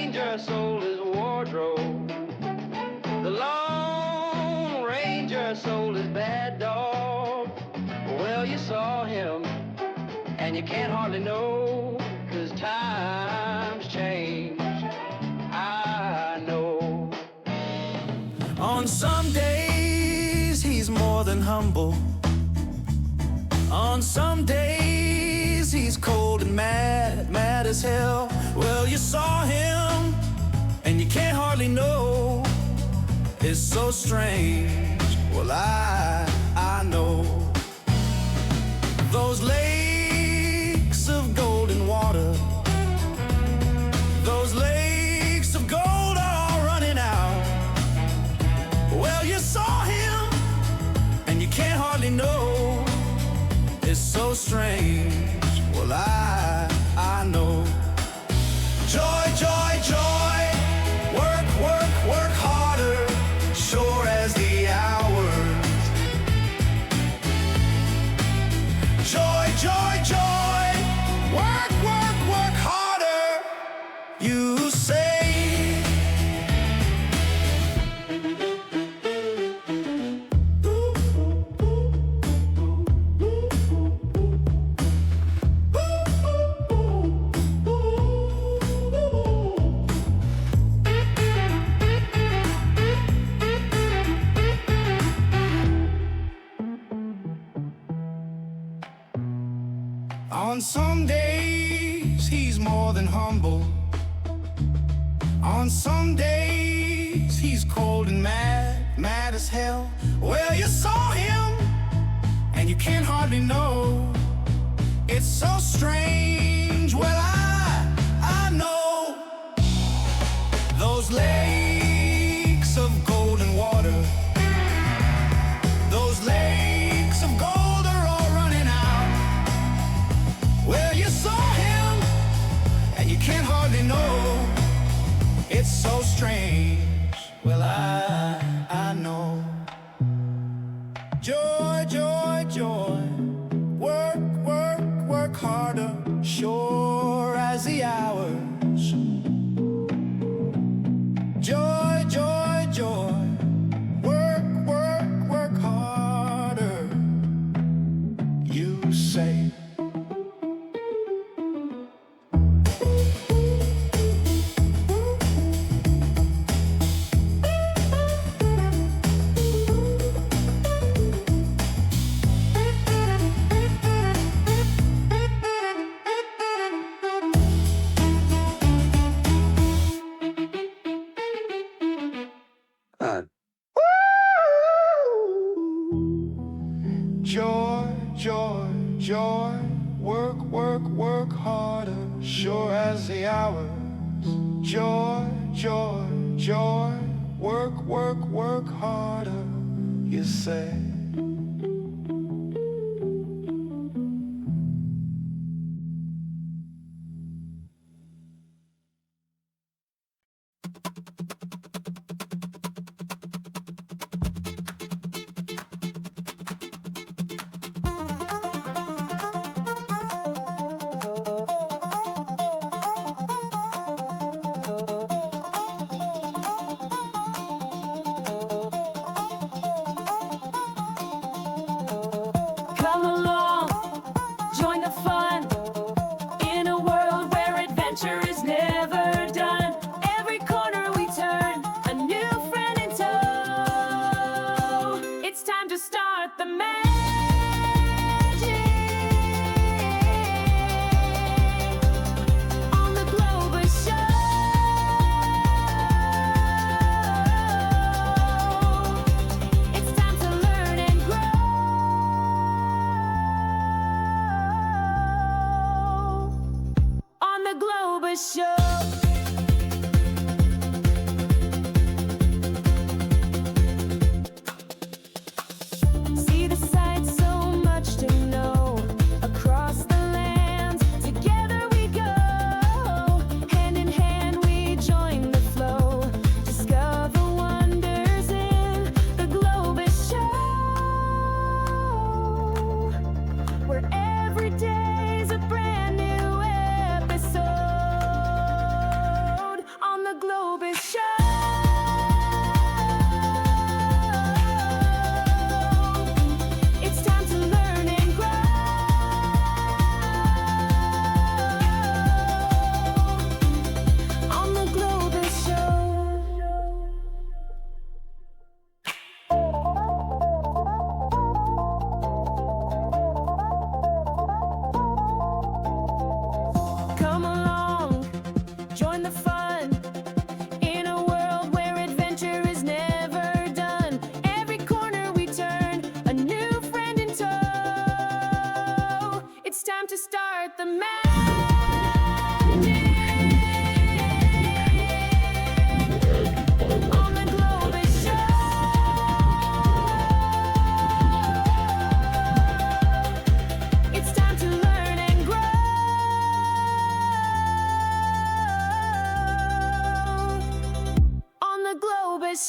Ranger sold his wardrobe. The Lone Ranger sold his bad dog. Well, you saw him, and you can't hardly know, 'cause times change, I know. On some days he's more than humble. On some days he's cold and mad, mad as hell. Well, you saw him, and you can't hardly know. It's so strange. Well, I know. Those lakes of golden water, those lakes of gold are all running out. Well, you saw him, and you can't hardly know. It's so strange. Well, I know. Joy, joy, joy. Work, work, work harder, sure as the hours. Joy, joy, joy. Work, work, work harder, you say. On some days he's more than humble. On some days he's cold and mad, mad as hell. Well, you saw him, and you can't hardly know. It's so strange. Well, I know. Those lakes of golden water, those lakes of gold are all running out. Well, you saw him, and you can't hardly know. It's so strange. Well, I know. Joy, joy, joy. Work, work, work harder, sure as the hours. Joy, joy, joy. Work, work, work harder, you say. Joy, joy, joy. Work, work, work harder, sure as the hours. Joy, joy, joy. Work, work, work harder, you say. Come along, join the fun, in a world where adventure is never done. Every corner we turn, a new friend in tow. It's time to start the magic on the Globus Show. It's time to learn and grow on the Globus Show. See the sights, so much to know. Across the lands, together we go. Hand in hand we join the flow. Discover wonders in the Globus Show, where every day's a brand new episode.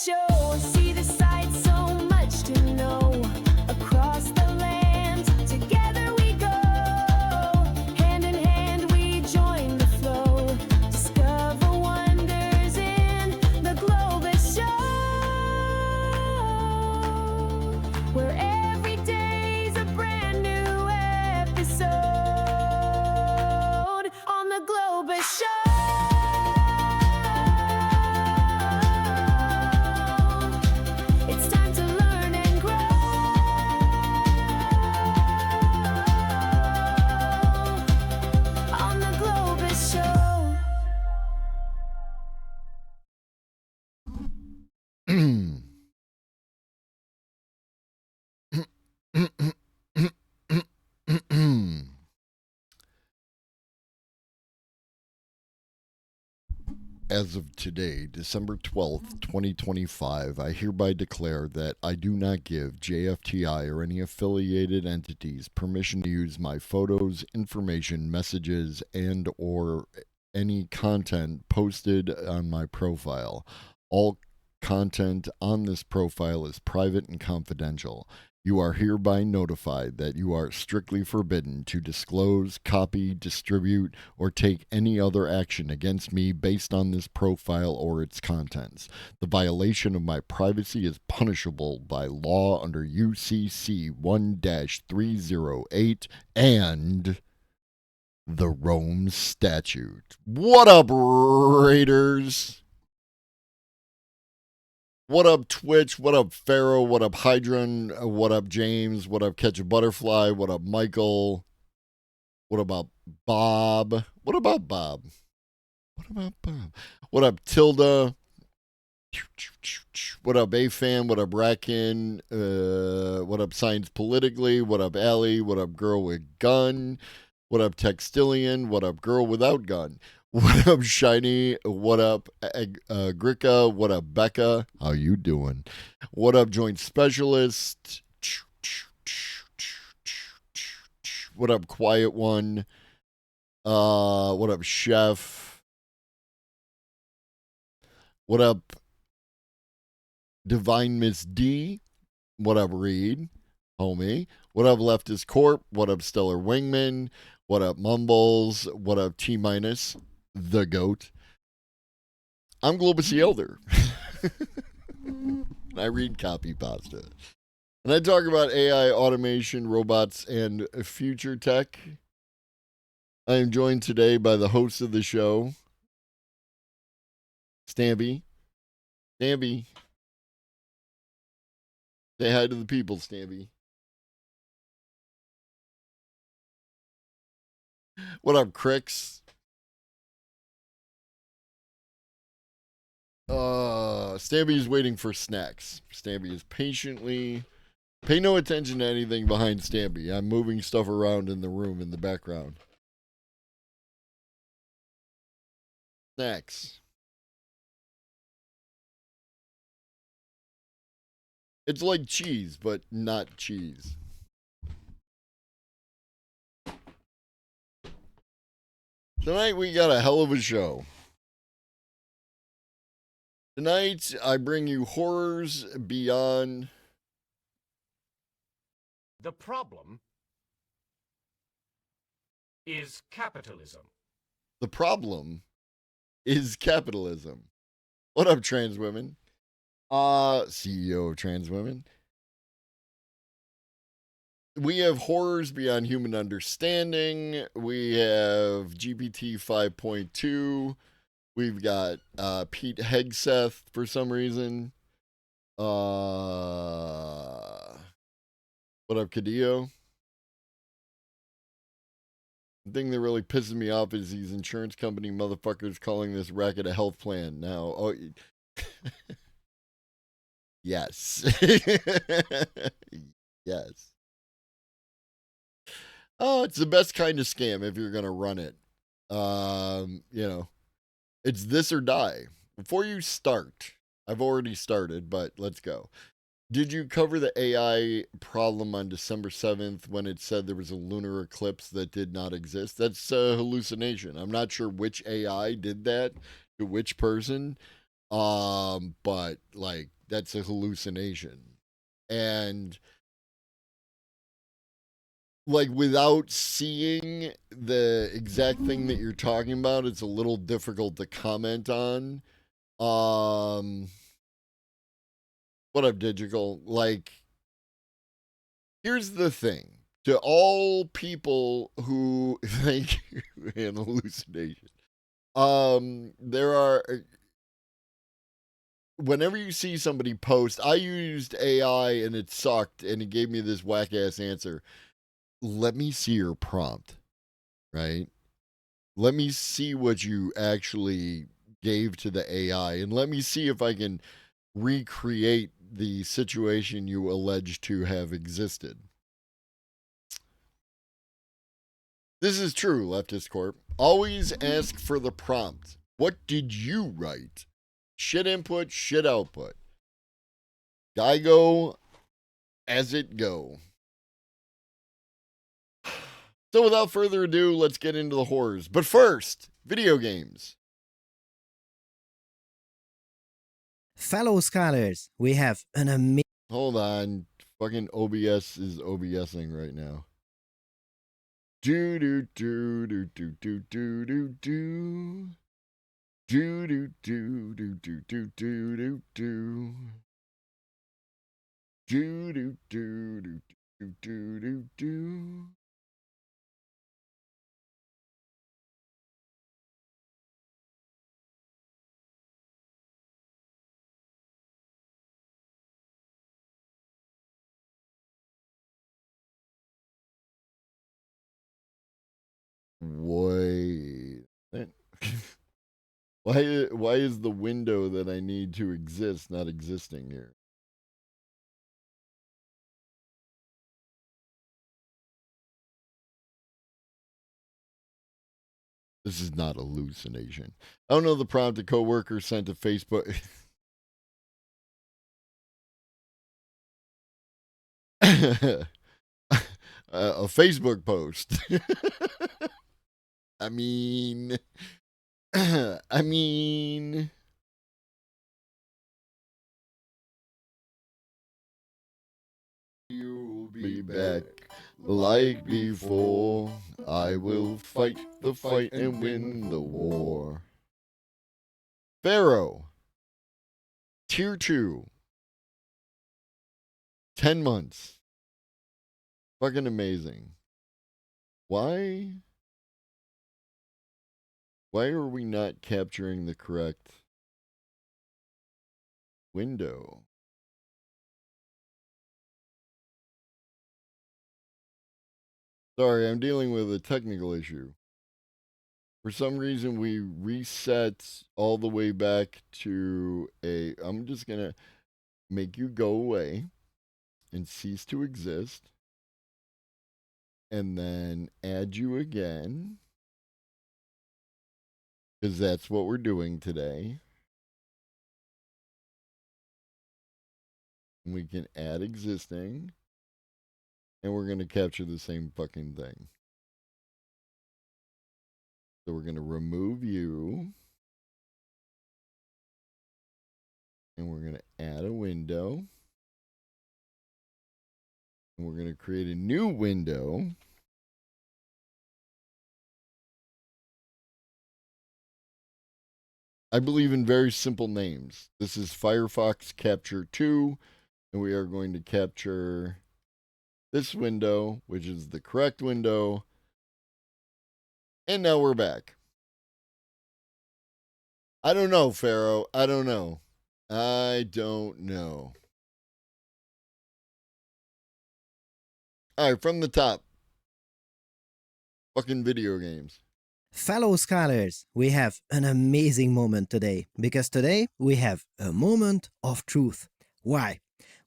show. See the sights, so much to know. Across the land, together we go. Hand in hand, we join the flow. Discover wonders in the Globus Show. Where every day's a brand new episode on the Globus Show. It's time to learn and grow on the Globus Show. As of today, December 12th, 2025, I hereby declare that I do not give JFTI or any affiliated entities permission to use my photos, information, messages, and or any content posted on my profile. All content on this profile is private and confidential. You are hereby notified that you are strictly forbidden to disclose, copy, distribute, or take any other action against me based on this profile or its contents. The violation of my privacy is punishable by law under UCC 1-308 and the Rome Statute. What up, Raiders? What up, Twitch? What up, Pharaoh? What up, Hydron? What up, James? What up, Catch a Butterfly? What up, Michael? What about Bob? What about Bob? What about Bob? What up, Tilda? What up, A-Fan? What up, Rackin? What up, Science Politically? What up, Allie? What up, Girl with Gun? What up, Textillion? What up, Girl Without Gun? What up, Shiny? What up, Gricka? What up, Becca? How you doing? What up, Joint Specialist? What up, Quiet One? What up, Chef? What up, Divine Miss D? What up, Reed? Homie. What up, Leftist Corp? What up, Stellar Wingman? What up, Mumbles? What up, T-Minus? The GOAT. I'm Globus the Elder. I read copy pasta. And I talk about AI, automation, robots, and future tech. I am joined today by the host of the show, Stampy. Stampy. Say hi to the people, Stampy. What up, Crix? Stampy is waiting for snacks. Stampy is patiently... Pay no attention to anything behind Stampy. I'm moving stuff around in the room in the background. Snacks. It's like cheese, but not cheese. Tonight we got a hell of a show. Tonight I bring you horrors beyond... The problem is capitalism. The problem is capitalism. What up, trans women? CEO of trans women. We have horrors beyond human understanding. We have GPT 5.2. We've got Pete Hegseth for some reason. What up, Cadillo? The thing that really pisses me off is these insurance company motherfuckers calling this racket a health plan. Now, yes. Yes. Oh, it's the best kind of scam if you're going to run it. It's this or die. Before you start, I've already started, but let's go. Did you cover the AI problem on December 7th when it said there was a lunar eclipse that did not exist? That's a hallucination. I'm not sure which AI did that to which person, But like that's a hallucination. And like without seeing the exact thing that you're talking about, it's a little difficult to comment on. What up, Digital? Like, here's the thing. To all people who think an hallucination, there are whenever you see somebody post, I used AI and it sucked and it gave me this whack ass answer. Let me see your prompt, right? Let me see what you actually gave to the AI and let me see if I can recreate the situation you allege to have existed. This is true, Leftist Corp. Always ask for the prompt. What did you write? Shit input, shit output. Guy go as it go. So without further ado, let's get into the horrors. But first, video games. Fellow scholars, we have an amazing. Hold on. Fucking OBS is OBSing right now. Do do do do do do do do do. Do do do do do do do do do. Do do do do do do do do. Wait. Why is the window that I need to exist not existing here? This is not hallucination. I don't know the prompt a coworker sent to Facebook. A Facebook post. I mean, you'll be back like before. I will fight the fight and win the war. Pharaoh, Tier 2, 10 months. Fucking amazing. Why are we not capturing the correct window? Sorry, I'm dealing with a technical issue. For some reason, we reset all the way back to a. I'm just going to make you go away and cease to exist. And then add you again. Because that's what we're doing today. And we can add existing. And we're going to capture the same fucking thing. So we're going to remove you. And we're going to add a window. And we're going to create a new window. I believe in very simple names. This is Firefox Capture 2. And we are going to capture this window, which is the correct window. And now we're back. I don't know, Pharaoh. I don't know. All right, from the top. Fucking video games. Fellow scholars, we have an amazing moment today because today we have a moment of truth. Why?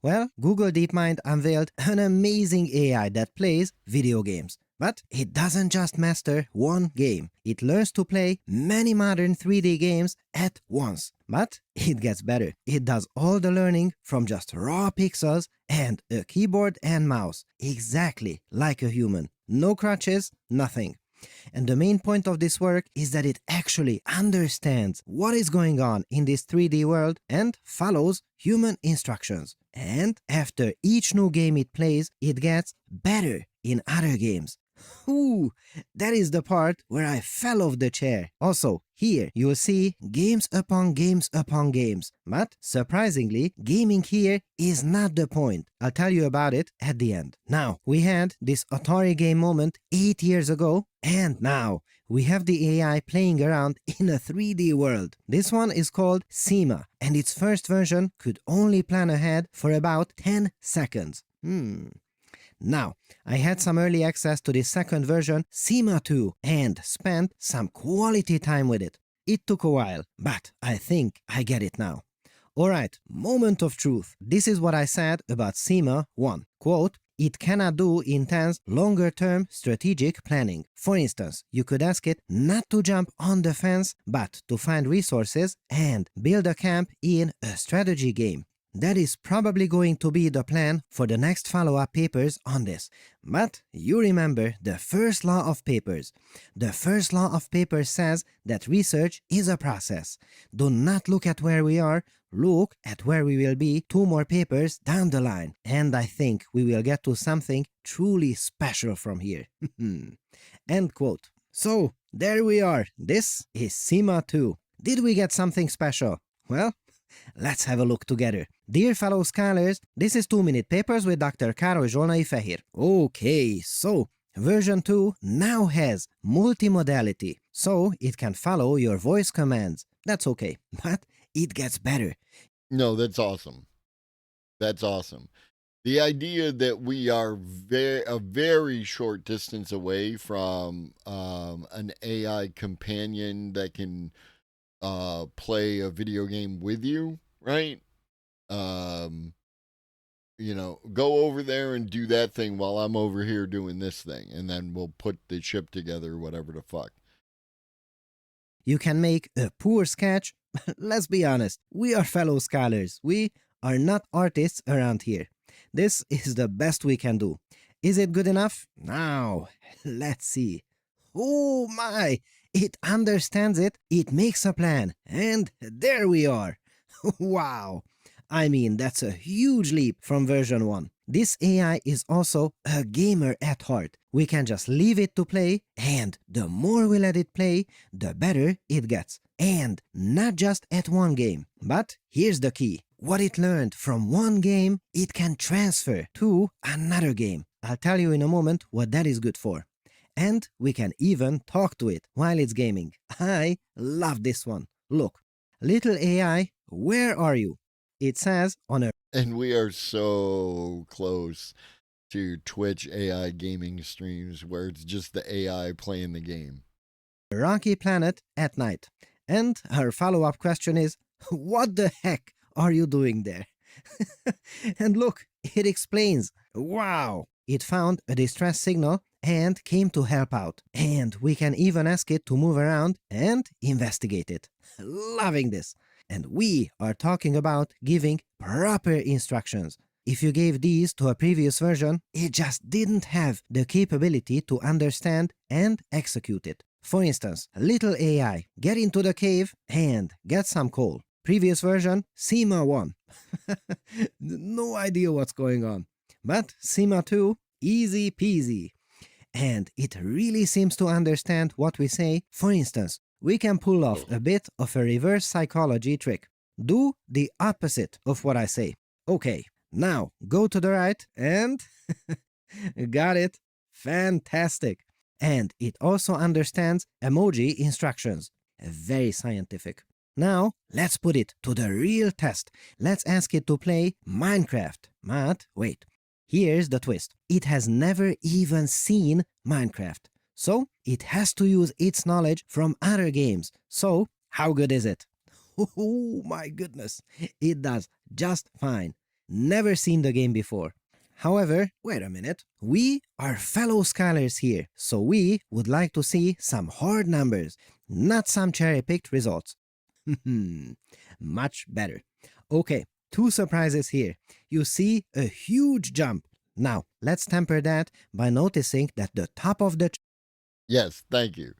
Well, Google DeepMind unveiled an amazing AI that plays video games. But it doesn't just master one game. It learns to play many modern 3D games at once. But it gets better. It does all the learning from just raw pixels and a keyboard and mouse. Exactly like a human. No crutches, nothing. And the main point of this work is that it actually understands what is going on in this 3D world and follows human instructions. And after each new game it plays, it gets better in other games. Ooh, that is the part where I fell off the chair. Also, here you'll see games upon games upon games. But surprisingly, gaming here is not the point. I'll tell you about it at the end. Now, we had this Atari game moment 8 years ago, and now we have the AI playing around in a 3D world. This one is called SEMA, and its first version could only plan ahead for about 10 seconds. Now, I had some early access to the second version, SEMA 2, and spent some quality time with it. It took a while, but I think I get it now. Alright, moment of truth. This is what I said about SEMA 1. Quote, it cannot do intense, longer-term strategic planning. For instance, you could ask it not to jump on the fence, but to find resources and build a camp in a strategy game. That is probably going to be the plan for the next follow-up papers on this. But you remember the first law of papers. The first law of papers says that research is a process. Do not look at where we are, look at where we will be 2 more papers down the line. And I think we will get to something truly special from here. End quote. So, there we are. This is SEMA 2. Did we get something special? Well, let's have a look together. Dear fellow scholars, this is 2-minute papers with Dr. Károly Zsolnai Fehér. Okay, so version 2 now has multimodality, so it can follow your voice commands. That's okay, but it gets better. No, that's awesome. That's awesome. The idea that we are a very short distance away from an AI companion that can play a video game with you, right? Go over there and do that thing while I'm over here doing this thing, and then we'll put the chip together, whatever the fuck. You can make a poor sketch. Let's be honest, we are fellow scholars. We are not artists around here. This is the best we can do. Is it good enough? Now, let's see. Oh my! It understands it, it makes a plan, and there we are. Wow! I mean, that's a huge leap from version 1. This AI is also a gamer at heart. We can just leave it to play, and the more we let it play, the better it gets. And not just at one game. But here's the key. What it learned from one game, it can transfer to another game. I'll tell you in a moment what that is good for. And we can even talk to it while it's gaming. I love this one. Look, little AI, where are you? It says on a... And we are so close to Twitch AI gaming streams where it's just the AI playing the game. rocky planet at night. And her follow-up question is, what the heck are you doing there? And look, it explains. Wow! It found a distress signal and came to help out. And we can even ask it to move around and investigate it. Loving this. And we are talking about giving proper instructions. If you gave these to a previous version, it just didn't have the capability to understand and execute it. For instance, little AI, get into the cave and get some coal. Previous version, SEMA 1. No idea what's going on. But SEMA 2, easy peasy. And it really seems to understand what we say. For instance, we can pull off a bit of a reverse psychology trick. Do the opposite of what I say. Okay, now go to the right and... Got it. Fantastic. And it also understands emoji instructions. Very scientific. Now, let's put it to the real test. Let's ask it to play Minecraft. But wait, here's the twist. It has never even seen Minecraft. So, it has to use its knowledge from other games. So, how good is it? Oh my goodness, it does just fine. Never seen the game before. However, wait a minute, we are fellow scholars here, so we would like to see some hard numbers, not some cherry-picked results. Much better. Okay, 2 surprises here. You see a huge jump. Now, let's temper that by noticing that the top of the... Yes, thank you.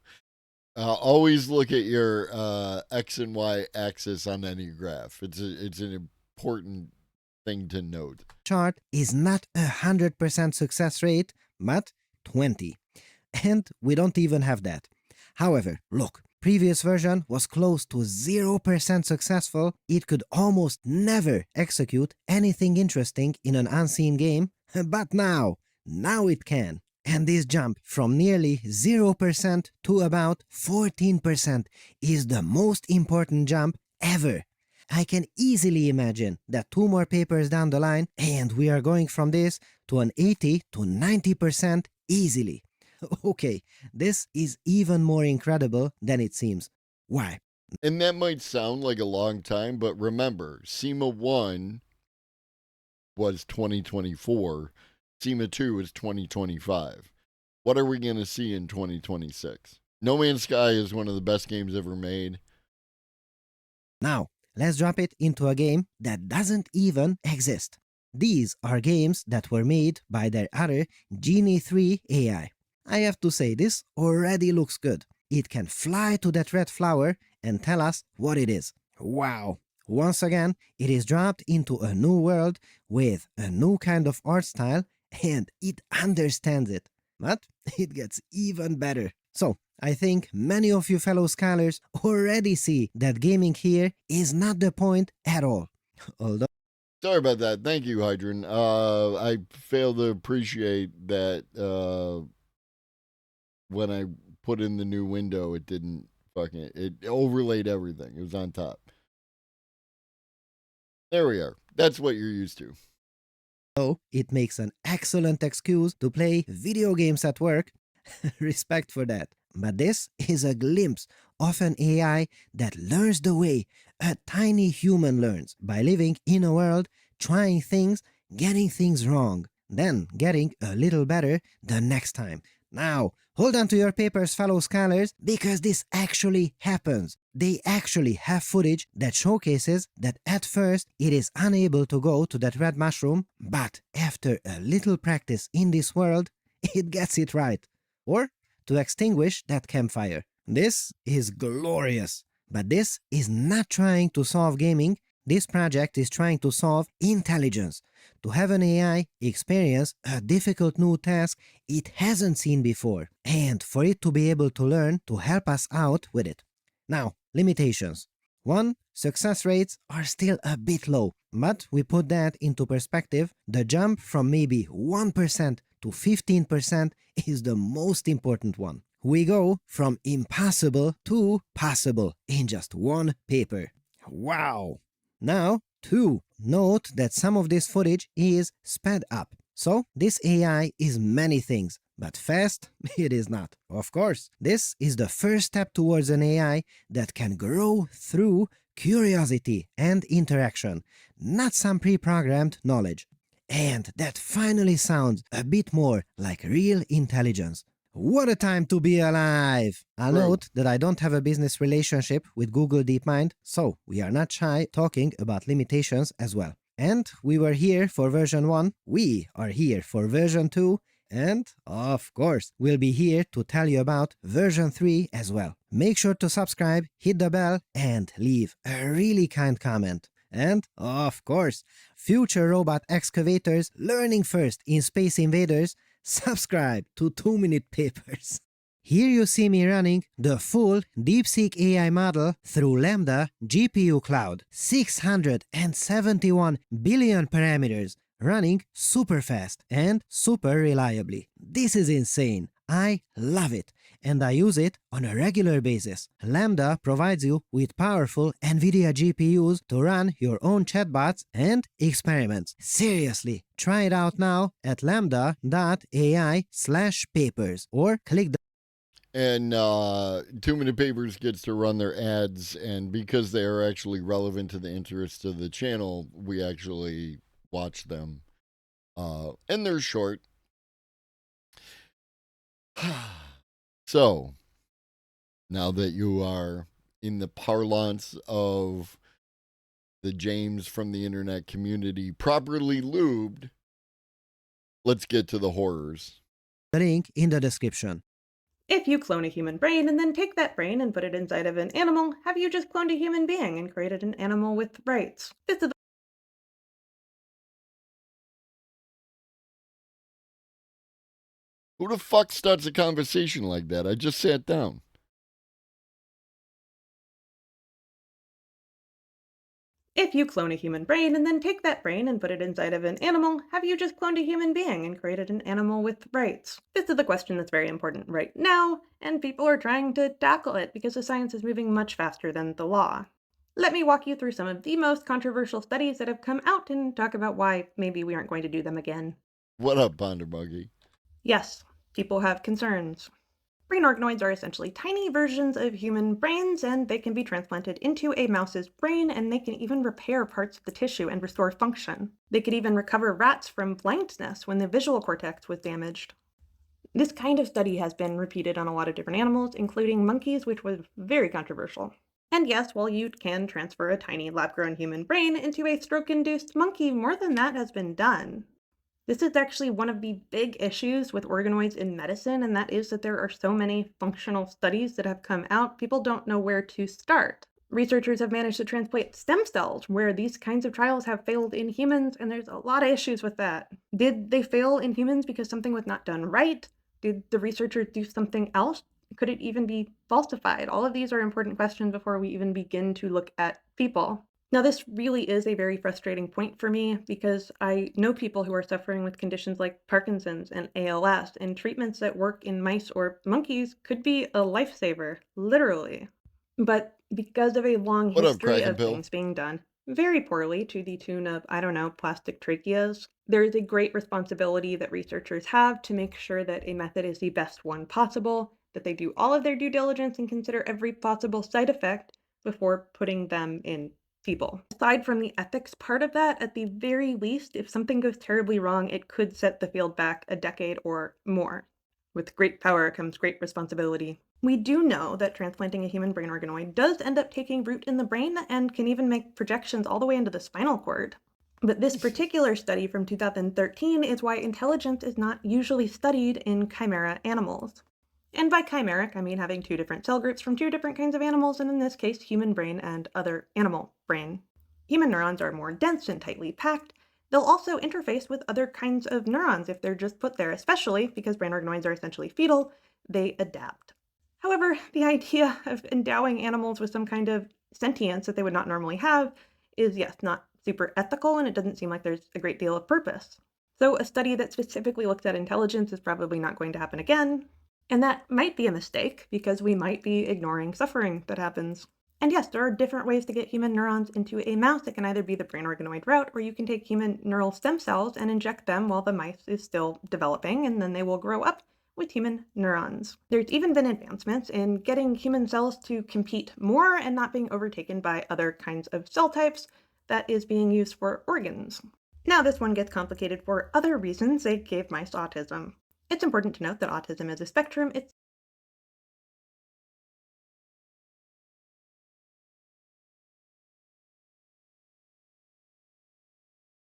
Always look at your X and Y axis on any graph. It's an important thing to note. Chart is not 100% success rate, but 20. And we don't even have that. However, look, previous version was close to 0% successful. It could almost never execute anything interesting in an unseen game, but now it can. And this jump from nearly 0% to about 14% is the most important jump ever. I can easily imagine that 2 more papers down the line and we are going from this to an 80 to 90% easily. Okay, this is even more incredible than it seems. Why? And that might sound like a long time, but remember, SEMA 1 was 2024, SEMA 2 is 2025. What are we going to see in 2026? No Man's Sky is one of the best games ever made. Now, let's drop it into a game that doesn't even exist. These are games that were made by their other Genie 3 AI. I have to say, this already looks good. It can fly to that red flower and tell us what it is. Wow! Once again, it is dropped into a new world with a new kind of art style and it understands it. But it gets even better. So, I think many of you fellow scholars already see that gaming here is not the point at all. Although Sorry about that. Thank you, Hydron. I failed to appreciate that when I put in the new window, it didn't it overlaid everything. It was on top. There we are. That's what you're used to. it makes an excellent excuse to play video games at work. Respect for that. But this is a glimpse of an AI that learns the way a tiny human learns by living in a world, trying things, getting things wrong, then getting a little better the next time. Now, hold on to your papers, fellow scholars, because this actually happens. They actually have footage that showcases that at first it is unable to go to that red mushroom, but after a little practice in this world, it gets it right. Or to extinguish that campfire. This is glorious. But this is not trying to solve gaming. This project is trying to solve intelligence. To have an AI experience a difficult new task it hasn't seen before, and for it to be able to learn to help us out with it. Now, limitations. 1. Success rates are still a bit low, but we put that into perspective. The jump from maybe 1% to 15% is the most important one. We go from impossible to possible in just one paper. Wow! Now, 2. Note that some of this footage is sped up. So, this AI is many things, but fast it is not. Of course, this is the first step towards an AI that can grow through curiosity and interaction, not some pre-programmed knowledge. And that finally sounds a bit more like real intelligence. What a time to be alive! I'll note that I don't have a business relationship with Google DeepMind, so we are not shy talking about limitations as well. And we were here for version 1, we are here for version 2, and, of course, we'll be here to tell you about version 3 as well. Make sure to subscribe, hit the bell, and leave a really kind comment. And, of course, future robot excavators learning first in Space Invaders, subscribe to 2-Minute Papers. Here you see me running the full DeepSeek AI model through Lambda GPU Cloud. 671 billion parameters, running super fast and super reliably. This is insane. I love it, and I use it on a regular basis. Lambda provides you with powerful NVIDIA GPUs to run your own chatbots and experiments. Seriously, try it out now at lambda.ai/papers or click the And 2-Minute Papers gets to run their ads, and because they are actually relevant to the interests of the channel, we actually watch them. And they're short. So, now that you are in the parlance of the James from the internet community properly lubed, let's get to the horrors. link in the description. If you clone a human brain and then take that brain and put it inside of an animal, have you just cloned a human being and created an animal with rights? This is Who the fuck starts a conversation like that? I just sat down. If you clone a human brain and then take that brain and put it inside of an animal, have you just cloned a human being and created an animal with rights? This is a question that's very important right now, and people are trying to tackle it because the science is moving much faster than the law. Let me walk you through some of the most controversial studies that have come out and talk about why maybe we aren't going to do them again. What up, Ponder Buggy? Yes, people have concerns. Brain organoids are essentially tiny versions of human brains, and they can be transplanted into a mouse's brain, and they can even repair parts of the tissue and restore function. They could even recover rats from blindness when the visual cortex was damaged. This kind of study has been repeated on a lot of different animals, including monkeys, which was very controversial. And yes, while you can transfer a tiny lab-grown human brain into a stroke-induced monkey, more than that has been done. This is actually one of the big issues with organoids in medicine, and that is that there are so many functional studies that have come out, people don't know where to start. Researchers have managed to transplant stem cells where these kinds of trials have failed in humans, and there's a lot of issues with that. Did they fail in humans because something was not done right? Did the researchers do something else? Could it even be falsified? All of these are important questions before we even begin to look at people. Now, this really is a very frustrating point for me because I know people who are suffering with conditions like Parkinson's and ALS, and treatments that work in mice or monkeys could be a lifesaver, literally. But because of a long What up, history Kraken of Bill? things being done very poorly to the tune of, I don't know, plastic tracheas, there is a great responsibility that researchers have to make sure that a method is the best one possible, that they do all of their due diligence and consider every possible side effect before putting them in people. Aside from the ethics part of that, at the very least, if something goes terribly wrong, it could set the field back a decade or more. With great power comes great responsibility. We do know that transplanting a human brain organoid does end up taking root in the brain and can even make projections all the way into the spinal cord. But this particular study from 2013 is why intelligence is not usually studied in chimera animals. And by chimeric, I mean having two different cell groups from two different kinds of animals, and in this case, human brain and other animal brain. Human neurons are more dense and tightly packed. They'll also interface with other kinds of neurons if they're just put there, especially because brain organoids are essentially fetal, they adapt. However, the idea of endowing animals with some kind of sentience that they would not normally have is, yes, not super ethical, and it doesn't seem like there's a great deal of purpose. So a study that specifically looks at intelligence is probably not going to happen again. And that might be a mistake because we might be ignoring suffering that happens. And yes, there are different ways to get human neurons into a mouse. It can either be the brain organoid route, or you can take human neural stem cells and inject them while the mice is still developing, and then they will grow up with human neurons. There's even been advancements in getting human cells to compete more and not being overtaken by other kinds of cell types that is being used for organs. Now this one gets complicated for other reasons. They gave mice autism. It's important to note that autism is a spectrum. It's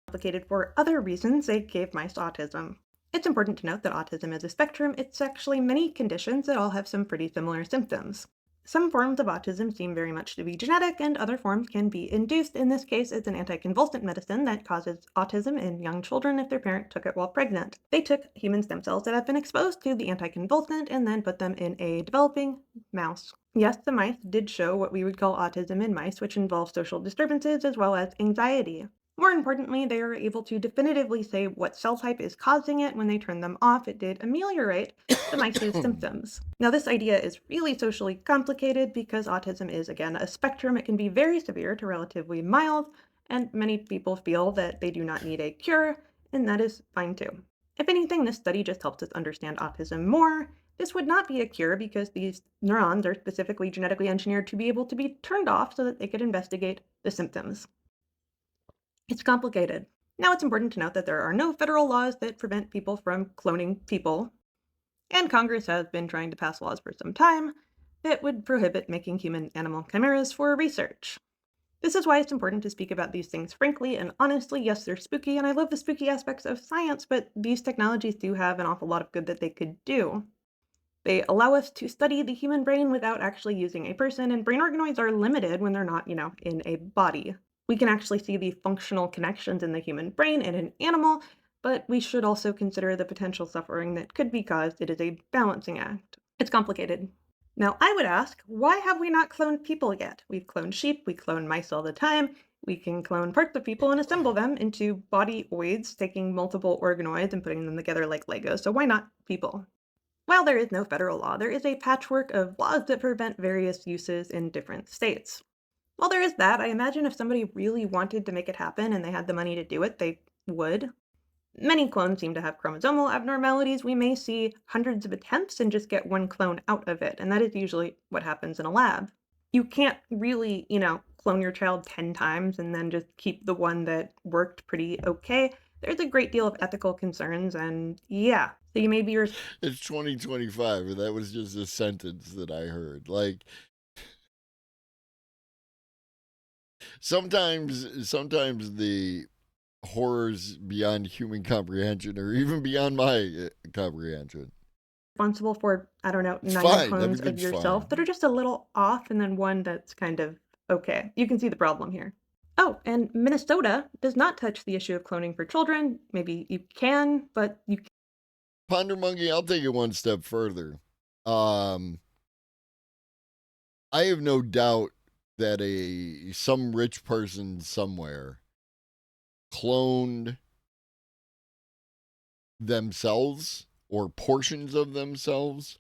complicated for other reasons. They gave mice autism. It's important to note that autism is a spectrum. It's actually many conditions that all have some pretty similar symptoms. Some forms of autism seem very much to be genetic, and other forms can be induced. In this case, it's an anticonvulsant medicine that causes autism in young children if their parent took it while pregnant. They took human stem cells that have been exposed to the anticonvulsant and then put them in a developing mouse. Yes, the mice did show what we would call autism in mice, which involves social disturbances as well as anxiety. More importantly, they are able to definitively say what cell type is causing it. When they turned them off, it did ameliorate the mice's symptoms. Now, this idea is really socially complicated because autism is, again, a spectrum. It can be very severe to relatively mild, and many people feel that they do not need a cure, and that is fine too. If anything, this study just helps us understand autism more. This would not be a cure because these neurons are specifically genetically engineered to be able to be turned off so that they could investigate the symptoms. It's complicated. Now, it's important to note that there are no federal laws that prevent people from cloning people, and Congress has been trying to pass laws for some time that would prohibit making human-animal chimeras for research. This is why it's important to speak about these things frankly and honestly. Yes, they're spooky, and I love the spooky aspects of science, but these technologies do have an awful lot of good that they could do. They allow us to study the human brain without actually using a person, and brain organoids are limited when they're not, in a body. We can actually see the functional connections in the human brain in an animal, but we should also consider the potential suffering that could be caused. It is a balancing act. It's complicated. Now, I would ask, why have we not cloned people yet? We've cloned sheep, we clone mice all the time. We can clone parts of people and assemble them into bodyoids, taking multiple organoids and putting them together like Legos. So why not people? While there is no federal law, there is a patchwork of laws that prevent various uses in different states. While there is that, I imagine if somebody really wanted to make it happen and they had the money to do it, they would. Many clones seem to have chromosomal abnormalities. We may see hundreds of attempts and just get one clone out of it, and that is usually what happens in a lab. You can't really, clone your child 10 times and then just keep the one that worked pretty okay. There's a great deal of ethical concerns, and yeah, so you may be It's 2025, and that was just a sentence that I heard. Like, sometimes the horrors beyond human comprehension, or even beyond my comprehension. responsible for, I don't know, It's 9 fine. clones of Everything's yourself fine. that are just a little off, and then one that's kind of okay. You can see the problem here. Oh, and Minnesota does not touch the issue of cloning for children. Maybe you can, but you Ponder Monkey, I'll take it one step further. I have no doubt that some rich person somewhere cloned themselves or portions of themselves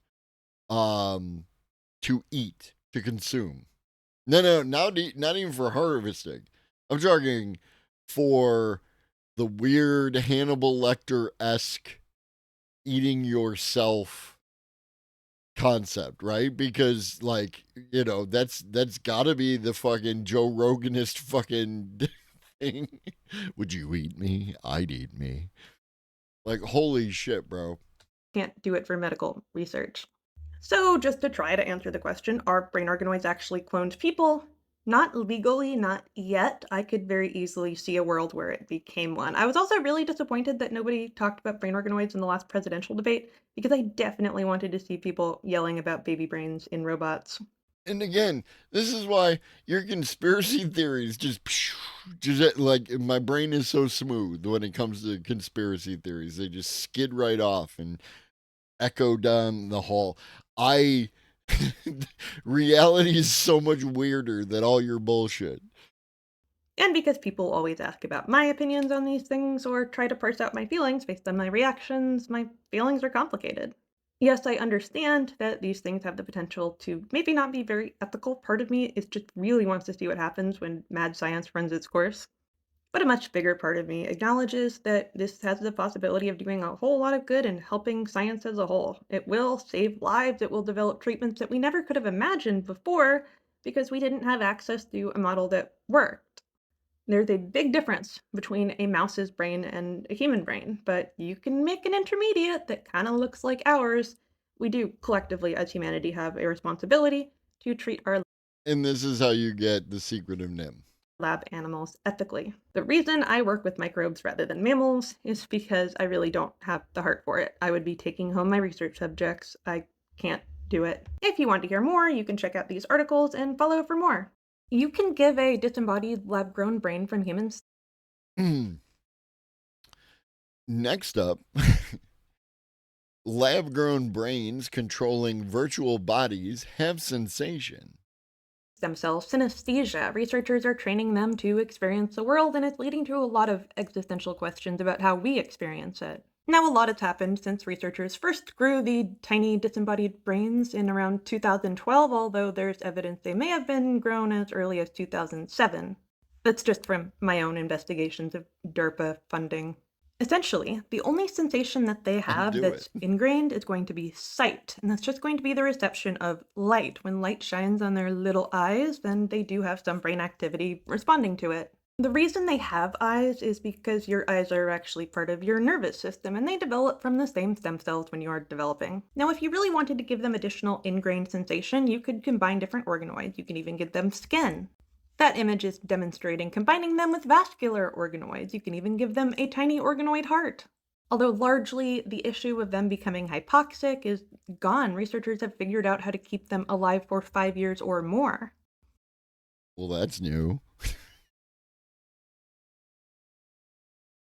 to eat, to consume. No, not even for harvesting. I'm talking for the weird Hannibal Lecter-esque eating yourself concept, right? Because that's gotta be the fucking Joe Roganist fucking thing. Would you eat me? I'd eat me. Like, holy shit, bro. can't do it for medical research. So, just to try to answer the question, are brain organoids actually cloned people? Not legally, not yet. I could very easily see a world where it became one. I was also really disappointed that nobody talked about brain organoids in the last presidential debate because I definitely wanted to see people yelling about baby brains in robots. And again, this is why your conspiracy theories just like, my brain is so smooth when it comes to conspiracy theories. They just skid right off and echo down the hall. Reality is so much weirder than all your bullshit. And because people always ask about my opinions on these things or try to parse out my feelings based on my reactions, my feelings are complicated. Yes, I understand that these things have the potential to maybe not be very ethical. Part of me is just really wants to see what happens when mad science runs its course. But a much bigger part of me acknowledges that this has the possibility of doing a whole lot of good and helping science as a whole. It will save lives, it will develop treatments that we never could have imagined before because we didn't have access to a model that worked. There's a big difference between a mouse's brain and a human brain, but you can make an intermediate that kind of looks like ours. We do collectively, as humanity, have a responsibility to treat our And this is how you get the secret of NIM. lab animals ethically. The reason I work with microbes rather than mammals is because I really don't have the heart for it. I would be taking home my research subjects. I can't do it. If you want to hear more, you can check out these articles and follow for more. You can give a disembodied lab-grown brain from humans. Next up, lab-grown brains controlling virtual bodies have sensation. Stem cell synesthesia. Researchers are training them to experience the world, and it's leading to a lot of existential questions about how we experience it. Now, a lot has happened since researchers first grew the tiny disembodied brains in around 2012, although there's evidence they may have been grown as early as 2007. That's just from my own investigations of DARPA funding. Essentially, the only sensation that they have do that's it. ingrained is going to be sight, and that's just going to be the reception of light. When light shines on their little eyes, then they do have some brain activity responding to it. The reason they have eyes is because your eyes are actually part of your nervous system, and they develop from the same stem cells when you are developing. Now, if you really wanted to give them additional ingrained sensation, you could combine different organoids. You can even give them skin. That image is demonstrating combining them with vascular organoids. You can even give them a tiny organoid heart. Although largely the issue of them becoming hypoxic is gone, researchers have figured out how to keep them alive for 5 years or more. Well, that's new.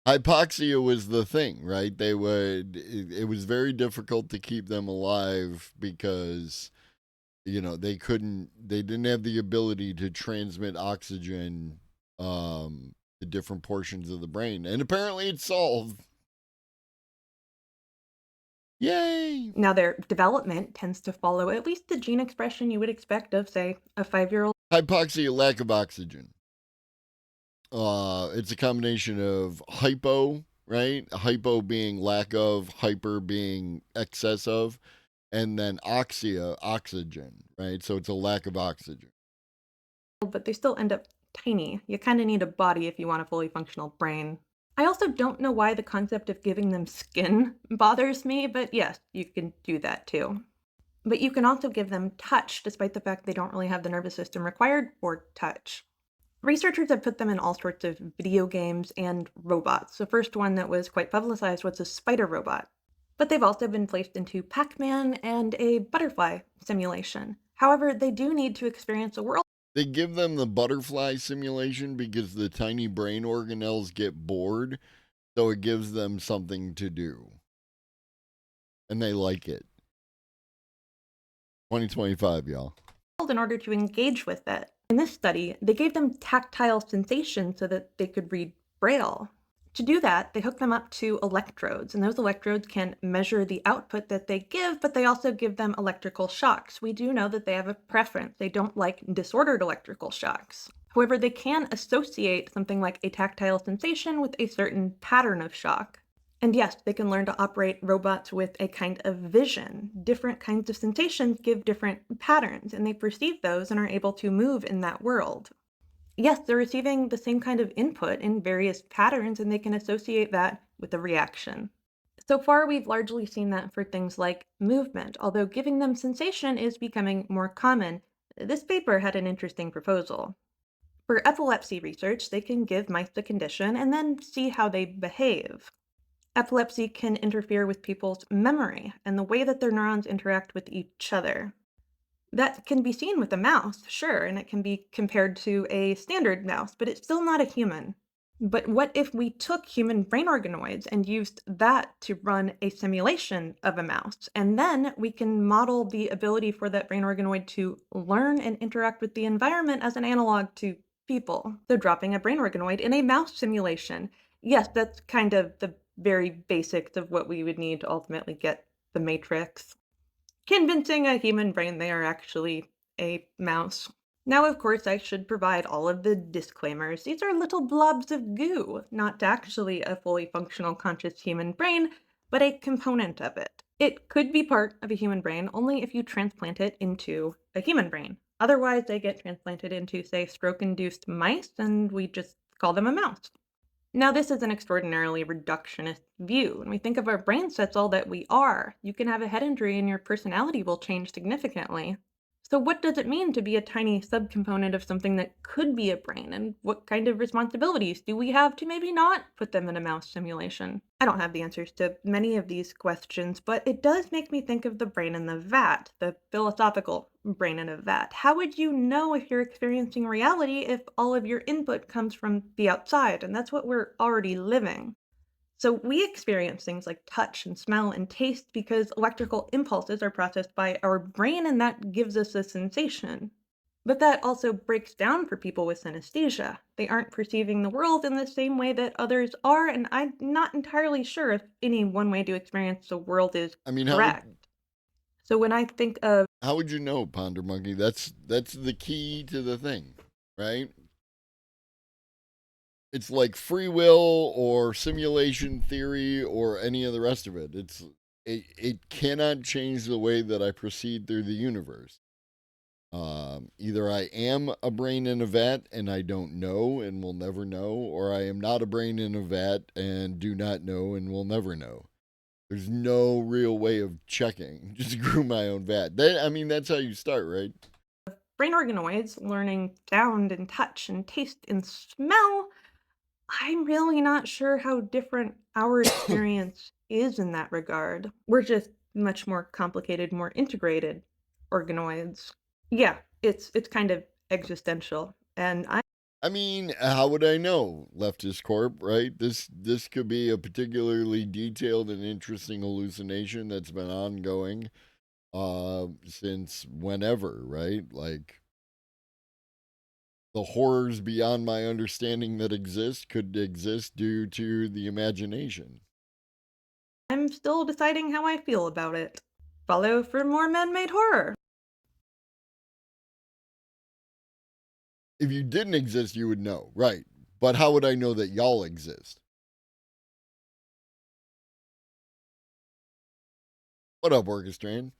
Hypoxia was the thing, right? It was very difficult to keep them alive because, they didn't have the ability to transmit oxygen to different portions of the brain. And apparently it's solved. Yay! Now, their development tends to follow at least the gene expression you would expect of, say, a 5-year-old. Hypoxia, lack of oxygen. It's a combination of hypo, right? Hypo being lack of, hyper being excess of, and then oxia, oxygen, right? So it's a lack of oxygen. But they still end up tiny. You kind of need a body if you want a fully functional brain. I also don't know why the concept of giving them skin bothers me, but yes, you can do that too. But you can also give them touch, despite the fact they don't really have the nervous system required for touch. Researchers have put them in all sorts of video games and robots. The first one that was quite publicized was a spider robot. But they've also been placed into Pac-Man and a butterfly simulation. However, they do need to experience a world. They give them the butterfly simulation because the tiny brain organelles get bored, so it gives them something to do. And they like it. 2025, y'all. In order to engage with it. In this study, they gave them tactile sensation so that they could read Braille. To do that, they hook them up to electrodes, and those electrodes can measure the output that they give, but they also give them electrical shocks. We do know that they have a preference. They don't like disordered electrical shocks. However, they can associate something like a tactile sensation with a certain pattern of shock. And yes, they can learn to operate robots with a kind of vision. Different kinds of sensations give different patterns, and they perceive those and are able to move in that world. Yes, they're receiving the same kind of input in various patterns, and they can associate that with a reaction. So far, we've largely seen that for things like movement, although giving them sensation is becoming more common. This paper had an interesting proposal. For epilepsy research, they can give mice the condition and then see how they behave. Epilepsy can interfere with people's memory and the way that their neurons interact with each other. That can be seen with a mouse, sure, and it can be compared to a standard mouse, but it's still not a human. But what if we took human brain organoids and used that to run a simulation of a mouse? And then we can model the ability for that brain organoid to learn and interact with the environment as an analog to people. So dropping a brain organoid in a mouse simulation. Yes, that's kind of the very basics of what we would need to ultimately get the matrix. Convincing a human brain they are actually a mouse. Now, of course, I should provide all of the disclaimers. These are little blobs of goo, not actually a fully functional conscious human brain, but a component of it. It could be part of a human brain only if you transplant it into a human brain. Otherwise, they get transplanted into, say, stroke-induced mice, and we just call them a mouse. Now, this is an extraordinarily reductionist view. When we think of our brain sets all that we are, you can have a head injury and your personality will change significantly. So what does it mean to be a tiny subcomponent of something that could be a brain? And what kind of responsibilities do we have to maybe not put them in a mouse simulation? I don't have the answers to many of these questions, but it does make me think of the brain in the vat, the philosophical brain in a vat. How would you know if you're experiencing reality if all of your input comes from the outside? And that's what we're already living. So we experience things like touch and smell and taste because electrical impulses are processed by our brain and that gives us a sensation. But that also breaks down for people with synesthesia. They aren't perceiving the world in the same way that others are, and I'm not entirely sure if any one way to experience the world is I mean, correct. So when I think of how would you know, Ponder Monkey? That's the key to the thing, right? It's like free will or simulation theory or any of the rest of it. It cannot change the way that I proceed through the universe. Either I am a brain in a vat and I don't know and will never know, or I am not a brain in a vat and do not know and will never know. There's no real way of checking. Just grew my own vat. That's how you start, right? brain organoids learning sound and touch and taste and smell, I'm really not sure how different our experience is in that regard. We're just much more complicated, more integrated organoids. Yeah, it's kind of existential. And I mean, how would I know? Leftist Corp, right? This could be a particularly detailed and interesting hallucination that's been ongoing since whenever, right? Like the horrors beyond my understanding that exist could exist due to the imagination. I'm still deciding how I feel about it. Follow for more man-made horror. If you didn't exist, you would know, right? But how would I know that y'all exist? What up, Orchestrain?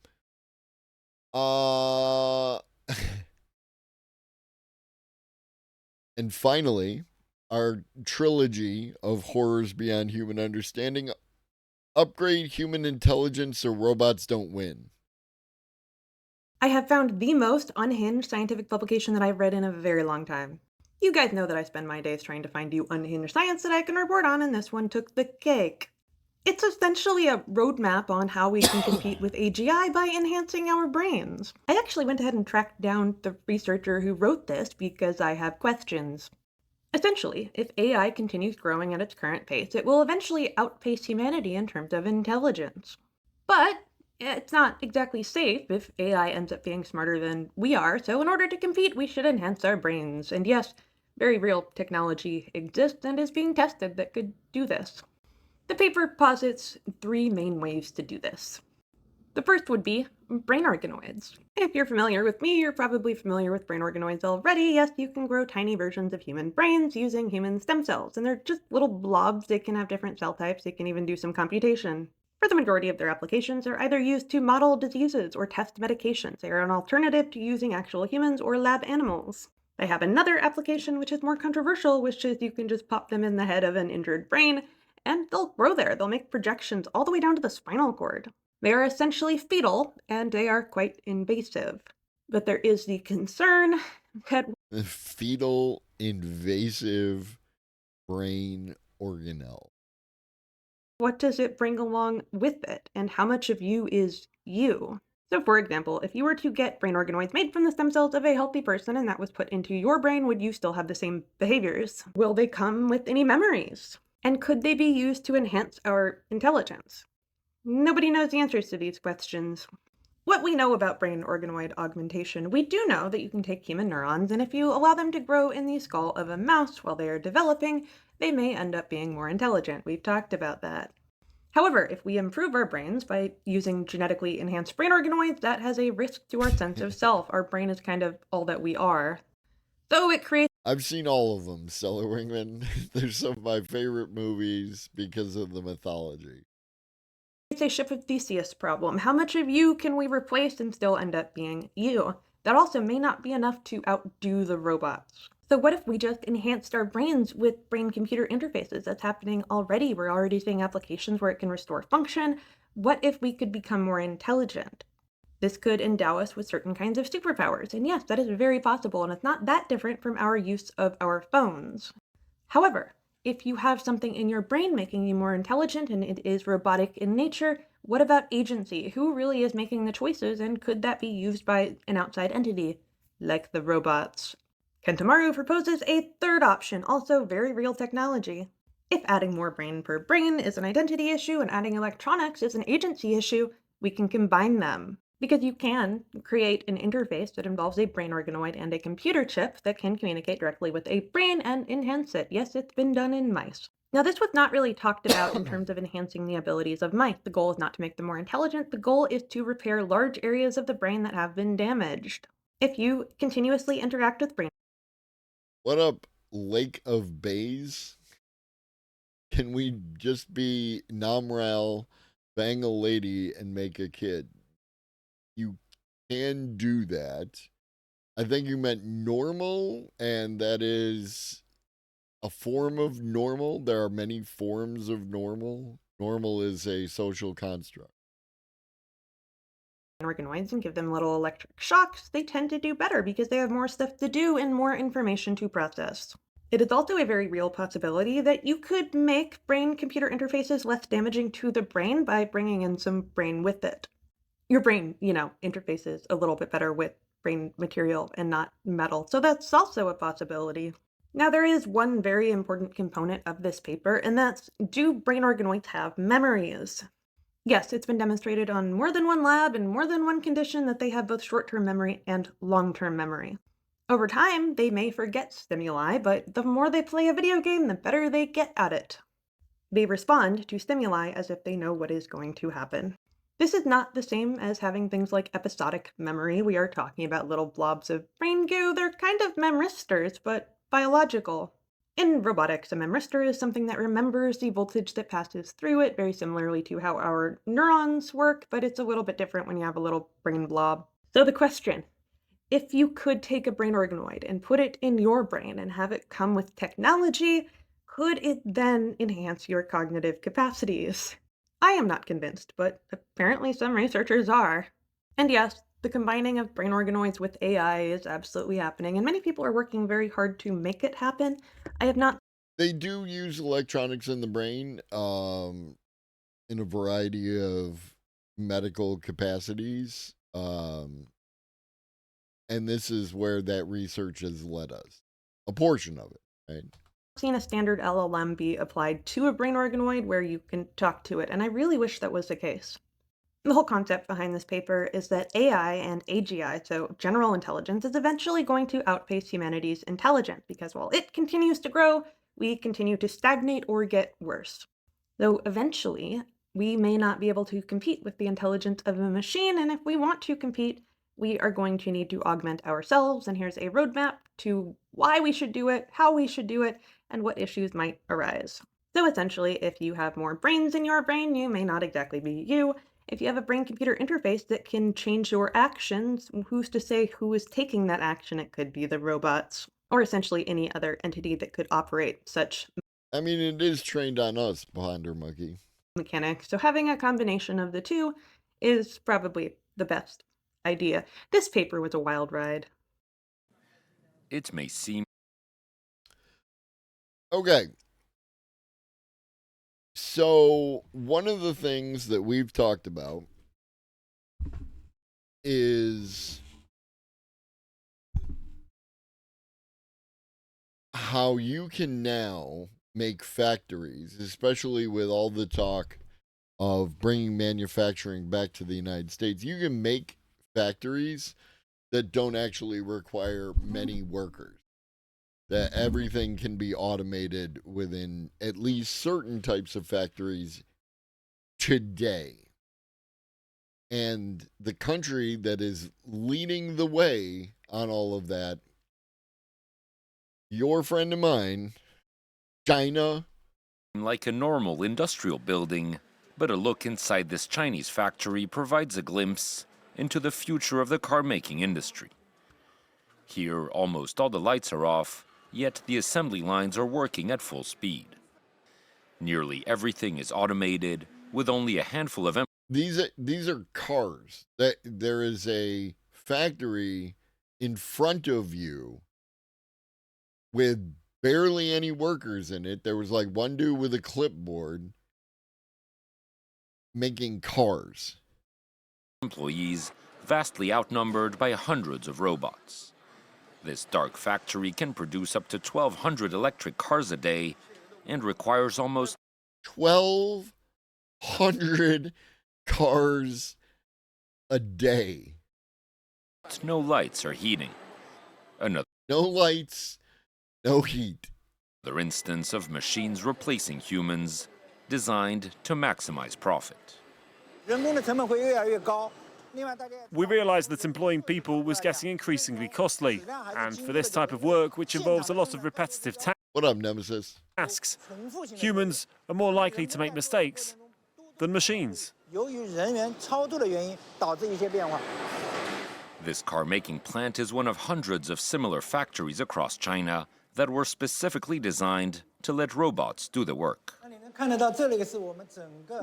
Uh And finally, our trilogy of horrors beyond human understanding: upgrade human intelligence so robots don't win. I have found the most unhinged scientific publication that I've read in a very long time. You guys know that I spend my days trying to find you unhinged science that I can report on, and this one took the cake. It's essentially a roadmap on how we can compete with AGI by enhancing our brains. I actually went ahead and tracked down the researcher who wrote this because I have questions. Essentially, if AI continues growing at its current pace, it will eventually outpace humanity in terms of intelligence. But it's not exactly safe if AI ends up being smarter than we are, so in order to compete, we should enhance our brains. And yes, very real technology exists and is being tested that could do this. The paper posits 3 main ways to do this. The first would be brain organoids. If you're familiar with me, you're probably familiar with brain organoids already. Yes, you can grow tiny versions of human brains using human stem cells, and they're just little blobs. They can have different cell types. They can even do some computation. For the majority of their applications, they're either used to model diseases or test medications. They are an alternative to using actual humans or lab animals. They have another application which is more controversial, which is you can just pop them in the head of an injured brain, and they'll grow there. They'll make projections all the way down to the spinal cord. They are essentially fetal, and they are quite invasive. But there is the concern that Fetal invasive brain organelle. what does it bring along with it, and how much of you is you? So, for example, if you were to get brain organoids made from the stem cells of a healthy person and that was put into your brain, would you still have the same behaviors? Will they come with any memories? And could they be used to enhance our intelligence? Nobody knows the answers to these questions. What we know about brain organoid augmentation, we do know that you can take human neurons, and if you allow them to grow in the skull of a mouse while they are developing, they may end up being more intelligent. We've talked about that. However, if we improve our brains by using genetically enhanced brain organoids, that has a risk to our sense of self. Our brain is kind of all that we are. So it creates I've seen all of them, Stella Ringman. They're some of my favorite movies because of the mythology. a ship of Theseus problem. How much of you can we replace and still end up being you? That also may not be enough to outdo the robots. So what if we just enhanced our brains with brain-computer interfaces? That's happening already. We're already seeing applications where it can restore function. What if we could become more intelligent? This could endow us with certain kinds of superpowers. And yes, that is very possible, and it's not that different from our use of our phones. However, if you have something in your brain making you more intelligent and it is robotic in nature, what about agency? Who really is making the choices, and could that be used by an outside entity, like the robots? Kentamaru proposes a third option, also very real technology. If adding more brain per brain is an identity issue and adding electronics is an agency issue, we can combine them. Because you can create an interface that involves a brain organoid and a computer chip that can communicate directly with a brain and enhance it. Yes, it's been done in mice. Now, this was not really talked about in terms of enhancing the abilities of mice. The goal is not to make them more intelligent. The goal is to repair large areas of the brain that have been damaged. If you continuously interact with brain What up, Lake of Bays? Can we just be Namral, bang a lady, and make a kid? You can do that. I think you meant normal, and that is a form of normal. There are many forms of normal. Normal is a social construct. organoids and give them little electric shocks, they tend to do better because they have more stuff to do and more information to process. It is also a very real possibility that you could make brain-computer interfaces less damaging to the brain by bringing in some brain with it. Your brain, interfaces a little bit better with brain material and not metal, so that's also a possibility. Now, there is one very important component of this paper, and that's, do brain organoids have memories? Yes, it's been demonstrated on more than one lab and more than one condition that they have both short-term memory and long-term memory. Over time, they may forget stimuli, but the more they play a video game, the better they get at it. They respond to stimuli as if they know what is going to happen. This is not the same as having things like episodic memory. We are talking about little blobs of brain goo. They're kind of memristors, but biological. In robotics, a memristor is something that remembers the voltage that passes through it, very similarly to how our neurons work, but it's a little bit different when you have a little brain blob. So the question, if you could take a brain organoid and put it in your brain and have it come with technology, could it then enhance your cognitive capacities? I am not convinced, but apparently some researchers are. And yes, the combining of brain organoids with AI is absolutely happening, and many people are working very hard to make it happen. I have not. They do use electronics in the brain in a variety of medical capacities. And this is where that research has led us. A portion of it, right? Seen a standard LLM be applied to a brain organoid where you can talk to it, and I really wish that was the case. The whole concept behind this paper is that AI and AGI, so general intelligence, is eventually going to outpace humanity's intelligence because while it continues to grow, we continue to stagnate or get worse. Though eventually, we may not be able to compete with the intelligence of a machine, and if we want to compete, we are going to need to augment ourselves, and here's a roadmap to why we should do it, how we should do it, and what issues might arise. So essentially, if you have more brains in your brain, you may not exactly be you. If you have a brain-computer interface that can change your actions, who's to say who is taking that action? It could be the robots, or essentially any other entity that could operate such I mean, it is trained on us, Ponder Monkey. mechanics. So having a combination of the two is probably the best idea. This paper was a wild ride. It may seem. Okay. So, one of the things that we've talked about is how you can now make factories, especially with all the talk of bringing manufacturing back to the United States. You can make factories that don't actually require many workers. That everything can be automated within at least certain types of factories today. And the country that is leading the way on all of that, your friend of mine, China. Like a normal industrial building, but a look inside this Chinese factory provides a glimpse into the future of the car-making industry. Here, almost all the lights are off, yet the assembly lines are working at full speed. Nearly everything is automated, with only a handful of These are cars. There is a factory in front of you with barely any workers in it. There was like one dude with a clipboard making cars. employees, vastly outnumbered by hundreds of robots. This dark factory can produce up to 1,200 electric cars a day and requires almost 1,200 cars a day. no lights or heating. Another No lights, no heat. instance of machines replacing humans, designed to maximize profit. We realised that employing people was getting increasingly costly, and for this type of work, which involves a lot of repetitive What up, Nemesis? tasks, humans are more likely to make mistakes than machines. This car-making plant is one of hundreds of similar factories across China that were specifically designed to let robots do the work.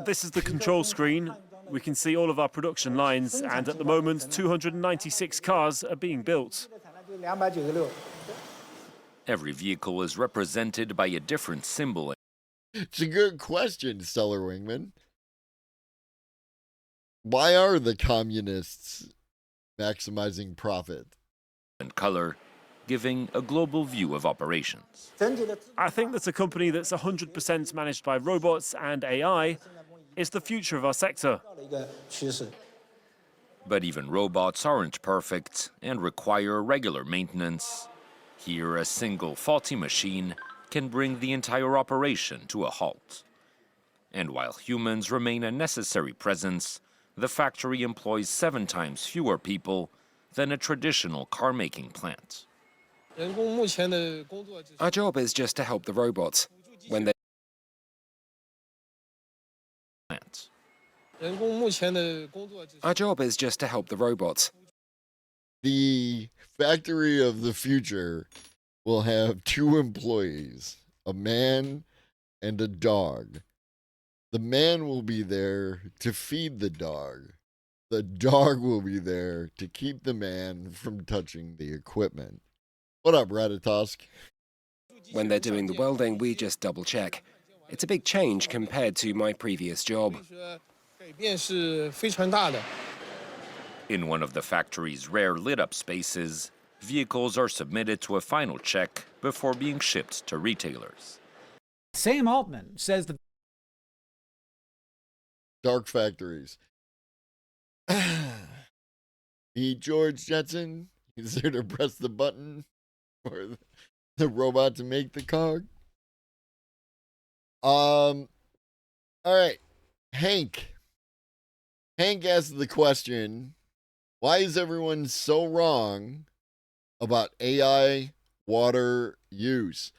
This is the control screen. We can see all of our production lines, and at the moment, 296 cars are being built. Every vehicle is represented by a different symbol It's a good question, Stellar Wingman. Why are the communists maximizing profit? and color, giving a global view of operations. I think that a company that's 100% managed by robots and AI is the future of our sector. But even robots aren't perfect and require regular maintenance. Here, a single faulty machine can bring the entire operation to a halt. And while humans remain a necessary presence, the factory employs 7 times fewer people than a traditional car-making plant. Our job is just to help the robots when they Plant. Our job is just to help the robots. The factory of the future will have 2 employees, a man and a dog. The man will be there to feed the dog. The dog will be there to keep the man from touching the equipment. What up, Ratatosk? When they're doing the welding, we just double check. It's a big change compared to my previous job. In one of the factory's rare lit-up spaces, vehicles are submitted to a final check before being shipped to retailers. Sam Altman says that Dark factories. Meet George Jetson. He's there to press the button for the robot to make the cog. All right. Hank asked the question, why is everyone so wrong about AI water use?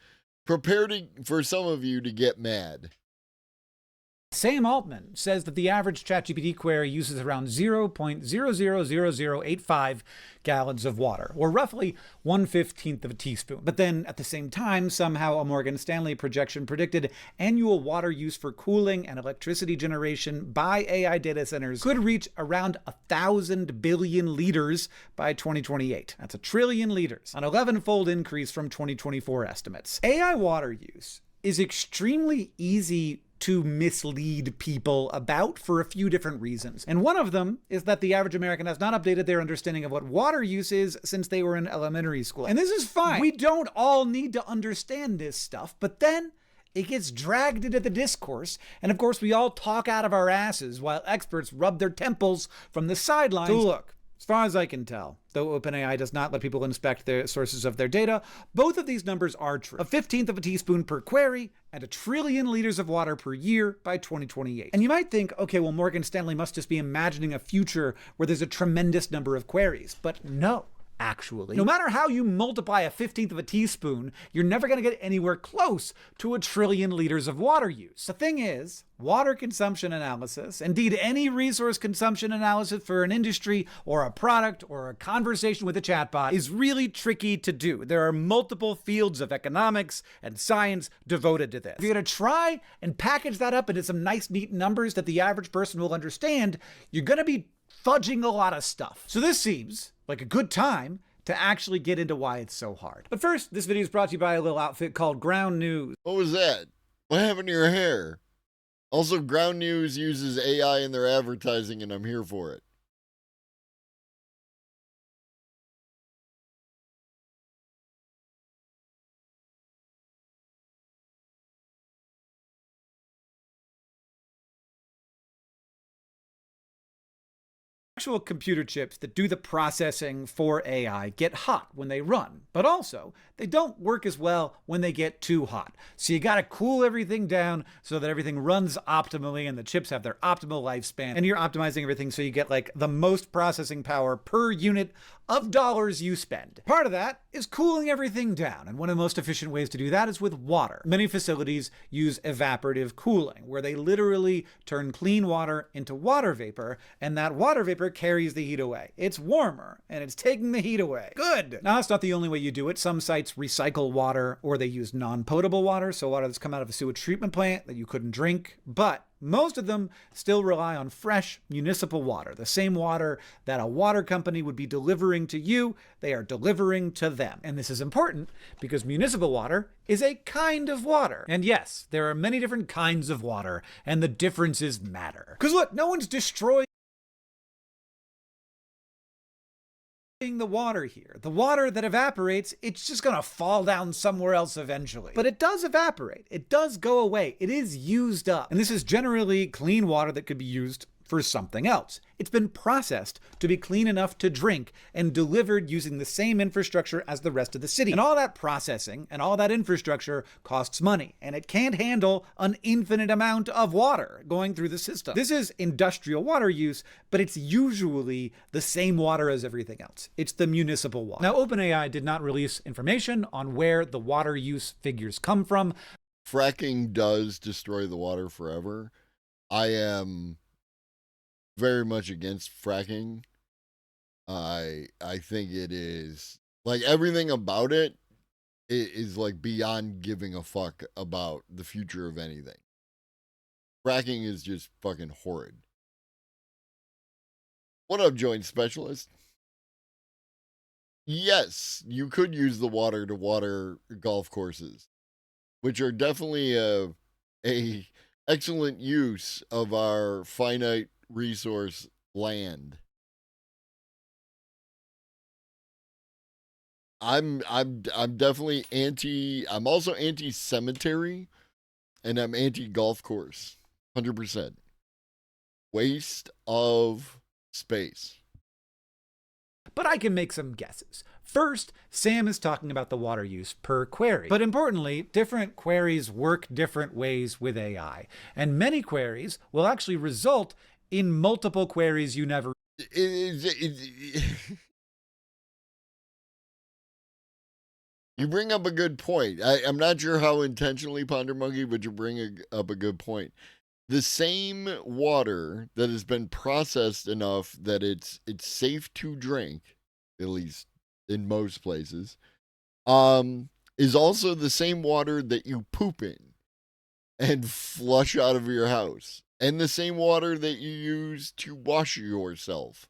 Prepare for some of you to get mad. Sam Altman says that the average ChatGPT query uses around 0.000085 gallons of water, or roughly 1/15 of a teaspoon. But then, at the same time, somehow a Morgan Stanley projection predicted annual water use for cooling and electricity generation by AI data centers could reach around 1,000 billion liters by 2028. That's 1 trillion liters, an 11-fold increase from 2024 estimates. AI water use is extremely easy to mislead people about for a few different reasons. And one of them is that the average American has not updated their understanding of what water use is since they were in elementary school. And this is fine. We don't all need to understand this stuff, but then it gets dragged into the discourse, and of course we all talk out of our asses while experts rub their temples from the sidelines. So look, as far as I can tell, though OpenAI does not let people inspect the sources of their data, both of these numbers are true. 1/15 of a teaspoon per query and 1 trillion liters of water per year by 2028. And you might think, okay, well, Morgan Stanley must just be imagining a future where there's a tremendous number of queries. But no, actually. No matter how you multiply 1/15 of a teaspoon, you're never going to get anywhere close to 1 trillion liters of water use. The thing is, water consumption analysis, indeed any resource consumption analysis for an industry or a product or a conversation with a chatbot, is really tricky to do. There are multiple fields of economics and science devoted to this. If you're going to try and package that up into some nice, neat numbers that the average person will understand, you're going to be fudging a lot of stuff. So this seems like a good time to actually get into why it's so hard. But first, this video is brought to you by a little outfit called Ground News. What was that? What happened to your hair? Also, Ground News uses AI in their advertising, and I'm here for it. Actual computer chips that do the processing for AI get hot when they run, but also they don't work as well when they get too hot. So you gotta cool everything down so that everything runs optimally and the chips have their optimal lifespan, and you're optimizing everything so you get like the most processing power per unit of dollars you spend. Part of that is cooling everything down, and one of the most efficient ways to do that is with water. Many facilities use evaporative cooling, where they literally turn clean water into water vapor, and that water vapor carries the heat away. It's warmer, and it's taking the heat away. Good! Now, that's not the only way you do it. Some sites recycle water, or they use non-potable water, so water that's come out of a sewage treatment plant that you couldn't drink. But most of them still rely on fresh municipal water, the same water that a water company would be delivering to you, they are delivering to them. And this is important because municipal water is a kind of water. And yes, there are many different kinds of water, and the differences matter. Because look, no one's destroying the water here. The water that evaporates, it's just gonna fall down somewhere else eventually. But it does evaporate. It does go away. It is used up. And this is generally clean water that could be used for something else. It's been processed to be clean enough to drink and delivered using the same infrastructure as the rest of the city. And all that processing and all that infrastructure costs money, and it can't handle an infinite amount of water going through the system. This is industrial water use, but it's usually the same water as everything else. It's the municipal water. Now, OpenAI did not release information on where the water use figures come from. Fracking does destroy the water forever. I am very much against fracking. I think it is, like, everything about it is like beyond giving a fuck about the future of anything. Fracking is just fucking horrid. What up, joint specialist? Yes, you could use the water to water golf courses, which are definitely a excellent use of our finite resource land. I'm definitely I'm also anti-cemetery, and I'm anti-golf course. 100%. Waste of space. But I can make some guesses. First, Sam is talking about the water use per query. But importantly, different queries work different ways with AI. And many queries will actually result in multiple queries you never. You bring up a good point. I'm not sure how intentionally, Ponder Monkey, but you bring up a good point. The same water that has been processed enough that it's safe to drink, at least in most places, is also the same water that you poop in and flush out of your house, and the same water that you use to wash yourself.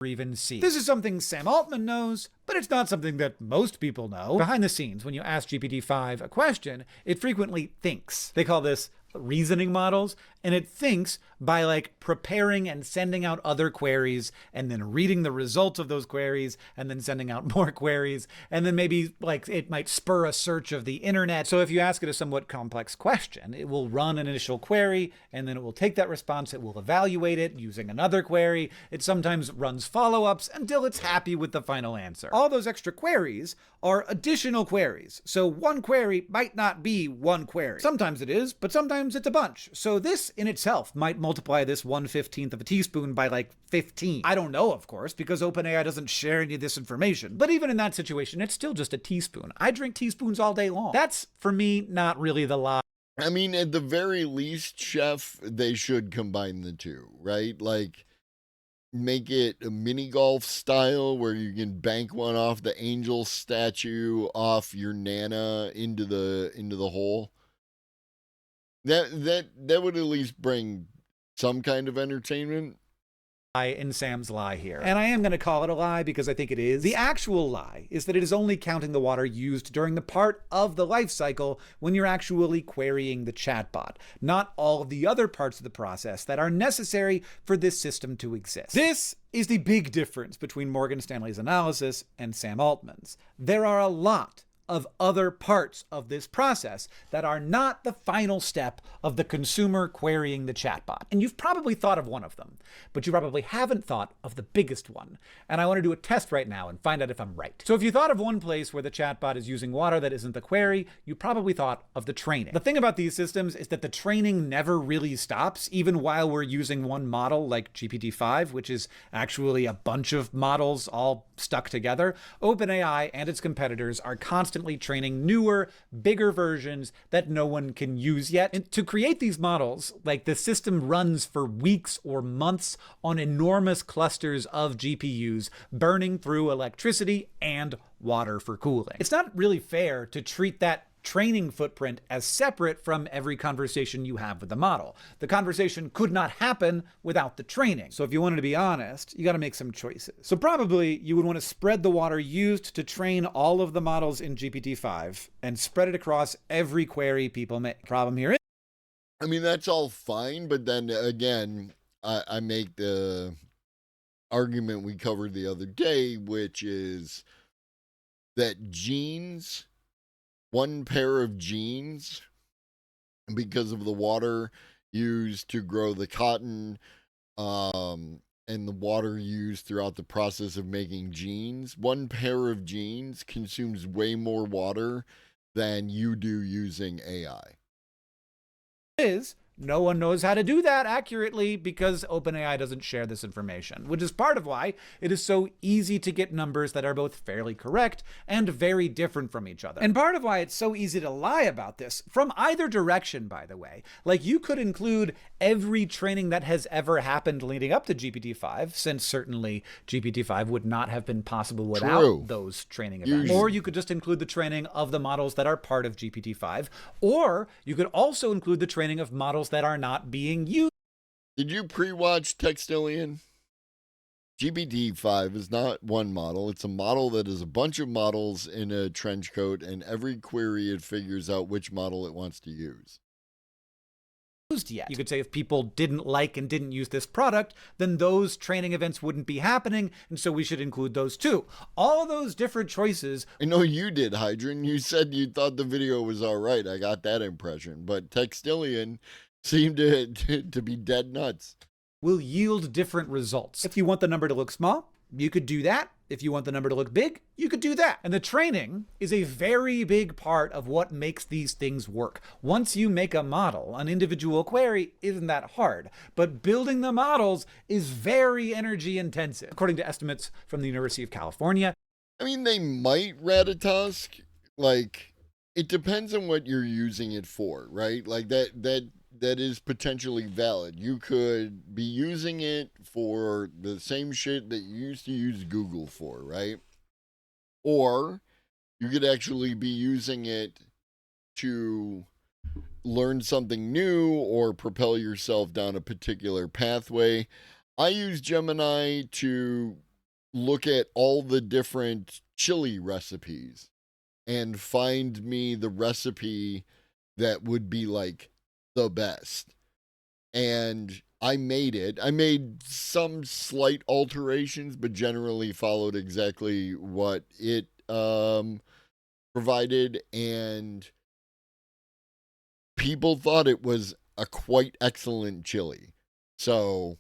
Even see. This is something Sam Altman knows, but it's not something that most people know. Behind the scenes, when you ask GPT-5 a question, it frequently thinks. They call this reasoning models, and it thinks by like preparing and sending out other queries and then reading the results of those queries and then sending out more queries, and then maybe like it might spur a search of the internet. So if you ask it a somewhat complex question, it will run an initial query and then it will take that response, it will evaluate it using another query. It sometimes runs follow-ups until it's happy with the final answer. All those extra queries are additional queries. So one query might not be one query. Sometimes it is, but sometimes it's a bunch. So this in itself might multiply this 1/15 of a teaspoon by like 15. I don't know, of course, because OpenAI doesn't share any of this information. But even in that situation, it's still just a teaspoon. I drink teaspoons all day long. That's, for me, not really the lie. I mean, at the very least, Chef, they should combine the two, right? Like, make it a mini golf style where you can bank one off the angel statue off your Nana into the hole. That would at least bring some kind of entertainment. In Sam's lie here. And I am going to call it a lie because I think it is. The actual lie is that it is only counting the water used during the part of the life cycle when you're actually querying the chatbot, not all of the other parts of the process that are necessary for this system to exist. This is the big difference between Morgan Stanley's analysis and Sam Altman's. There are a lot of other parts of this process that are not the final step of the consumer querying the chatbot. And you've probably thought of one of them, but you probably haven't thought of the biggest one. And I want to do a test right now and find out if I'm right. So if you thought of one place where the chatbot is using water that isn't the query, you probably thought of the training. The thing about these systems is that the training never really stops, even while we're using one model like GPT-5, which is actually a bunch of models all stuck together. OpenAI and its competitors are constantly constantly training newer, bigger versions that no one can use yet. And to create these models, like, the system runs for weeks or months on enormous clusters of GPUs, burning through electricity and water for cooling. It's not really fair to treat that training footprint as separate from every conversation you have with the model. The conversation could not happen without the training. So if you wanted to be honest, you got to make some choices. So probably you would want to spread the water used to train all of the models in GPT-5 and spread it across every query people make. Problem here is, I mean, that's all fine, but then again, I make the argument we covered the other day, which is that genes, one pair of genes, because of the water used to grow the cotton, and the water used throughout the process of making genes, one pair of genes consumes way more water than you do using AI. No one knows how to do that accurately because OpenAI doesn't share this information, which is part of why it is so easy to get numbers that are both fairly correct and very different from each other. And part of why it's so easy to lie about this, from either direction, by the way. Like, you could include every training that has ever happened leading up to GPT-5, since certainly GPT-5 would not have been possible without those training events. Or you could just include the training of the models that are part of GPT-5, or you could also include the training of models that are not being used. Did you pre-watch Textillion? GPT-5 is not one model. It's a model that is a bunch of models in a trench coat, and every query it figures out which model it wants to use. Yet. You could say if people didn't like and didn't use this product, then those training events wouldn't be happening, and so we should include those too. All those different choices. I know you did, Hydron. You said you thought the video was all right. I got that impression. But Textillion seemed to be dead nuts. Will yield different results. If you want the number to look small, you could do that. If you want the number to look big, you could do that. And the training is a very big part of what makes these things work. Once you make a model, an individual query isn't that hard, but building the models is very energy intensive. According to estimates from the University of California, I mean, they might Ratatusk. Like, it depends on what you're using it for, right? Like, that is potentially valid. You could be using it for the same shit that you used to use Google for, right? Or you could actually be using it to learn something new or propel yourself down a particular pathway. I use Gemini to look at all the different chili recipes and find me the recipe that would be like the best. And I made it. I made some slight alterations, but generally followed exactly what it provided, and people thought it was a quite excellent chili. So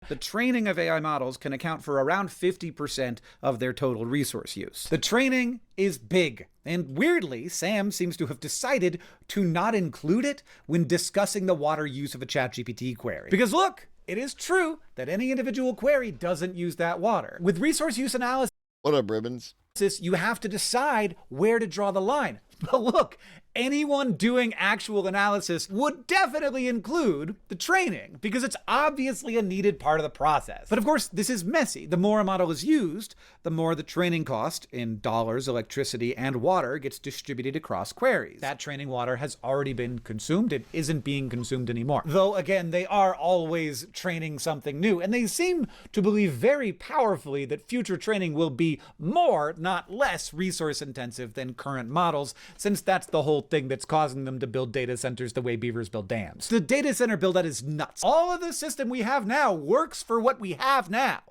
the training of AI models can account for around 50% of their total resource use. The training is big, and weirdly, Sam seems to have decided to not include it when discussing the water use of a ChatGPT query. Because look, it is true that any individual query doesn't use that water. With resource use analysis, what up, Ribbons? You have to decide where to draw the line. But look, anyone doing actual analysis would definitely include the training, because it's obviously a needed part of the process. But of course, this is messy. The more a model is used, the more the training cost in dollars, electricity, and water gets distributed across queries. That training water has already been consumed. It isn't being consumed anymore. Though, again, they are always training something new, and they seem to believe very powerfully that future training will be more, not less, resource intensive than current models, since that's the whole thing that's causing them to build data centers the way beavers build dams. The data center build out is nuts. All of the system we have now works for what we have now.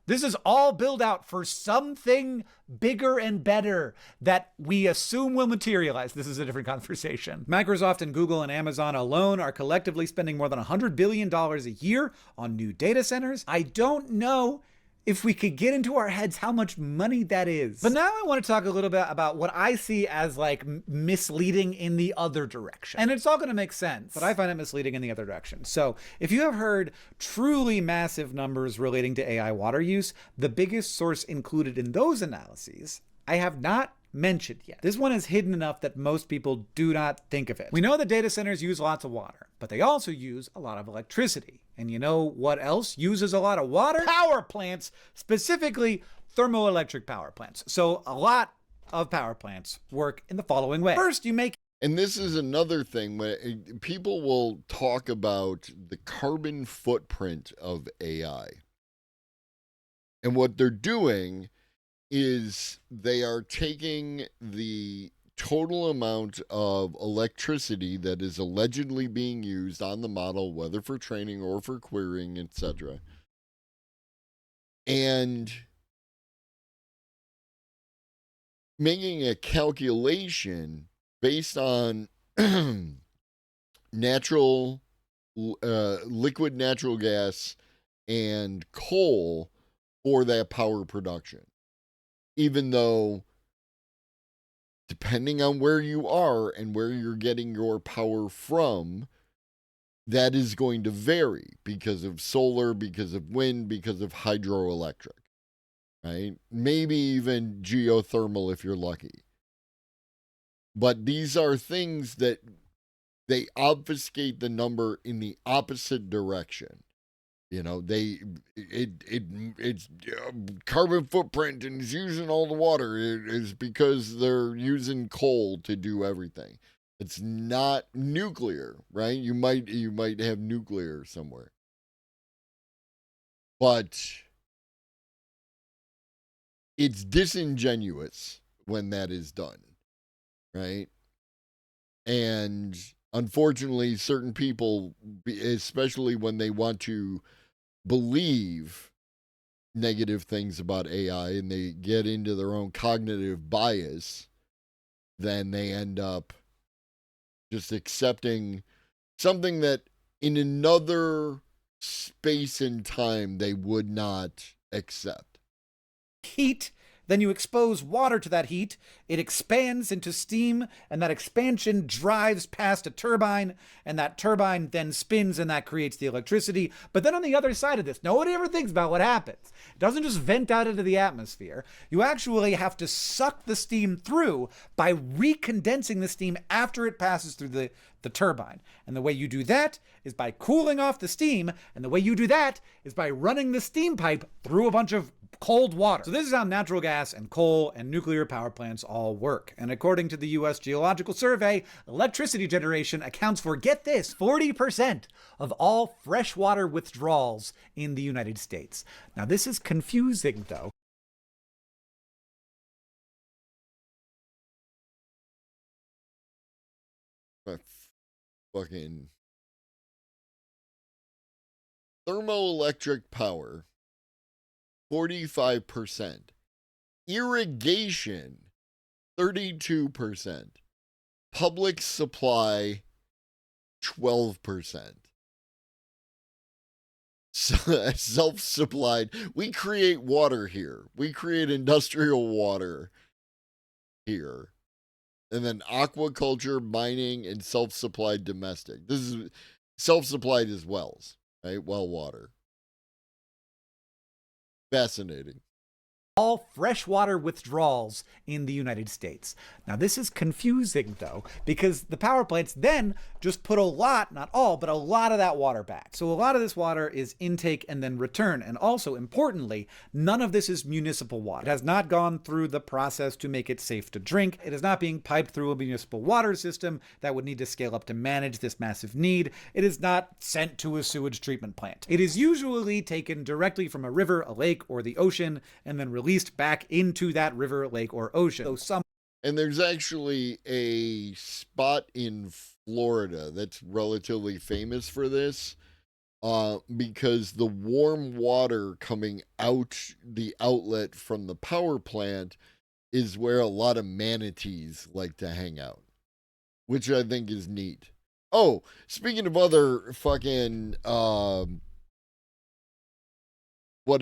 This is all built out for something bigger and better that we assume will materialize. This is a different conversation. Microsoft and Google and Amazon alone are collectively spending more than $100 billion a year on new data centers. I don't know if we could get into our heads how much money that is. But now I want to talk a little bit about what I see as like misleading in the other direction. And it's all going to make sense, but I find it misleading in the other direction. So if you have heard truly massive numbers relating to AI water use, the biggest source included in those analyses I have not mentioned yet. This one is hidden enough that most people do not think of it. We know that data centers use lots of water, but they also use a lot of electricity. And you know what else uses a lot of water? Power plants, specifically thermoelectric power plants. So a lot of power plants work in the following way. First, you make And this is another thing where people will talk about the carbon footprint of AI. And what they're doing is they are taking the total amount of electricity that is allegedly being used on the model, whether for training or for querying, etc., and making a calculation based on liquid natural gas and coal for that power production. Even though, depending on where you are and where you're getting your power from, that is going to vary because of solar, because of wind, because of hydroelectric, right? Maybe even geothermal if you're lucky. But these are things that they obfuscate the number in the opposite direction. You know, it's carbon footprint and it's using all the water. It is because they're using coal to do everything. It's not nuclear, right? You might have nuclear somewhere, but it's disingenuous when that is done, right? And unfortunately, certain people, especially when they want to believe negative things about AI and they get into their own cognitive bias, then they end up just accepting something that in another space and time they would not accept. heat, then you expose water to that heat, it expands into steam, and that expansion drives past a turbine, and that turbine then spins and that creates the electricity. But then on the other side of this, nobody ever thinks about what happens. It doesn't just vent out into the atmosphere. You actually have to suck the steam through by recondensing the steam after it passes through the turbine. And the way you do that is by cooling off the steam, and the way you do that is by running the steam pipe through a bunch of cold water. So this is how natural gas and coal and nuclear power plants all work. And according to the US Geological Survey, electricity generation accounts for, get this, 40% of all freshwater withdrawals in the United States. Now this is confusing though. Fucking thermoelectric power, 45%. Irrigation, 32%. Public supply, 12%. Self-supplied. We create water here. We create industrial water here. And then aquaculture, mining, and self-supplied domestic. This is self-supplied as wells, right? Well water. Fascinating. All freshwater withdrawals in the United States. Now this is confusing though, because the power plants then just put a lot, not all, but a lot of that water back. So a lot of this water is intake and then return. And also importantly, none of this is municipal water. It has not gone through the process to make it safe to drink. It is not being piped through a municipal water system that would need to scale up to manage this massive need. It is not sent to a sewage treatment plant. It is usually taken directly from a river, a lake, or the ocean, and then released back into that river, lake, or ocean. And there's actually a spot in Florida that's relatively famous for this, because the warm water coming out the outlet from the power plant is where a lot of manatees like to hang out, which I think is neat. Oh, speaking of other fucking, what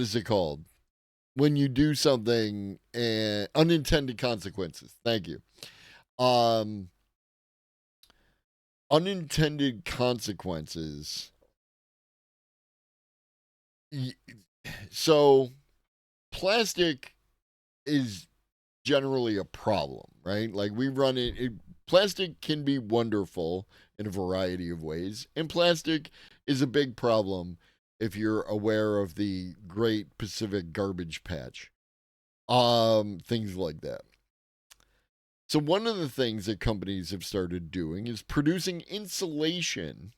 is it called? When you do something, unintended consequences. Thank you. Unintended consequences. So, plastic is generally a problem, right? Like we run plastic can be wonderful in a variety of ways, and plastic is a big problem if you're aware of the Great Pacific Garbage Patch. Things like that. So one of the things that companies have started doing is producing insulation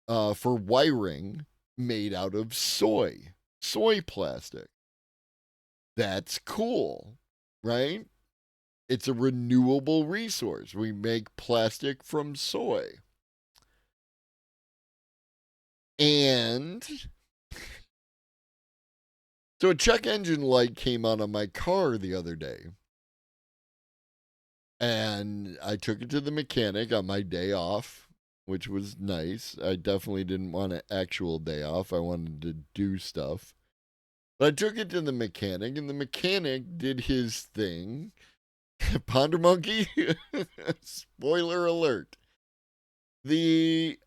for wiring made out of soy plastic. That's cool, right? It's a renewable resource. We make plastic from soy. And so a check engine light came on my car the other day. And I took it to the mechanic on my day off, which was nice. I definitely didn't want an actual day off. I wanted to do stuff. But I took it to the mechanic, and the mechanic did his thing. Ponder Monkey, spoiler alert. The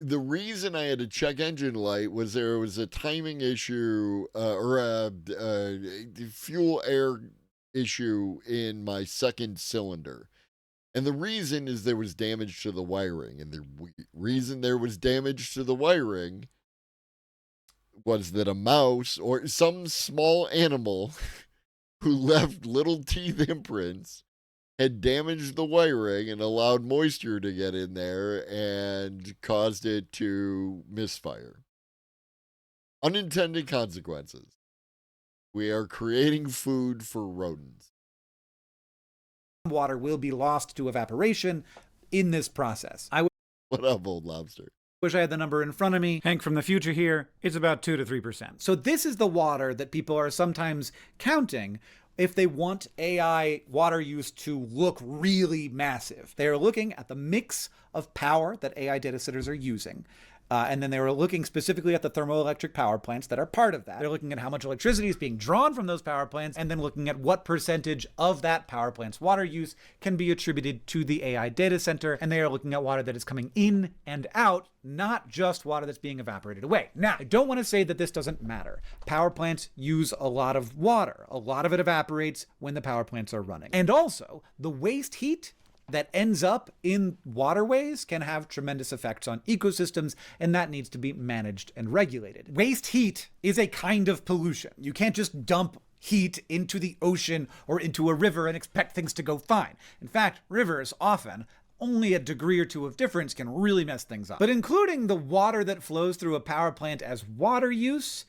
reason I had a check engine light was there was a timing issue or a fuel air issue in my second cylinder. And the reason is there was damage to the wiring. And the reason there was damage to the wiring was that a mouse or some small animal who left little teeth imprints had damaged the wiring and allowed moisture to get in there and caused it to misfire. Unintended consequences. We are creating food for rodents. Water will be lost to evaporation in this process. What up, old lobster? Wish I had the number in front of me. Hank from the future here. It's about 2 to 3%. So this is the water that people are sometimes counting if they want AI water use to look really massive. They're looking at the mix of power that AI data centers are using. And then they were looking specifically at the thermoelectric power plants that are part of that. They're looking at how much electricity is being drawn from those power plants, and then looking at what percentage of that power plant's water use can be attributed to the AI data center. And they are looking at water that is coming in and out, not just water that's being evaporated away. Now, I don't want to say that this doesn't matter. Power plants use a lot of water. A lot of it evaporates when the power plants are running. And also, the waste heat that ends up in waterways can have tremendous effects on ecosystems, and that needs to be managed and regulated. Waste heat is a kind of pollution. You can't just dump heat into the ocean or into a river and expect things to go fine. In fact, rivers often, only a degree or two of difference, can really mess things up. But including the water that flows through a power plant as water use,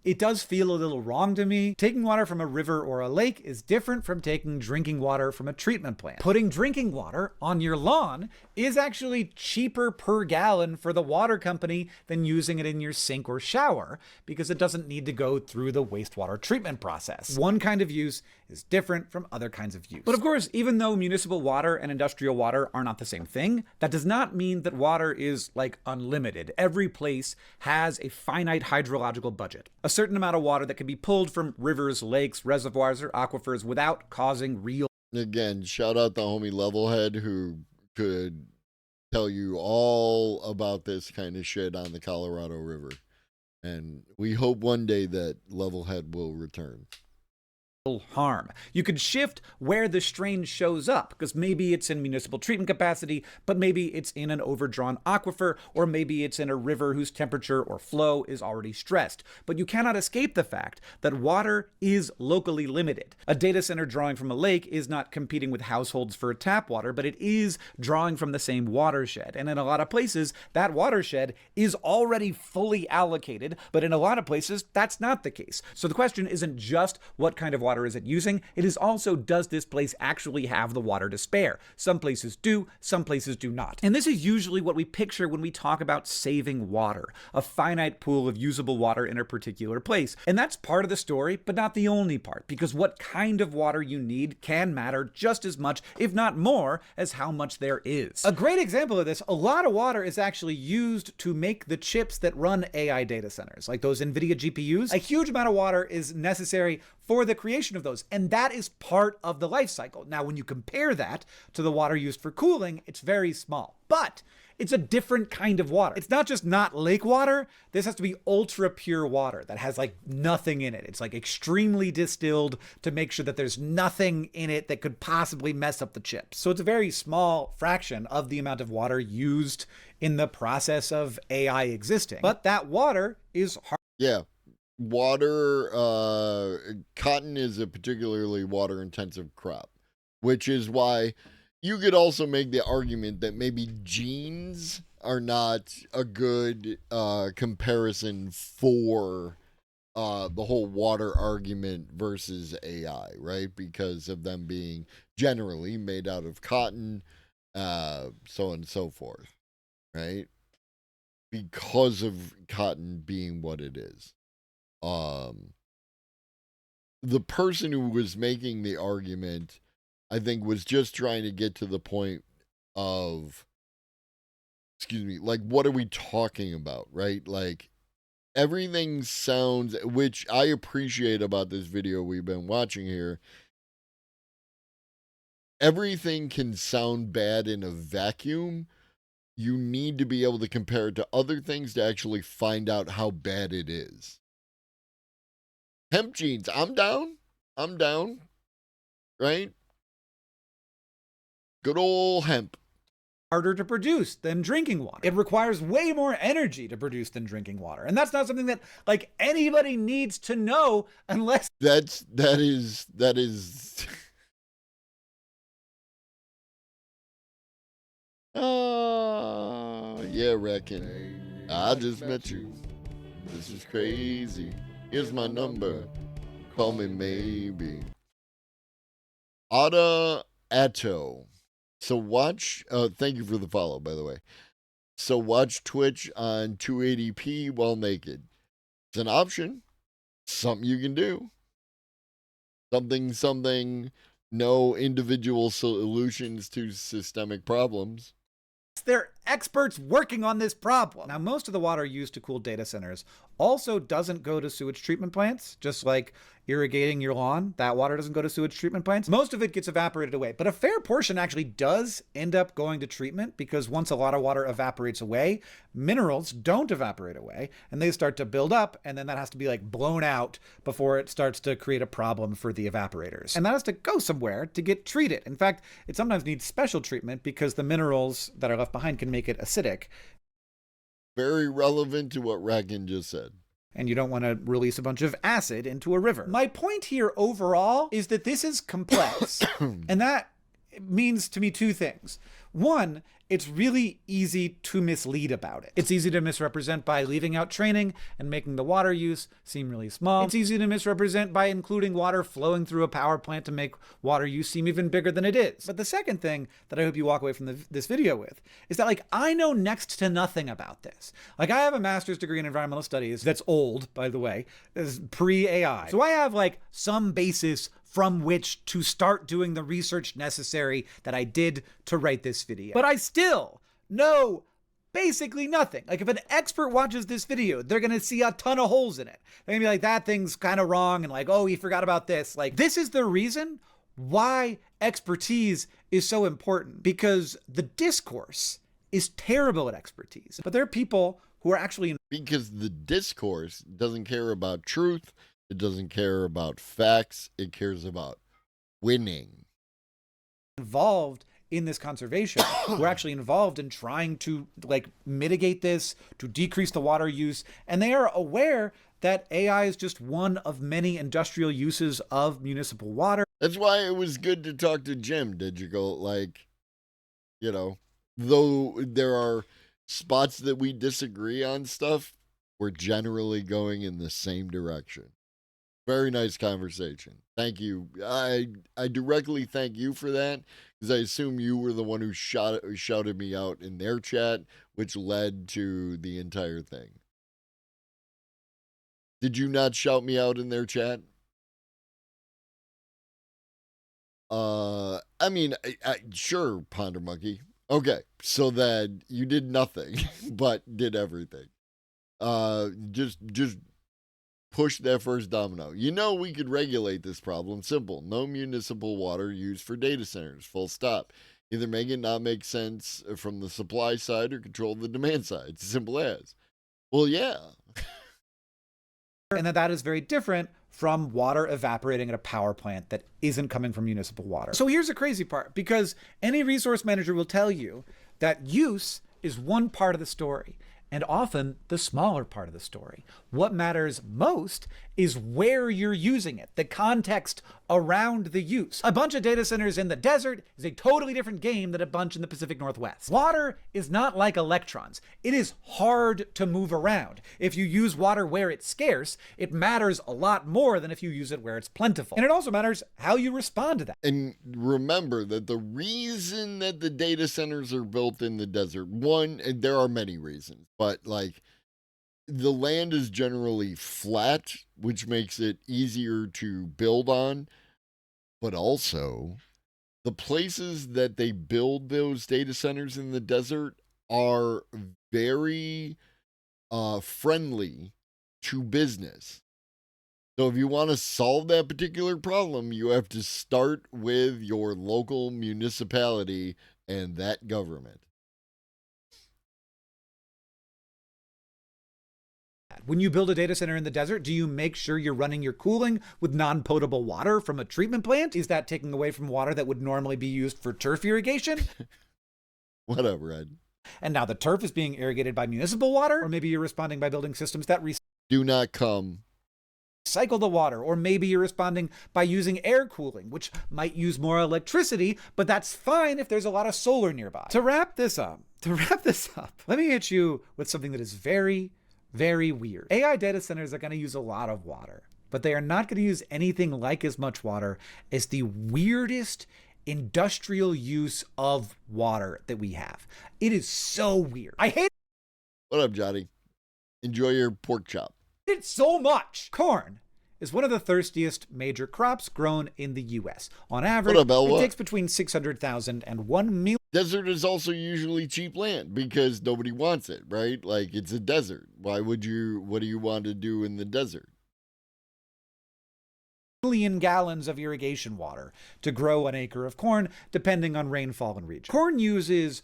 it does feel a little wrong to me. Taking water from a river or a lake is different from taking drinking water from a treatment plant. Putting drinking water on your lawn is actually cheaper per gallon for the water company than using it in your sink or shower, because it doesn't need to go through the wastewater treatment process. One kind of use is different from other kinds of use. But of course, even though municipal water and industrial water are not the same thing, that does not mean that water is like unlimited. Every place has a finite hydrological budget. A certain amount of water that can be pulled from rivers, lakes, reservoirs, or aquifers without causing real... Again, shout out the homie Levelhead who could tell you all about this kind of shit on the Colorado River. And we hope one day that Levelhead will return. Harm. You could shift where the strain shows up, because maybe it's in municipal treatment capacity, but maybe it's in an overdrawn aquifer, or maybe it's in a river whose temperature or flow is already stressed. But you cannot escape the fact that water is locally limited. A data center drawing from a lake is not competing with households for tap water, but it is drawing from the same watershed. And in a lot of places, that watershed is already fully allocated, but in a lot of places, that's not the case. So the question isn't just what kind of water is it using? It is also, does this place actually have the water to spare? Some places do, some places do not. And this is usually what we picture when we talk about saving water, a finite pool of usable water in a particular place. And that's part of the story, but not the only part, because what kind of water you need can matter just as much, if not more, as how much there is. A great example of this, a lot of water is actually used to make the chips that run AI data centers, like those NVIDIA GPUs. A huge amount of water is necessary for the creation of those, and that is part of the life cycle. Now, when you compare that to the water used for cooling, it's very small. But it's a different kind of water. It's not just not lake water. This has to be ultra pure water that has like nothing in it. It's like extremely distilled to make sure that there's nothing in it that could possibly mess up the chips. So it's a very small fraction of the amount of water used in the process of AI existing. But that water is hard. Yeah. Water, cotton is a particularly water intensive crop, which is why you could also make the argument that maybe genes are not a good comparison for the whole water argument versus AI, right? Because of them being generally made out of cotton, so on and so forth, right? Because of cotton being what it is. The person who was making the argument, I think, was just trying to get to the point of, excuse me, like, what are we talking about, right? Like, everything sounds, which I appreciate about this video we've been watching here, everything can sound bad in a vacuum. You need to be able to compare it to other things to actually find out how bad it is. Hemp genes, I'm down. I'm down. Right? Good old hemp. Harder to produce than drinking water. It requires way more energy to produce than drinking water. And that's not something that like anybody needs to know unless that is yeah, reckon. I just met you. This is crazy. Here's my number. Call me maybe. Ada Atto. So watch, thank you for the follow, by the way. So watch Twitch on 280p while naked. It's an option. Something you can do. Something, no individual solutions to systemic problems. they're experts working on this problem. Now, most of the water used to cool data centers also doesn't go to sewage treatment plants, just like irrigating your lawn. That water doesn't go to sewage treatment plants. Most of it gets evaporated away, but a fair portion actually does end up going to treatment because once a lot of water evaporates away, minerals don't evaporate away and they start to build up, and then that has to be like blown out before it starts to create a problem for the evaporators. And that has to go somewhere to get treated. In fact, it sometimes needs special treatment because the minerals that are left behind can make it acidic. Very relevant to what Rackin just said. And you don't want to release a bunch of acid into a river. My point here overall is that this is complex. And that means to me two things. One, it's really easy to mislead about it. It's easy to misrepresent by leaving out training and making the water use seem really small. It's easy to misrepresent by including water flowing through a power plant to make water use seem even bigger than it is. But the second thing that I hope you walk away from this video with is that, like, I know next to nothing about this. Like, I have a master's degree in environmental studies that's old, by the way, is pre-AI. So I have like some basis from which to start doing the research necessary that I did to write this video. But I still know basically nothing. Like, if an expert watches this video, they're gonna see a ton of holes in it. They're gonna be like, that thing's kind of wrong, and like, oh, he forgot about this. Like, this is the reason why expertise is so important, because the discourse is terrible at expertise. But there are people who are actually... Because the discourse doesn't care about truth. It doesn't care about facts. It cares about winning. Involved in this conservation. We're actually involved in trying to like mitigate this, to decrease the water use. And they are aware that AI is just one of many industrial uses of municipal water. That's why it was good to talk to Jim, Digital. Like, you know, though there are spots that we disagree on stuff, we're generally going in the same direction. Very nice conversation. Thank you. I directly thank you for that, because I assume you were the one who shouted me out in their chat, which led to the entire thing. Did you not shout me out in their chat? I mean, sure, Ponder Monkey. Okay, so that you did nothing, but did everything. Just push that first domino. You know, we could regulate this problem. Simple. No municipal water used for data centers. Full stop. Either make it not make sense from the supply side or control the demand side. It's as simple as. Well, yeah. And that is very different from water evaporating at a power plant that isn't coming from municipal water. So here's the crazy part, because any resource manager will tell you that use is one part of the story, and often the smaller part of the story. What matters most is where you're using it, the context around the use. A bunch of data centers in the desert is a totally different game than a bunch in the Pacific Northwest. Water is not like electrons. It is hard to move around. If you use water where it's scarce, it matters a lot more than if you use it where it's plentiful. And it also matters how you respond to that. And remember that the reason that the data centers are built in the desert, one, and there are many reasons, but like the land is generally flat, which makes it easier to build on. But also, the places that they build those data centers in the desert are very friendly to business. So if you want to solve that particular problem, you have to start with your local municipality and that government. When you build a data center in the desert, do you make sure you're running your cooling with non-potable water from a treatment plant? Is that taking away from water that would normally be used for turf irrigation? Whatever, Ed. And now the turf is being irrigated by municipal water? Or maybe you're responding by building systems that do not come. Recycle the water. Or maybe you're responding by using air cooling, which might use more electricity, but that's fine if there's a lot of solar nearby. To wrap this up, let me hit you with something that is very weird. AI data centers are going to use a lot of water, but they are not going to use anything like as much water as the weirdest industrial use of water that we have. It is so weird. I hate What up, Johnny? Enjoy your pork chop. it so much. Corn is one of the thirstiest major crops grown in the U.S. On average, it takes between 600,000 and 1 million. Desert is also usually cheap land because nobody wants it, right? Like, it's a desert. What do you want to do in the desert? Million gallons of irrigation water to grow an acre of corn, depending on rainfall and region. Corn uses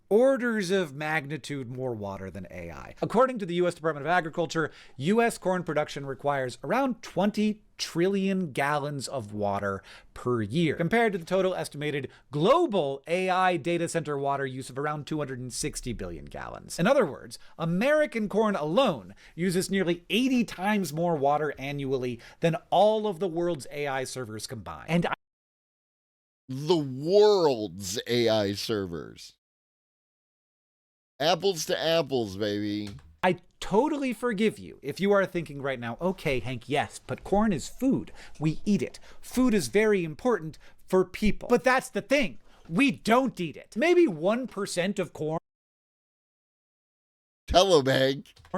orders of magnitude more water than AI. According to the U.S. Department of Agriculture, U.S. corn production requires around 20 trillion gallons of water per year, compared to the total estimated global AI data center water use of around 260 billion gallons. In other words, American corn alone uses nearly 80 times more water annually than all of the world's AI servers combined. And the world's AI servers. Apples to apples, baby. I totally forgive you if you are thinking right now, okay, Hank, yes, but corn is food. We eat it. Food is very important for people. But that's the thing. We don't eat it. Maybe 1% of corn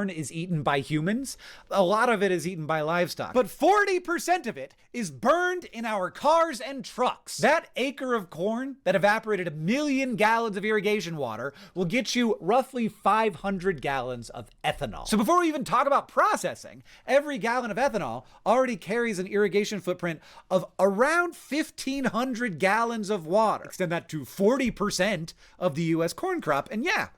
is eaten by humans. A lot of it is eaten by livestock. But 40% of it is burned in our cars and trucks. That acre of corn that evaporated 1 million gallons of irrigation water will get you roughly 500 gallons of ethanol. So before we even talk about processing, every gallon of ethanol already carries an irrigation footprint of around 1,500 gallons of water. Extend that to 40% of the US corn crop, and yeah,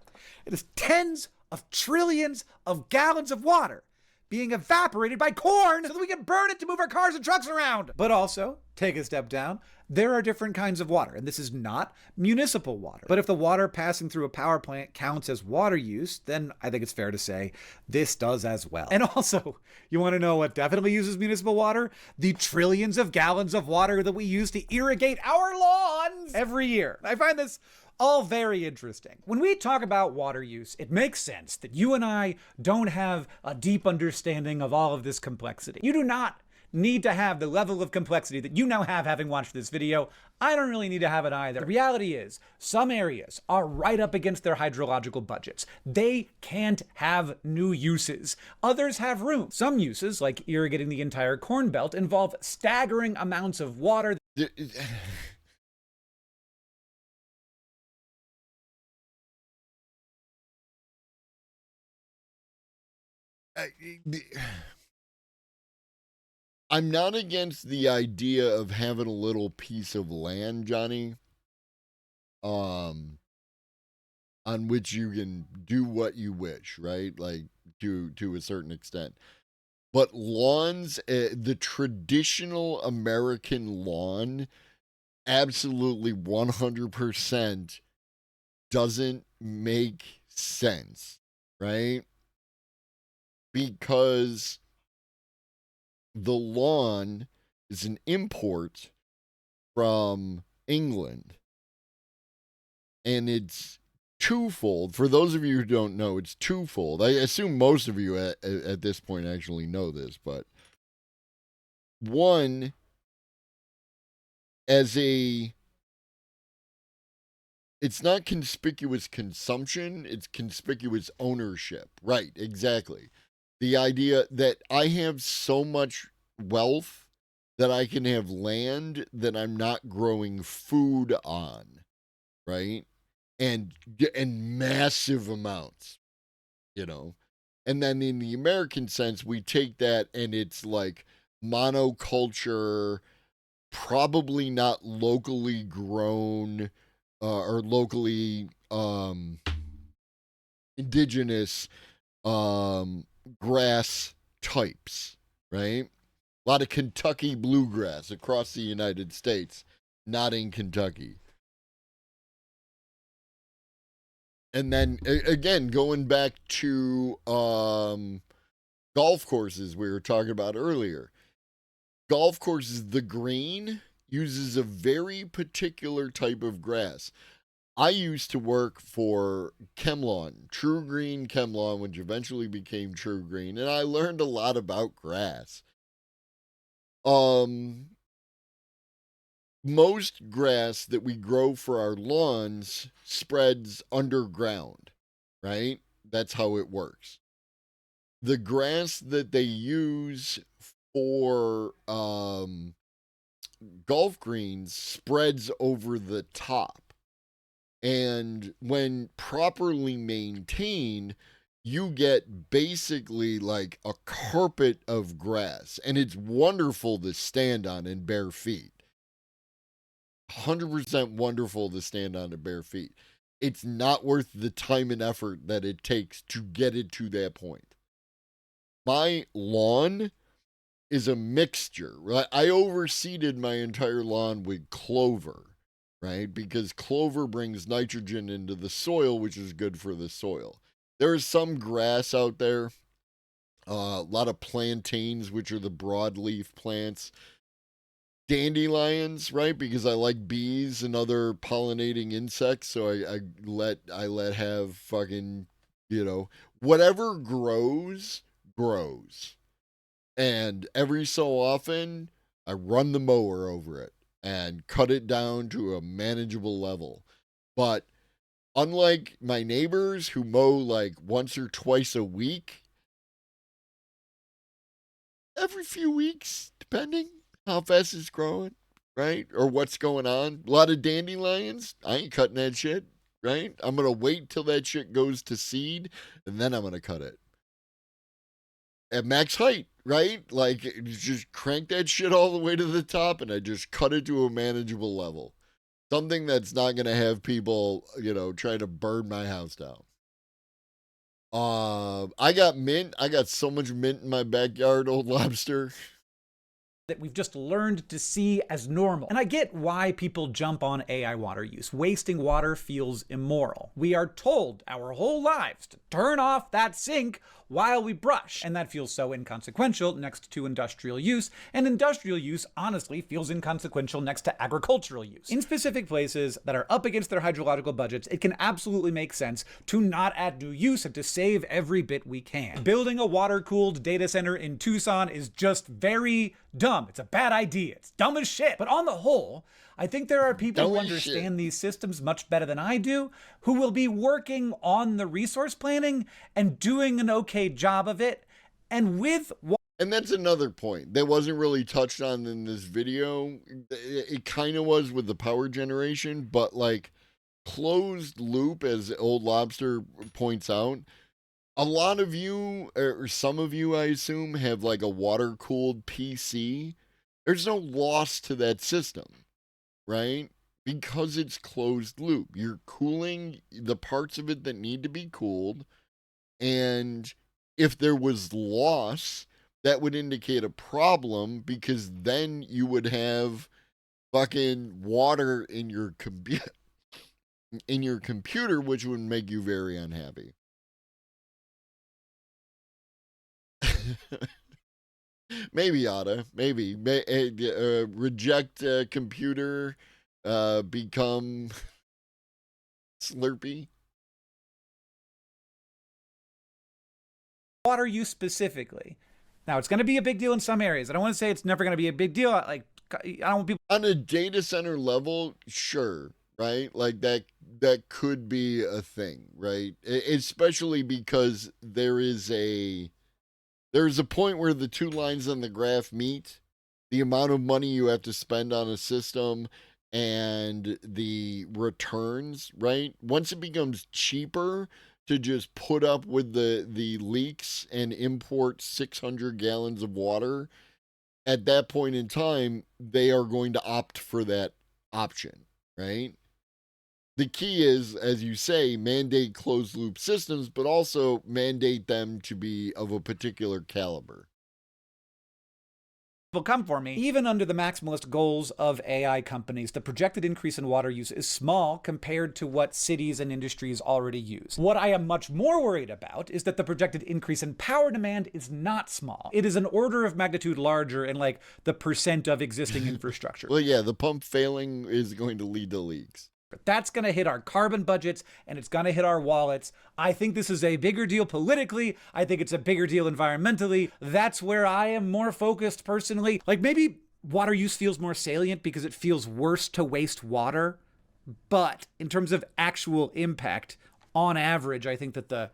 it is tens of trillions of gallons of water being evaporated by corn so that we can burn it to move our cars and trucks around. But also, take a step down, there are different kinds of water, and this is not municipal water. But if the water passing through a power plant counts as water use, then I think it's fair to say this does as well. And also, you want to know what definitely uses municipal water? The trillions of gallons of water that we use to irrigate our lawns every year. I find this all very interesting. When we talk about water use, it makes sense that you and I don't have a deep understanding of all of this complexity. You do not need to have the level of complexity that you now have having watched this video. I don't really need to have it either. The reality is, some areas are right up against their hydrological budgets. They can't have new uses. Others have room. Some uses, like irrigating the entire corn belt, involve staggering amounts of water. I'm not against the idea of having a little piece of land, Johnny. on which you can do what you wish, right? Like to a certain extent. But lawns, the traditional American lawn, absolutely 100% doesn't make sense, right? Because the lawn is an import from England. And it's twofold. For those of you who don't know, it's twofold. I assume most of you at this point actually know this, but one, it's not conspicuous consumption, it's conspicuous ownership. Right, exactly. The idea that I have so much wealth that I can have land that I'm not growing food on, right? And massive amounts, you know. And then in the American sense, we take that and it's like monoculture, probably not locally grown or locally indigenous grass types, right? A lot of Kentucky bluegrass across the United States, not in Kentucky. And then again, going back to golf courses we were talking about earlier. Golf courses, the green uses a very particular type of grass. I used to work for ChemLawn, True Green ChemLawn, which eventually became True Green, and I learned a lot about grass. Most grass that we grow for our lawns spreads underground, right? That's how it works. The grass that they use for golf greens spreads over the top. And when properly maintained, you get basically like a carpet of grass. And it's wonderful to stand on in bare feet. 100% wonderful to stand on in bare feet. It's not worth the time and effort that it takes to get it to that point. My lawn is a mixture, right? I overseeded my entire lawn with clover, right? Because clover brings nitrogen into the soil, which is good for the soil. There is some grass out there, a lot of plantains, which are the broadleaf plants, dandelions, right? Because I like bees and other pollinating insects, so I let have fucking, whatever grows. And every so often, I run the mower over it and cut it down to a manageable level. But unlike my neighbors who mow like once or twice a week, every few weeks, depending how fast it's growing, right? Or what's going on. A lot of dandelions, I ain't cutting that shit, right? I'm going to wait till that shit goes to seed and then I'm going to cut it. At max height, right? Like, just crank that shit all the way to the top and I just cut it to a manageable level. Something that's not going to have people, try to burn my house down. I got mint. I got so much mint in my backyard, old lobster. That we've just learned to see as normal. And I get why people jump on AI water use. Wasting water feels immoral. We are told our whole lives to turn off that sink while we brush. And that feels so inconsequential next to industrial use. And industrial use, honestly, feels inconsequential next to agricultural use. In specific places that are up against their hydrological budgets, it can absolutely make sense to not add new use and to save every bit we can. Building a water-cooled data center in Tucson is just very dumb. It's a bad idea. It's dumb as shit. But on the whole, I think there are people who understand these systems much better than I do, who will be working on the resource planning and doing an okay job of it. And that's another point that wasn't really touched on in this video. It kind of was with the power generation, but like closed loop, as Old Lobster points out, a lot of you, or some of you, I assume, have like a water-cooled PC. There's no loss to that system, right? because it's closed loop. You're cooling the parts of it that need to be cooled, and if there was loss, that would indicate a problem, because then you would have fucking water in your computer, which would make you very unhappy. Maybe oughta, maybe reject computer, become Slurpee. Water use specifically. Now, it's going to be a big deal in some areas. I don't want to say it's never going to be a big deal. Like, I don't want people on a data center level, sure, right? Like that could be a thing, right? Especially because there's a point where the two lines on the graph meet. The amount of money you have to spend on a system and the returns, right? Once it becomes cheaper to just put up with the leaks and import 600 gallons of water, at that point in time, they are going to opt for that option, right? The key is, as you say, mandate closed loop systems, but also mandate them to be of a particular caliber. come for me. Even under the maximalist goals of AI companies, the projected increase in water use is small compared to what cities and industries already use. What I am much more worried about is that the projected increase in power demand is not small. It is an order of magnitude larger in like the percent of existing infrastructure. Well, yeah, the pump failing is going to lead to leaks. That's going to hit our carbon budgets and it's going to hit our wallets. I think this is a bigger deal politically. I think it's a bigger deal environmentally. That's where I am more focused personally. Like maybe water use feels more salient because it feels worse to waste water. But in terms of actual impact, on average, I think that the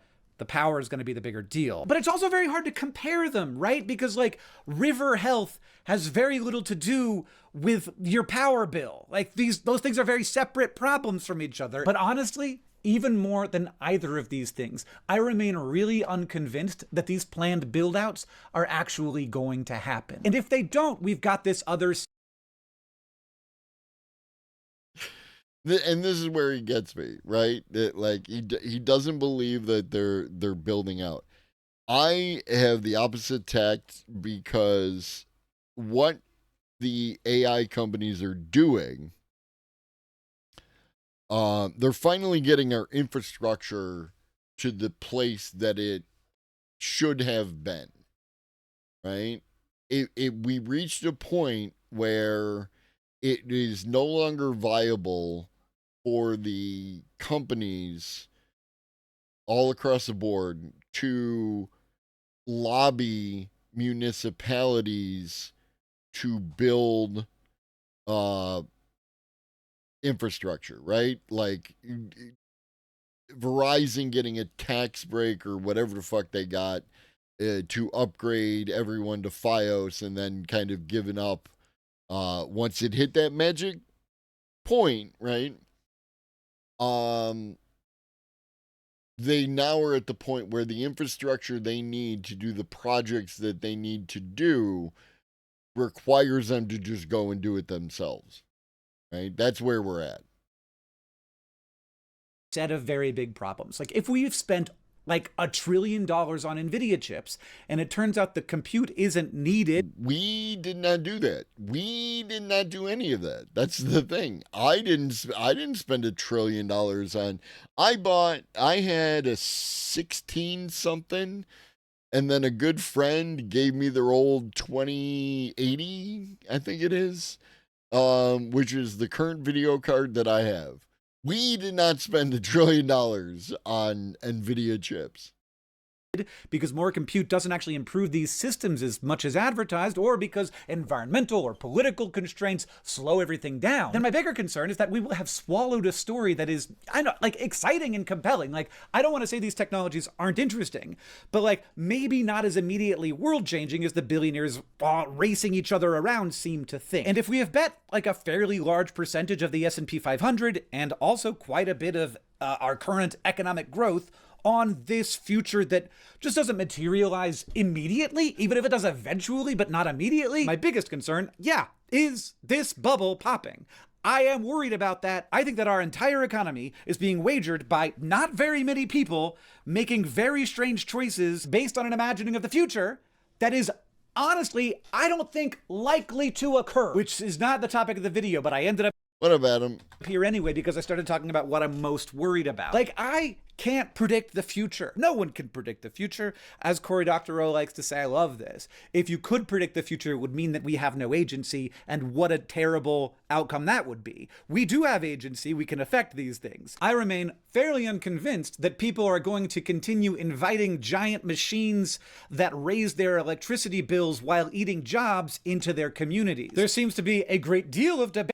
power is going to be the bigger deal. But it's also very hard to compare them, right? Because like river health has very little to do with your power bill. Like those things are very separate problems from each other. But honestly, even more than either of these things, I remain really unconvinced that these planned build-outs are actually going to happen. And if they don't, we've got this other... And this is where he gets me, right? That like he doesn't believe that they're building out. I have the opposite tact because what the AI companies are doing, they're finally getting our infrastructure to the place that it should have been, right? We reached a point where it is no longer viable for the companies all across the board to lobby municipalities to build infrastructure, right? Like Verizon getting a tax break or whatever the fuck they got to upgrade everyone to Fios, and then kind of giving up once it hit that magic point, right? They now are at the point where the infrastructure they need to do the projects that they need to do requires them to just go and do it themselves, right? That's where we're at. Set of very big problems. Like if we've spent like $1 trillion on NVIDIA chips, and it turns out the compute isn't needed. We did not do that. We did not do any of that. That's the thing. I didn't spend $1 trillion on. I had a 16 something, and then a good friend gave me their old 2080, I think it is, which is the current video card that I have. We did not spend $1 trillion on NVIDIA chips. Because more compute doesn't actually improve these systems as much as advertised, or because environmental or political constraints slow everything down. Then my bigger concern is that we will have swallowed a story that is, I know, like exciting and compelling. Like, I don't want to say these technologies aren't interesting, but like maybe not as immediately world-changing as the billionaires racing each other around seem to think. And if we have bet like a fairly large percentage of the S&P 500 and also quite a bit of our current economic growth on this future that just doesn't materialize immediately, even if it does eventually, but not immediately. My biggest concern, is this bubble popping? I am worried about that. I think that our entire economy is being wagered by not very many people making very strange choices based on an imagining of the future that is honestly, I don't think likely to occur, which is not the topic of the video, but I ended up What up, Adam? here anyway because I started talking about what I'm most worried about. Like, I can't predict the future. No one can predict the future. As Cory Doctorow likes to say, I love this. If you could predict the future, it would mean that we have no agency, and what a terrible outcome that would be. We do have agency. We can affect these things. I remain fairly unconvinced that people are going to continue inviting giant machines that raise their electricity bills while eating jobs into their communities. There seems to be a great deal of debate.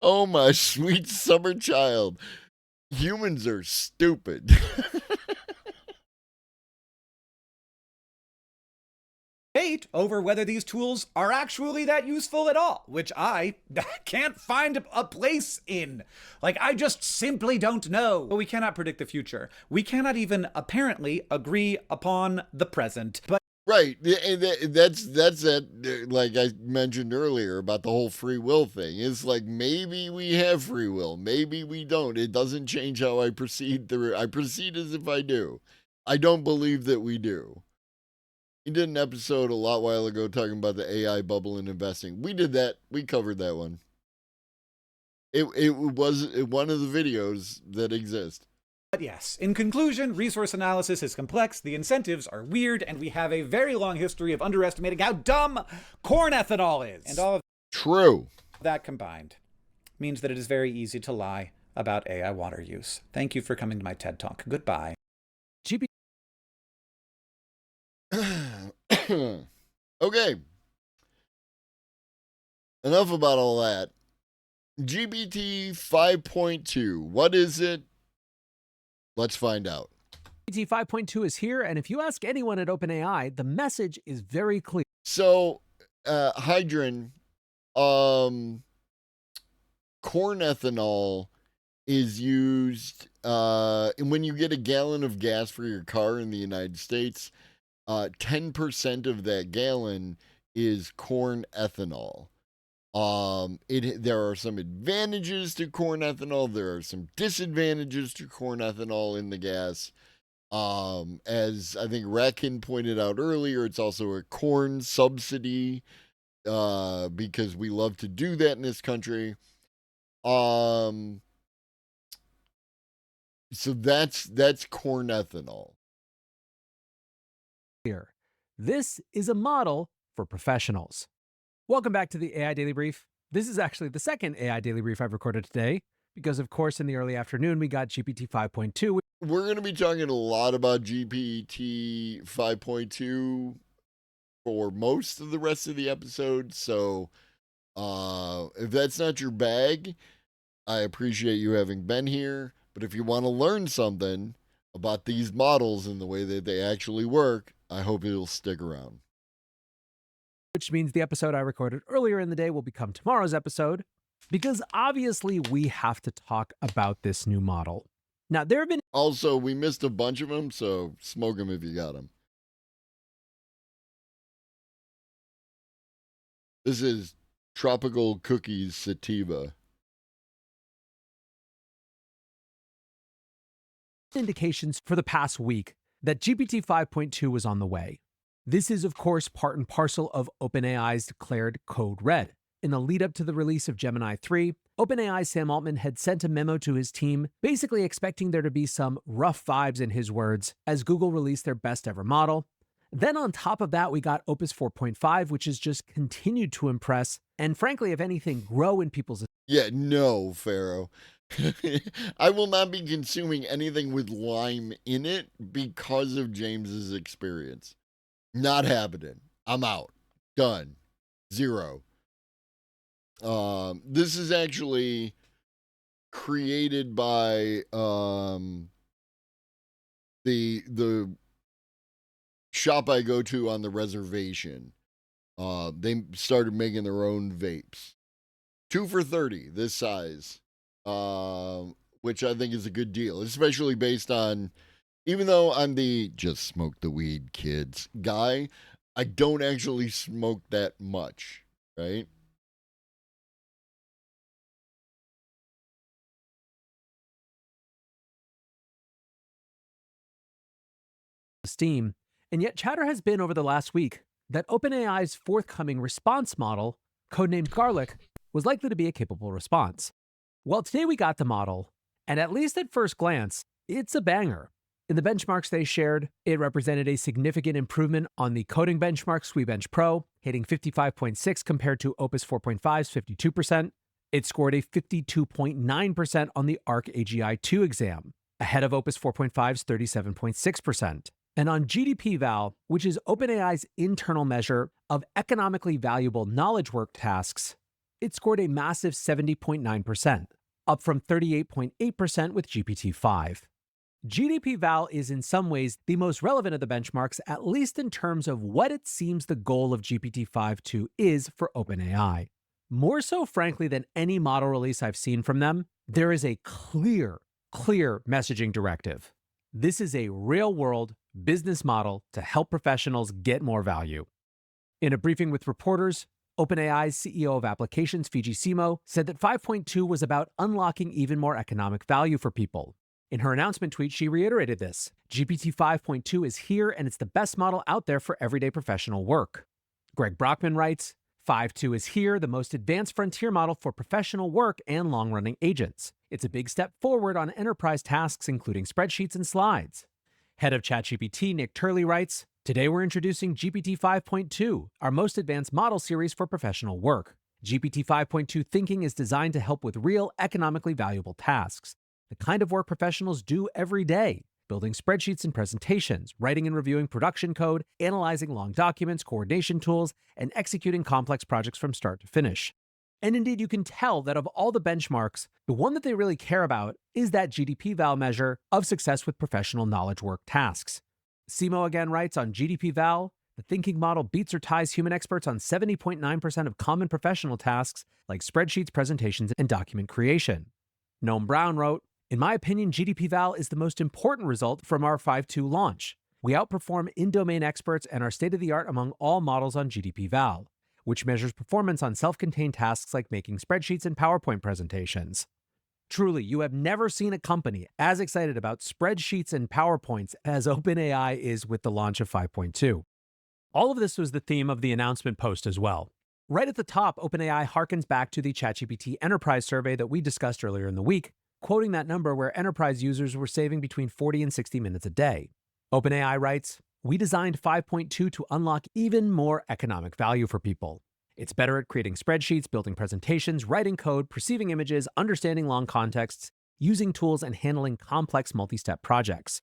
Oh, my sweet summer child. Humans are stupid. Over whether these tools are actually that useful at all, which I can't find a place in. Like, I just simply don't know. But we cannot predict the future. We cannot even apparently agree upon the present. But Right. That's that, like I mentioned earlier about the whole free will thing. It's like, maybe we have free will, maybe we don't. It doesn't change how I proceed through. I proceed as if I do. I don't believe that we do. We did an episode a while ago talking about the AI bubble in investing. We did that. We covered that one. It was one of the videos that exist. But yes, in conclusion, resource analysis is complex, the incentives are weird, and we have a very long history of underestimating how dumb corn ethanol is. And all of that combined means that it is very easy to lie about AI water use. Thank you for coming to my TED Talk. Goodbye. Okay. Enough about all that. GPT 5.2. What is it? Let's find out. GPT 5.2 is here, and if you ask anyone at OpenAI, the message is very clear. So, Hydron, corn ethanol is used when you get a gallon of gas for your car in the United States. 10% of that gallon is corn ethanol. There are some advantages to corn ethanol. There are some disadvantages to corn ethanol in the gas. As I think Rakin pointed out earlier, it's also a corn subsidy, because we love to do that in this country. So that's corn ethanol. Here, this is a model for professionals. Welcome back to the AI Daily Brief. This is actually the second AI Daily Brief I've recorded today, because of course in the early afternoon we got GPT 5.2. We're going to be talking a lot about GPT 5.2 for most of the rest of the episode, so if that's not your bag, I appreciate you having been here, but if you want to learn something about these models and the way that they actually work, I hope you'll stick around. Which means the episode I recorded earlier in the day will become tomorrow's episode, because obviously we have to talk about this new model. Now, there have been... Also, we missed a bunch of them, so smoke them if you got them. This is Tropical Cookies Sativa. Indications for the past week that GPT 5.2 was on the way. This is, of course, part and parcel of OpenAI's declared code red. In the lead up to the release of Gemini 3, OpenAI's Sam Altman had sent a memo to his team, basically expecting there to be some rough vibes, in his words, as Google released their best ever model. Then on top of that, we got Opus 4.5, which has just continued to impress, and frankly, if anything, grow in people's... Yeah, no, Pharaoh. I will not be consuming anything with lime in it because of James's experience. Not happening. I'm out. Done. Zero. This is actually created by the shop I go to on the reservation. They started making their own vapes. 2 for $30, this size. Which I think is a good deal, especially based on, even though I'm the just smoke the weed kids guy, I don't actually smoke that much, right? steam, and yet chatter has been over the last week that OpenAI's forthcoming response model, codenamed Garlic, was likely to be a capable response. Well, today we got the model, and at least at first glance, it's a banger. In the benchmarks they shared, it represented a significant improvement on the coding benchmark SweBench Pro, hitting 55.6 compared to Opus 4.5's 52%. It scored a 52.9% on the Arc AGI 2 exam, ahead of Opus 4.5's 37.6%. And on GDP-Val, which is OpenAI's internal measure of economically valuable knowledge work tasks, it scored a massive 70.9%, up from 38.8% with GPT-5. GDP-Val is in some ways the most relevant of the benchmarks, at least in terms of what it seems the goal of GPT-5.2 is for OpenAI. More so, frankly, than any model release I've seen from them, there is a clear messaging directive. This is a real-world business model to help professionals get more value. In a briefing with reporters, OpenAI's CEO of applications, Fiji Simo, said that 5.2 was about unlocking even more economic value for people. In her announcement tweet, she reiterated this. GPT 5.2 is here, and it's the best model out there for everyday professional work. Greg Brockman writes, 5.2 is here, the most advanced frontier model for professional work and long-running agents. It's a big step forward on enterprise tasks, including spreadsheets and slides. Head of ChatGPT, Nick Turley, writes, today we're introducing GPT 5.2, our most advanced model series for professional work. GPT 5.2 thinking is designed to help with real, economically valuable tasks. The kind of work professionals do every day, building spreadsheets and presentations, writing and reviewing production code, analyzing long documents, coordination tools, and executing complex projects from start to finish. And indeed, you can tell that of all the benchmarks, the one that they really care about is that GDP-Val measure of success with professional knowledge work tasks. Simo again writes on GDP-Val, the thinking model beats or ties human experts on 70.9% of common professional tasks like spreadsheets, presentations, and document creation. Noam Brown wrote, in my opinion, GDP-Val is the most important result from our 5.2 launch. We outperform in-domain experts and are state-of-the-art among all models on GDP-Val, which measures performance on self-contained tasks like making spreadsheets and PowerPoint presentations. Truly, you have never seen a company as excited about spreadsheets and PowerPoints as OpenAI is with the launch of 5.2. All of this was the theme of the announcement post as well. Right at the top, OpenAI harkens back to the ChatGPT Enterprise survey that we discussed earlier in the week, quoting that number where enterprise users were saving between 40 and 60 minutes a day. OpenAI writes, we designed 5.2 to unlock even more economic value for people. It's better at creating spreadsheets, building presentations, writing code, perceiving images, understanding long contexts, using tools, and handling complex multi-step projects.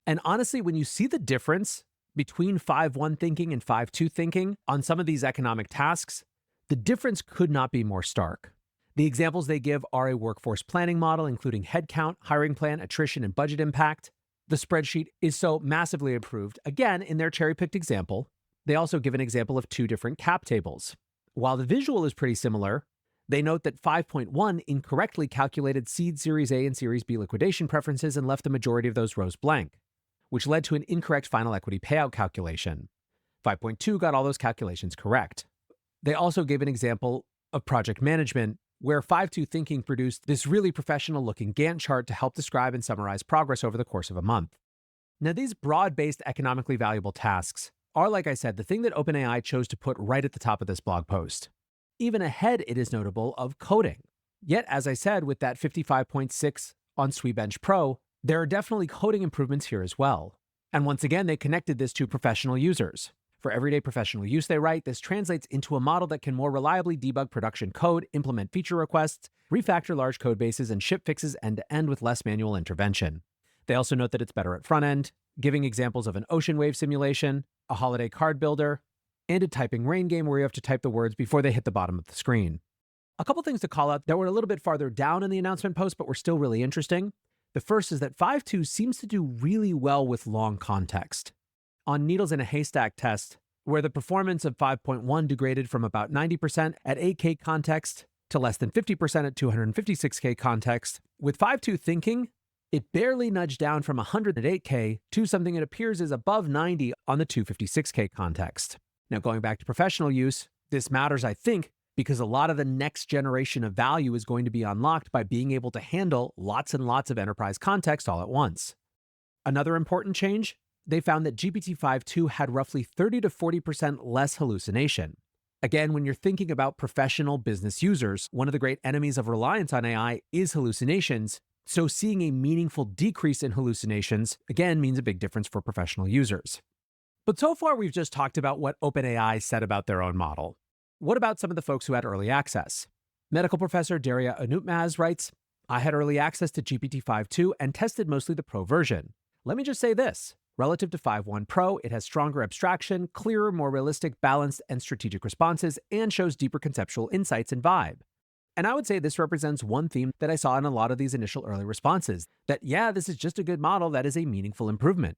And honestly, when you see the difference between 5.1 thinking and 5.2 thinking on some of these economic tasks, the difference could not be more stark. The examples they give are a workforce planning model, including headcount, hiring plan, attrition, and budget impact. The spreadsheet is so massively improved, again, in their cherry-picked example. They also give an example of two different cap tables. While the visual is pretty similar, they note that 5.1 incorrectly calculated seed Series A and Series B liquidation preferences and left the majority of those rows blank, which led to an incorrect final equity payout calculation. 5.2 got all those calculations correct. They also gave an example of project management, where 5.2 thinking produced this really professional-looking Gantt chart to help describe and summarize progress over the course of a month. Now, these broad-based economically valuable tasks are, like I said, the thing that OpenAI chose to put right at the top of this blog post. Even ahead, it is notable, of coding. Yet, as I said, with that 55.6 on SweBench Pro, there are definitely coding improvements here as well. And once again, they connected this to professional users. For everyday professional use, they write, this translates into a model that can more reliably debug production code, implement feature requests, refactor large code bases, and ship fixes end-to-end with less manual intervention. They also note that it's better at front end, giving examples of an ocean wave simulation, a holiday card builder, and a typing rain game where you have to type the words before they hit the bottom of the screen. A couple things to call out that were a little bit farther down in the announcement post, but were still really interesting. The first is that 5.2 seems to do really well with long context. On Needles in a Haystack test, where the performance of 5.1 degraded from about 90% at 8K context to less than 50% at 256K context, with 5.2 thinking, it barely nudged down from 100 at 8K to something that appears is above 90 on the 256K context. Now, going back to professional use, this matters, I think, because a lot of the next generation of value is going to be unlocked by being able to handle lots and lots of enterprise context all at once. Another important change, they found that GPT-5.2 had roughly 30 to 40% less hallucination. Again, when you're thinking about professional business users, one of the great enemies of reliance on AI is hallucinations. So seeing a meaningful decrease in hallucinations, again, means a big difference for professional users. But so far, we've just talked about what OpenAI said about their own model. What about some of the folks who had early access? Medical professor Daria Anutmaz writes, I had early access to GPT-5.2 and tested mostly the Pro version. Let me just say this. Relative to 5.1 Pro, it has stronger abstraction, clearer, more realistic, balanced, and strategic responses, and shows deeper conceptual insights and vibe. And I would say this represents one theme that I saw in a lot of these initial early responses, that yeah, this is just a good model that is a meaningful improvement.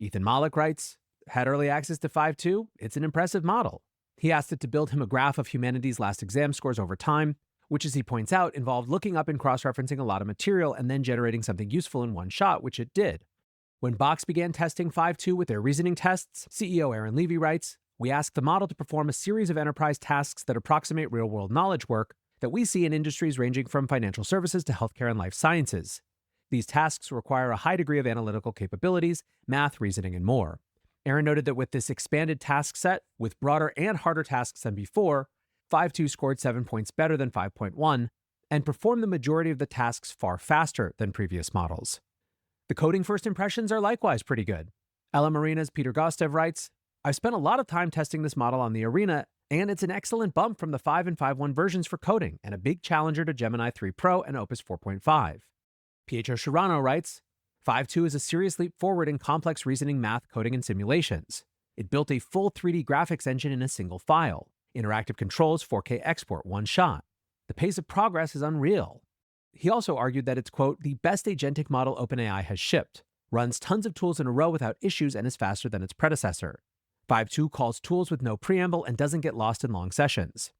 Ethan Malik writes, had early access to 5.2, it's an impressive model. He asked it to build him a graph of humanity's last exam scores over time, which, as he points out, involved looking up and cross-referencing a lot of material and then generating something useful in one shot, which it did. When Box began testing 5.2 with their reasoning tests, CEO Aaron Levy writes, we asked the model to perform a series of enterprise tasks that approximate real-world knowledge work that we see in industries ranging from financial services to healthcare and life sciences. These tasks require a high degree of analytical capabilities, math, reasoning, and more. Aaron noted that with this expanded task set, with broader and harder tasks than before, 5.2 scored 7 points better than 5.1 and performed the majority of the tasks far faster than previous models. The coding first impressions are likewise pretty good. Ella Marina's Peter Gostev writes, I've spent a lot of time testing this model on the Arena, and it's an excellent bump from the 5 and 5.1 versions for coding, and a big challenger to Gemini 3 Pro and Opus 4.5. Pietro Sciarrano writes, 5.2 is a serious leap forward in complex reasoning, math, coding, and simulations. It built a full 3D graphics engine in a single file. Interactive controls, 4K export, one shot. The pace of progress is unreal. He also argued that it's, quote, the best agentic model OpenAI has shipped, runs tons of tools in a row without issues, and is faster than its predecessor. 5.2 calls tools with no preamble and doesn't get lost in long sessions.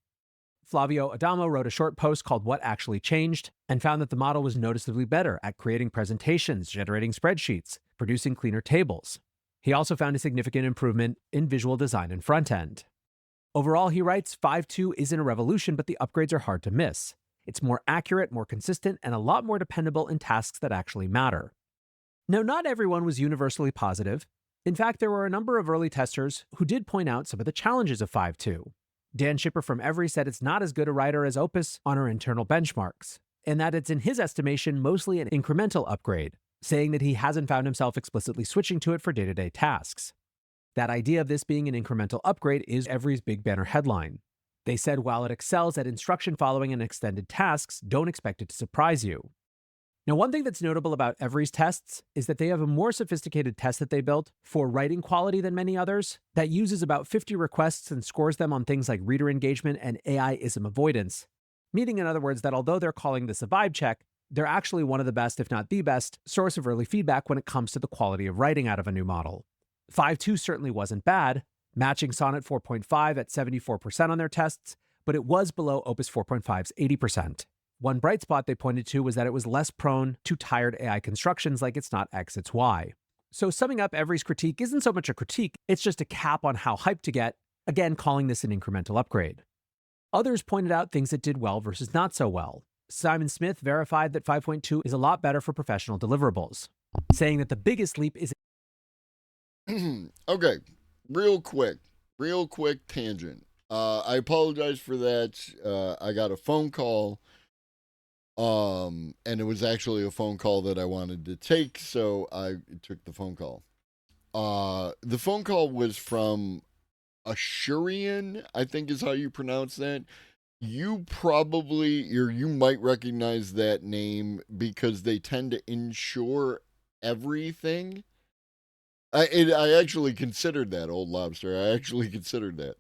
Flavio Adamo wrote a short post called What Actually Changed and found that the model was noticeably better at creating presentations, generating spreadsheets, producing cleaner tables. He also found a significant improvement in visual design and front end. Overall, he writes, 5.2 isn't a revolution, but the upgrades are hard to miss. It's more accurate, more consistent, and a lot more dependable in tasks that actually matter. Now, not everyone was universally positive. In fact, there were a number of early testers who did point out some of the challenges of 5.2. Dan Schipper from Every said it's not as good a writer as Opus on our internal benchmarks, and that it's in his estimation mostly an incremental upgrade, saying that he hasn't found himself explicitly switching to it for day-to-day tasks. That idea of this being an incremental upgrade is Every's big banner headline. They said while it excels at instruction following and extended tasks, don't expect it to surprise you. Now, one thing that's notable about Every's tests is that they have a more sophisticated test that they built for writing quality than many others that uses about 50 requests and scores them on things like reader engagement and AI-ism avoidance. Meaning, in other words, that although they're calling this a vibe check, they're actually one of the best, if not the best, source of early feedback when it comes to the quality of writing out of a new model. 5.2 certainly wasn't bad, matching Sonnet 4.5 at 74% on their tests, but it was below Opus 4.5's 80%. One bright spot they pointed to was that it was less prone to tired AI constructions like it's not X, it's Y. So summing up, Every's critique isn't so much a critique, it's just a cap on how hyped to get, again calling this an incremental upgrade. Others pointed out things it did well versus not so well. Simon Smith verified that 5.2 is a lot better for professional deliverables, saying that the biggest leap is... Okay, real quick tangent. I apologize for that. I got a phone call, and it was actually a phone call that I wanted to take, so I took the phone call. The phone call was from Ashurian, I think is how you pronounce that. You might recognize that name because they tend to insure everything. I actually considered that, Old Lobster. I actually considered that.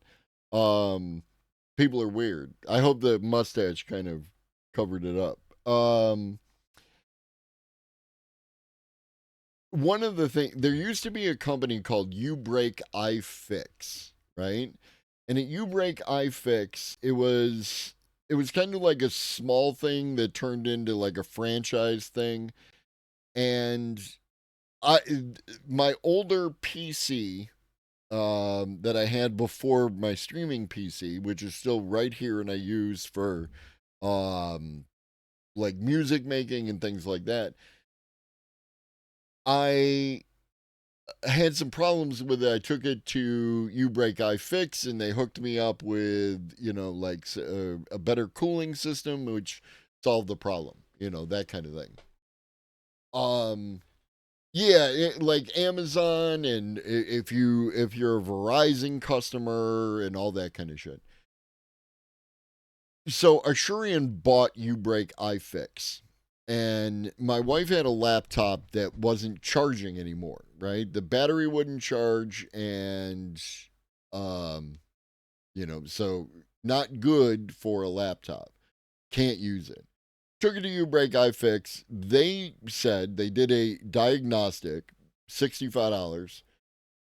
People are weird. I hope the mustache kind of covered it up. One of the things, there used to be a company called YouBreak iFix, right? And at YouBreak iFix, it was kind of like a small thing that turned into like a franchise thing. And my older PC that I had before my streaming PC, which is still right here and I use for like music making and things like that, I had some problems with it. I took it to U-Break iFix, and they hooked me up with, like a better cooling system, which solved the problem. That kind of thing. Yeah, like Amazon, and if you're a Verizon customer and all that kind of shit. So Asurion bought U-Break iFix, and my wife had a laptop that wasn't charging anymore, right? The battery wouldn't charge, and so not good for a laptop. Can't use it. Took it to U-Break iFix. They said they did a diagnostic, $65,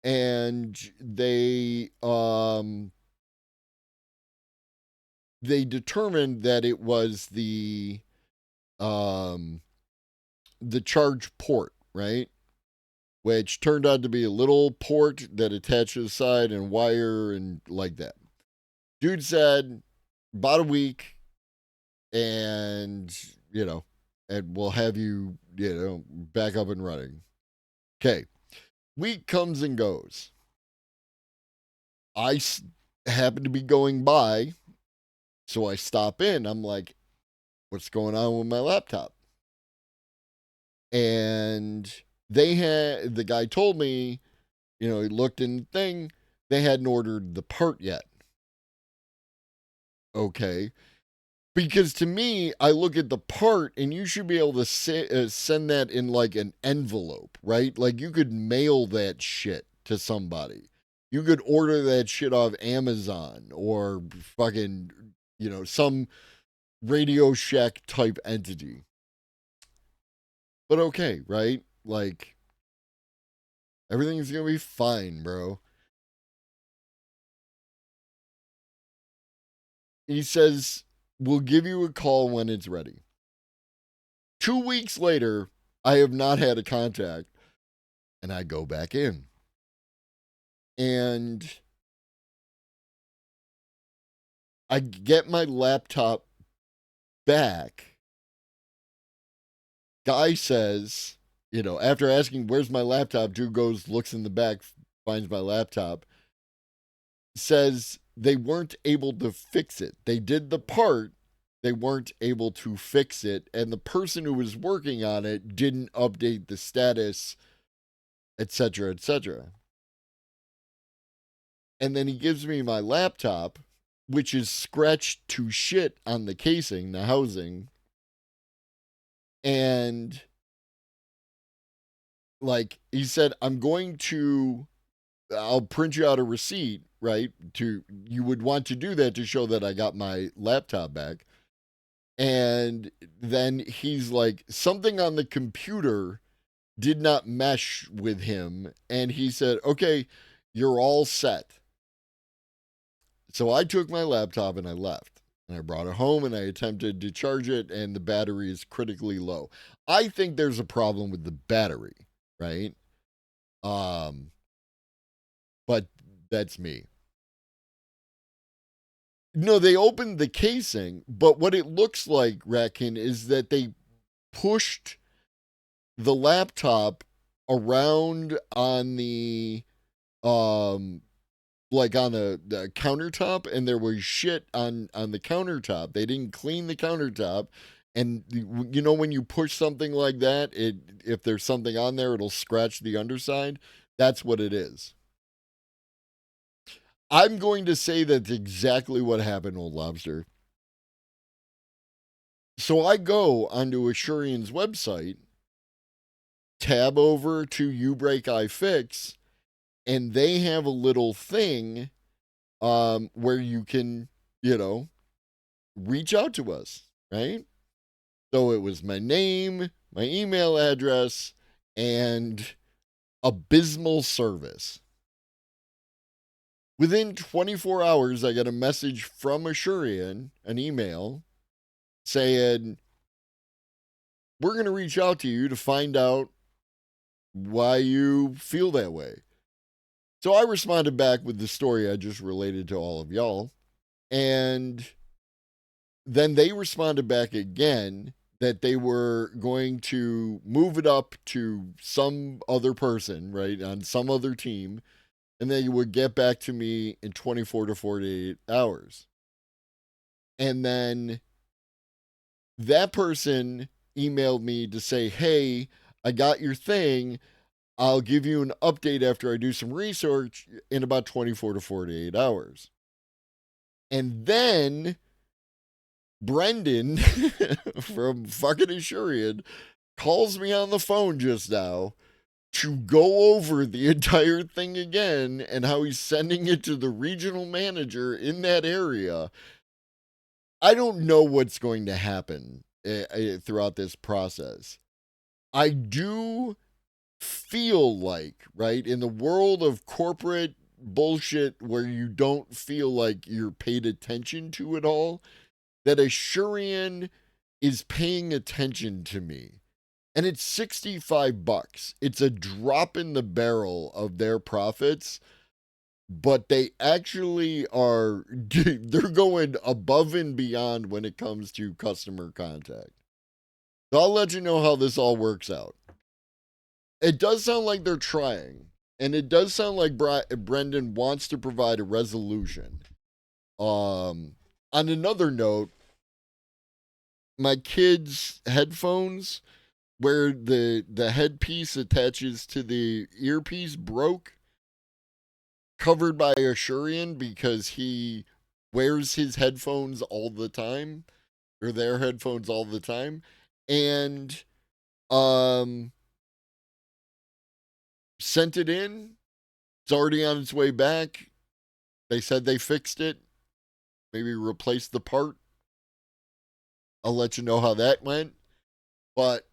and they determined that it was the charge port, right? Which turned out to be a little port that attached to the side and wire and like that. Dude said about a week, and and we'll have you back up and running. Okay, week comes and goes. I happen to be going by, so I stop in. I'm like, what's going on with my laptop? And the guy told me, he looked in the thing, they hadn't ordered the part yet. Okay. Because to me, I look at the part, and you should be able to send that in like an envelope, right? Like you could mail that shit to somebody. You could order that shit off Amazon or fucking, some Radio Shack type entity. But okay, right? Like, everything's gonna be fine, bro. He says, we'll give you a call when it's ready. 2 weeks later, I have not had a contact, and I go back in. And I get my laptop back. Guy says, after asking, where's my laptop? Dude goes, looks in the back, finds my laptop. Says they weren't able to fix it. They did the part, they weren't able to fix it. And the person who was working on it didn't update the status, etc., etc. And then he gives me my laptop, which is scratched to shit on the casing, the housing. And like he said, I'll print you out a receipt, right? You would want to do that to show that I got my laptop back. And then he's like, something on the computer did not mesh with him. And he said, okay, you're all set. So I took my laptop and I left. And I brought it home and I attempted to charge it, and the battery is critically low. I think there's a problem with the battery, right? But that's me. No, they opened the casing, but what it looks like, Ratkin, is that they pushed the laptop around on the like on the countertop, and there was shit on the countertop. They didn't clean the countertop, and when you push something like that, if there's something on there, it'll scratch the underside. That's what it is. I'm going to say that's exactly what happened, Old Lobster. So I go onto Asurion's website, tab over to U-Break iFix, and they have a little thing where you can, reach out to us, right? So it was my name, my email address, and abysmal service. Within 24 hours, I got a message from Asurion, an email, saying, we're going to reach out to you to find out why you feel that way. So I responded back with the story I just related to all of y'all. And then they responded back again that they were going to move it up to some other person, right, on some other team, and they would get back to me in 24 to 48 hours. And then that person emailed me to say, hey, I got your thing. I'll give you an update after I do some research in about 24 to 48 hours. And then Brendan from fucking Asurian calls me on the phone just now to go over the entire thing again and how he's sending it to the regional manager in that area. I don't know what's going to happen throughout this process. I do feel like, right, in the world of corporate bullshit where you don't feel like you're paid attention to it all, that Asurian is paying attention to me. And it's $65. It's a drop in the barrel of their profits, but they actually are, they're going above and beyond when it comes to customer contact. So I'll let you know how this all works out. It does sound like they're trying, and it does sound like Brendan wants to provide a resolution. On another note, my kids' headphones, where the headpiece attaches to the earpiece, broke, covered by Asurian because he wears his headphones all the time, or their headphones all the time, and sent it in. It's already on its way back. They said they fixed it, maybe replaced the part. I'll let you know how that went. But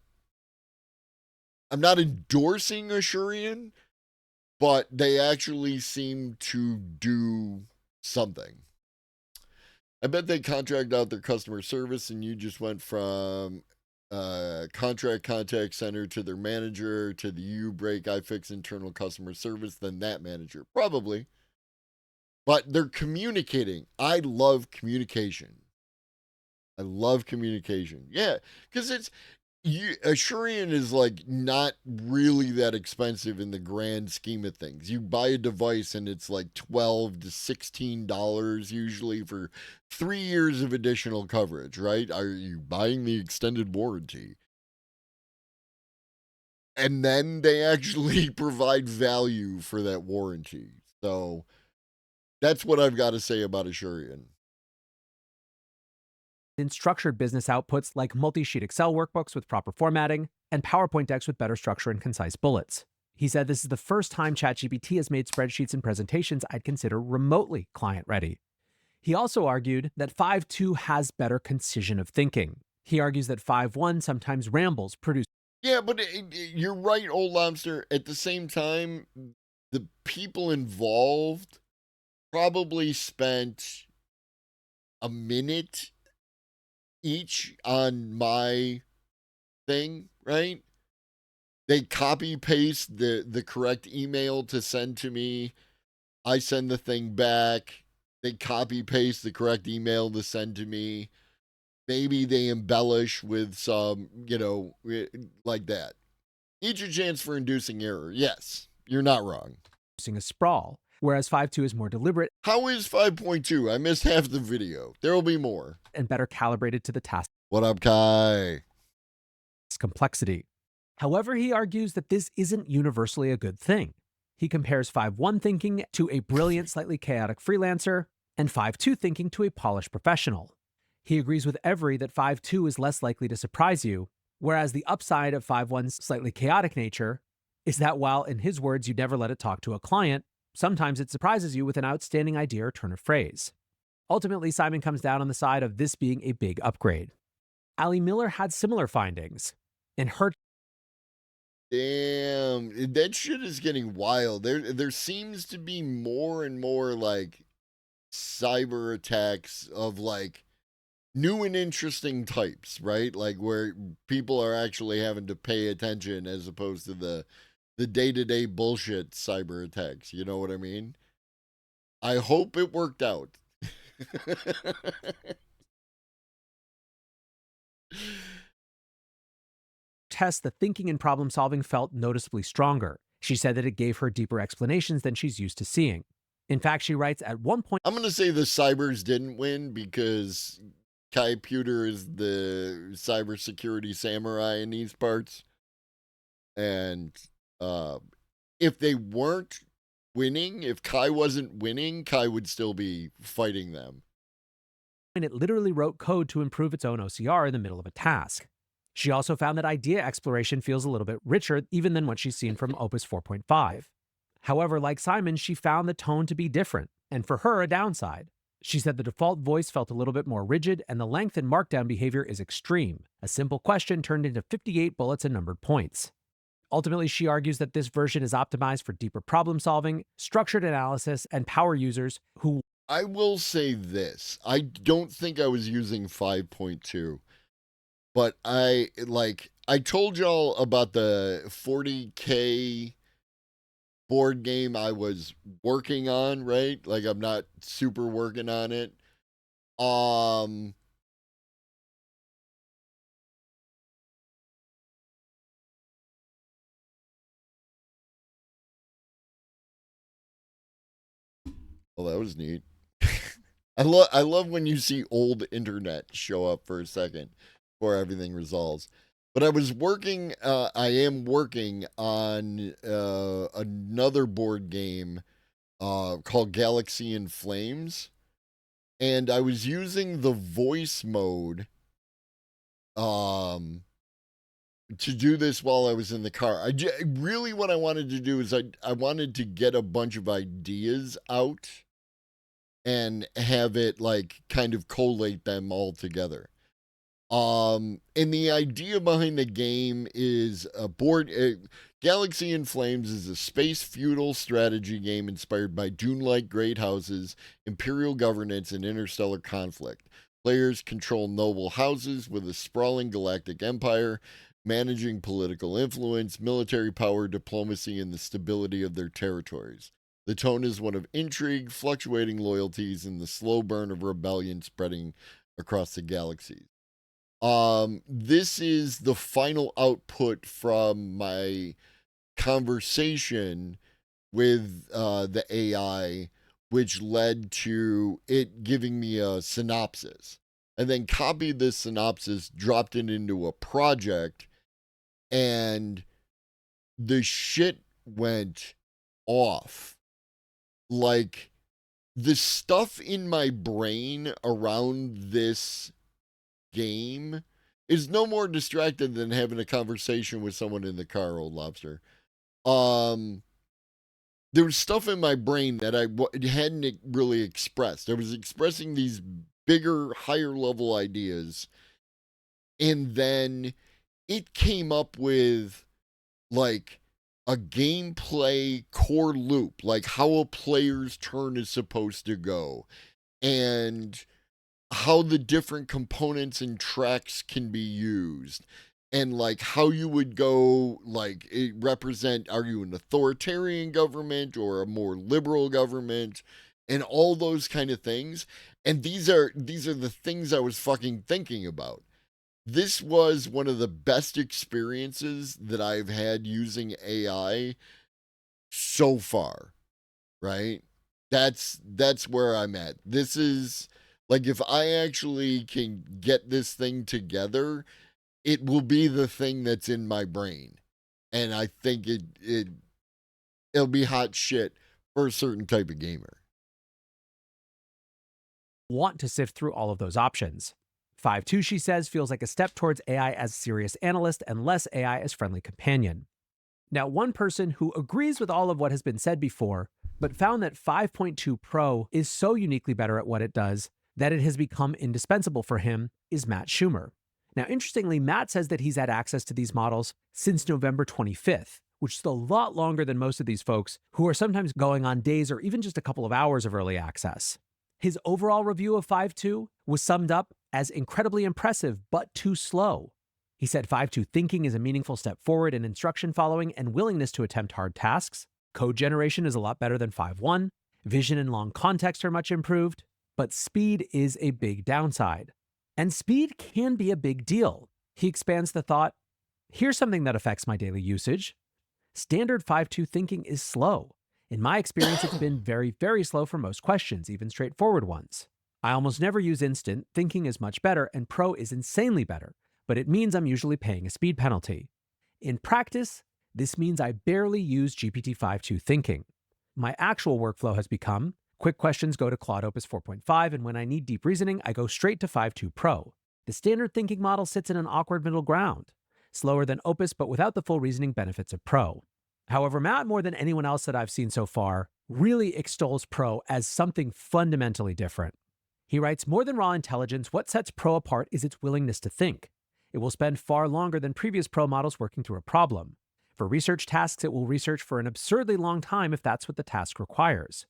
I'm not endorsing Asurian, but they actually seem to do something. I bet they contract out their customer service and you just went from contract contact center to their manager to the you break, I fix internal customer service, then that manager. Probably. But they're communicating. I love communication. I love communication. Yeah, because Asurian is like not really that expensive in the grand scheme of things. You buy a device and it's like $12 to $16 usually for 3 years of additional coverage, right? Are you buying the extended warranty? And then they actually provide value for that warranty. So that's what I've got to say about Asurian. In structured business outputs like multi-sheet Excel workbooks with proper formatting and PowerPoint decks with better structure and concise bullets. He said this is the first time ChatGPT has made spreadsheets and presentations I'd consider remotely client-ready. He also argued that 5.2 has better concision of thinking. He argues that 5.1 sometimes rambles, producing. Yeah, but you're right, old lobster. At the same time, the people involved probably spent a minute each on my thing, right? They copy paste the correct email to send to me. I send the thing back. They copy paste the correct email to send to me. Maybe they embellish with some, like that. Each a chance for inducing error. Yes, you're not wrong. A sprawl, whereas 5.2 is more deliberate. How is 5.2? I missed half the video. There will be more. And better calibrated to the task. What up, Kai? Complexity. However, he argues that this isn't universally a good thing. He compares 5.1 thinking to a brilliant, slightly chaotic freelancer, and 5.2 thinking to a polished professional. He agrees with Every that 5.2 is less likely to surprise you, whereas the upside of 5.1's slightly chaotic nature is that while, in his words, you never let it talk to a client, sometimes it surprises you with an outstanding idea or turn of phrase. Ultimately, Simon comes down on the side of this being a big upgrade. Ali Miller had similar findings. In her Damn, that shit is getting wild. There seems to be more and more like cyber attacks of like new and interesting types, right? Like where people are actually having to pay attention as opposed to the day-to-day bullshit cyber attacks. You know what I mean? I hope it worked out. tests, the thinking and problem solving felt noticeably stronger. She said that it gave her deeper explanations than she's used to seeing. In fact, she writes, at one point, I'm going to say the cybers didn't win because Kai Pewter is the cybersecurity samurai in these parts. And if they weren't winning, if Kai wasn't winning, Kai would still be fighting them. it literally wrote code to improve its own OCR in the middle of a task. She also found that idea exploration feels a little bit richer even than what she's seen from Opus 4.5. However, like Simon, she found the tone to be different, and for her, a downside. She said the default voice felt a little bit more rigid, and the length and markdown behavior is extreme. A simple question turned into 58 bullets and numbered points. Ultimately, she argues that this version is optimized for deeper problem solving, structured analysis, and power users who... I will say this. I don't think I was using 5.2, but I told y'all about the 40K board game I was working on, right? Like, I'm not super working on it. Well, that was neat. I love when you see old internet show up for a second before everything resolves. But I was working, I am working on another board game called Galaxy in Flames. And I was using the voice mode to do this while I was in the car. Really what I wanted to do is I wanted to get a bunch of ideas out and have it like kind of collate them all together. And the idea behind the game is Galaxy in Flames is a space feudal strategy game inspired by Dune-like great houses, imperial governance, and interstellar conflict. Players control noble houses with a sprawling galactic empire, managing political influence, military power, diplomacy, and the stability of their territories. The tone is one of intrigue, fluctuating loyalties, and the slow burn of rebellion spreading across the galaxies. This is the final output from my conversation with the AI, which led to it giving me a synopsis. And then copied this synopsis, dropped it into a project, and the shit went off. Like, the stuff in my brain around this game is no more distracted than having a conversation with someone in the car, Old Lobster. There was stuff in my brain that I hadn't really expressed. I was expressing these bigger, higher level ideas, and then it came up with like a gameplay core loop, like how a player's turn is supposed to go, and how the different components and tracks can be used, and like how you would go, like, are you an authoritarian government or a more liberal government, and all those kind of things. And these are the things I was fucking thinking about. This was one of the best experiences that I've had using AI so far, right? That's where I'm at. This is like, if I actually can get this thing together, it will be the thing that's in my brain. And I think it'll be hot shit for a certain type of gamer. Want to sift through all of those options. 5.2, she says, feels like a step towards AI as a serious analyst and less AI as friendly companion. Now, one person who agrees with all of what has been said before, but found that 5.2 Pro is so uniquely better at what it does that it has become indispensable for him, is Matt Schumer. Now, interestingly, Matt says that he's had access to these models since November 25th, which is a lot longer than most of these folks who are sometimes going on days or even just a couple of hours of early access. His overall review of 5.2 was summed up as incredibly impressive, but too slow. He said 5.2 thinking is a meaningful step forward in instruction following and willingness to attempt hard tasks. Code generation is a lot better than 5.1. Vision and long context are much improved, but speed is a big downside. And speed can be a big deal. He expands the thought. Here's something that affects my daily usage. Standard 5.2 thinking is slow. In my experience, it's been very, very slow for most questions, even straightforward ones. I almost never use instant, thinking is much better, and pro is insanely better, but it means I'm usually paying a speed penalty. In practice, this means I barely use GPT-5.2 thinking. My actual workflow has become, quick questions go to Claude Opus 4.5, and when I need deep reasoning, I go straight to 5.2 Pro. The standard thinking model sits in an awkward middle ground, slower than Opus but without the full reasoning benefits of Pro. However, Matt, more than anyone else that I've seen so far, really extols Pro as something fundamentally different. He writes, more than raw intelligence, what sets Pro apart is its willingness to think. It will spend far longer than previous Pro models working through a problem. For research tasks, it will research for an absurdly long time if that's what the task requires.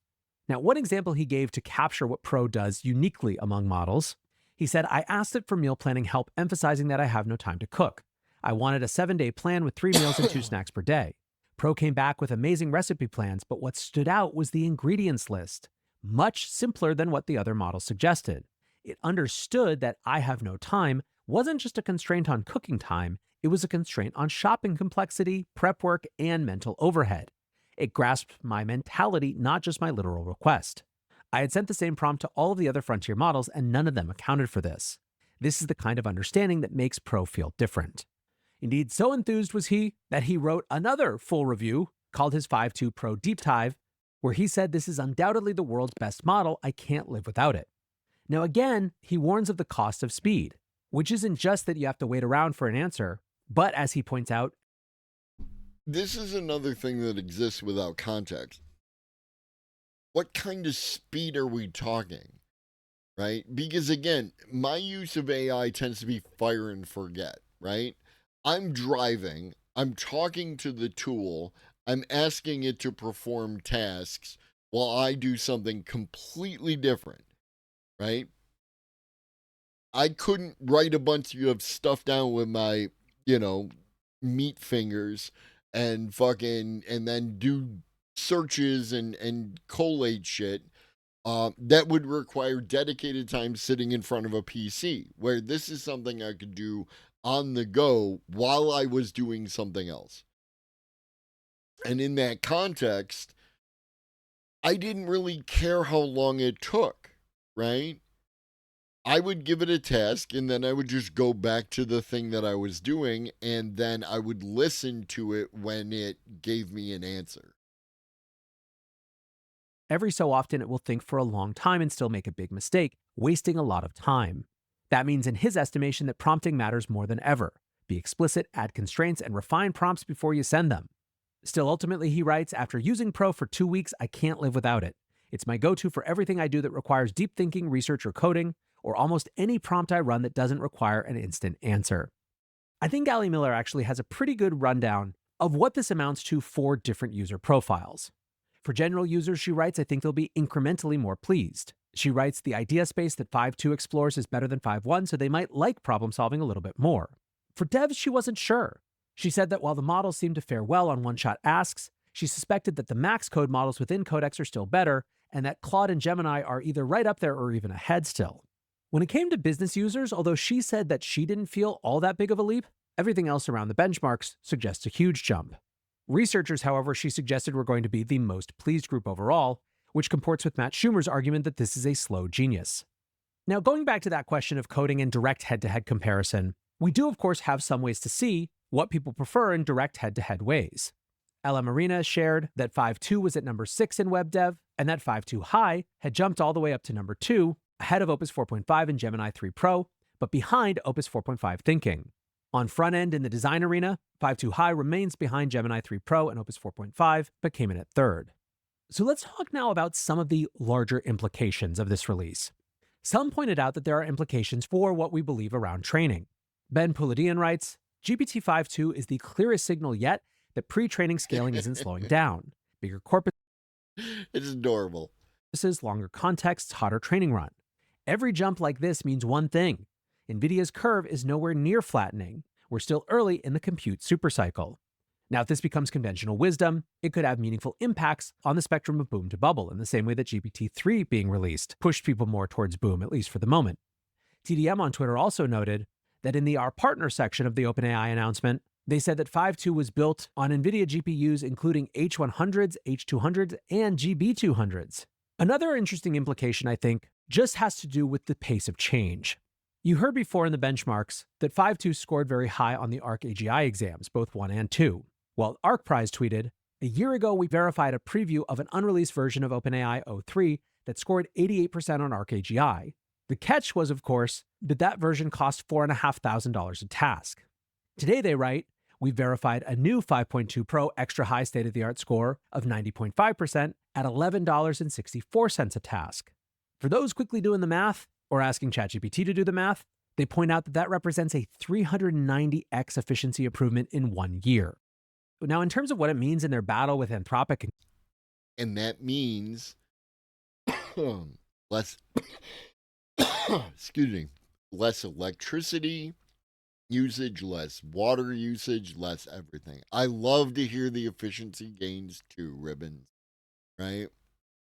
Now, one example he gave to capture what Pro does uniquely among models, he said, I asked it for meal planning help, emphasizing that I have no time to cook. I wanted a 7-day plan with 3 meals and 2 snacks per day. Pro came back with amazing recipe plans, but what stood out was the ingredients list, much simpler than what the other models suggested. It understood that I have no time wasn't just a constraint on cooking time, it was a constraint on shopping complexity, prep work, and mental overhead. It grasped my mentality, not just my literal request. I had sent the same prompt to all of the other frontier models, and none of them accounted for this. This is the kind of understanding that makes Pro feel different. Indeed, so enthused was he that he wrote another full review called his 5.2 Pro Deep Dive, where he said this is undoubtedly the world's best model, I can't live without it. Now again, he warns of the cost of speed, which isn't just that you have to wait around for an answer, but as he points out, this is another thing that exists without context. What kind of speed are we talking, right? Because again, my use of AI tends to be fire and forget, right? I'm driving, I'm talking to the tool, I'm asking it to perform tasks while I do something completely different, right? I couldn't write a bunch of stuff down with my, meat fingers and then do searches and collate shit. That would require dedicated time sitting in front of a PC, where this is something I could do on the go while I was doing something else. And in that context, I didn't really care how long it took, right? I would give it a task and then I would just go back to the thing that I was doing and then I would listen to it when it gave me an answer. every so often it will think for a long time and still make a big mistake, wasting a lot of time. That means in his estimation that prompting matters more than ever. Be explicit, add constraints, and refine prompts before you send them. Still, ultimately, he writes, after using Pro for 2 weeks, I can't live without it. It's my go-to for everything I do that requires deep thinking, research, or coding, or almost any prompt I run that doesn't require an instant answer. I think Allie Miller actually has a pretty good rundown of what this amounts to for different user profiles. For general users, she writes, I think they'll be incrementally more pleased. She writes, the idea space that 5.2 explores is better than 5.1, so they might like problem solving a little bit more. For devs, she wasn't sure. She said that while the models seemed to fare well on one-shot asks, she suspected that the max code models within Codex are still better, and that Claude and Gemini are either right up there or even ahead still. When it came to business users, although she said that she didn't feel all that big of a leap, everything else around the benchmarks suggests a huge jump. Researchers, however, she suggested were going to be the most pleased group overall, which comports with Matt Schumer's argument that this is a slow genius. Now, going back to that question of coding and direct head-to-head comparison, we do, of course, have some ways to see what people prefer in direct head-to-head ways. Ella Marina shared that 5.2 was at number 6 in web dev, and that 5.2 High had jumped all the way up to number 2, ahead of Opus 4.5 and Gemini 3 Pro, but behind Opus 4.5 Thinking. On front end in the design arena, 5.2 High remains behind Gemini 3 Pro and Opus 4.5, but came in at third. So let's talk now about some of the larger implications of this release. Some pointed out that there are implications for what we believe around training. Ben Puladian writes, GPT-5.2 is the clearest signal yet that pre-training scaling isn't slowing down. Bigger corpuses, it's adorable. Longer contexts, hotter training run. Every jump like this means one thing. NVIDIA's curve is nowhere near flattening. We're still early in the compute supercycle. Now, if this becomes conventional wisdom, it could have meaningful impacts on the spectrum of boom to bubble in the same way that GPT-3 being released pushed people more towards boom, at least for the moment. TDM on Twitter also noted that in the Our Partner section of the OpenAI announcement, They said that 5.2 was built on NVIDIA GPUs, including H100s, H200s, and GB200s. Another interesting implication, I think, just has to do with the pace of change. You heard before in the benchmarks that 5.2 scored very high on the ARC AGI exams, both 1 and 2. Well, ArcPrize tweeted, "A year ago, we verified a preview of an unreleased version of OpenAI o3 that scored 88% on ARC AGI. The catch was, of course, that that version cost $4,500 a task. Today, they write, we verified a new 5.2 Pro extra high state-of-the-art score of 90.5% at $11.64 a task. For those quickly doing the math, or asking ChatGPT to do the math, they point out that that represents a 390x efficiency improvement in 1 year. Now, in terms of what it means in their battle with Anthropic, and that means less, excuse me, less electricity usage, less water usage, less everything. I love to hear the efficiency gains too, Ribbons, right?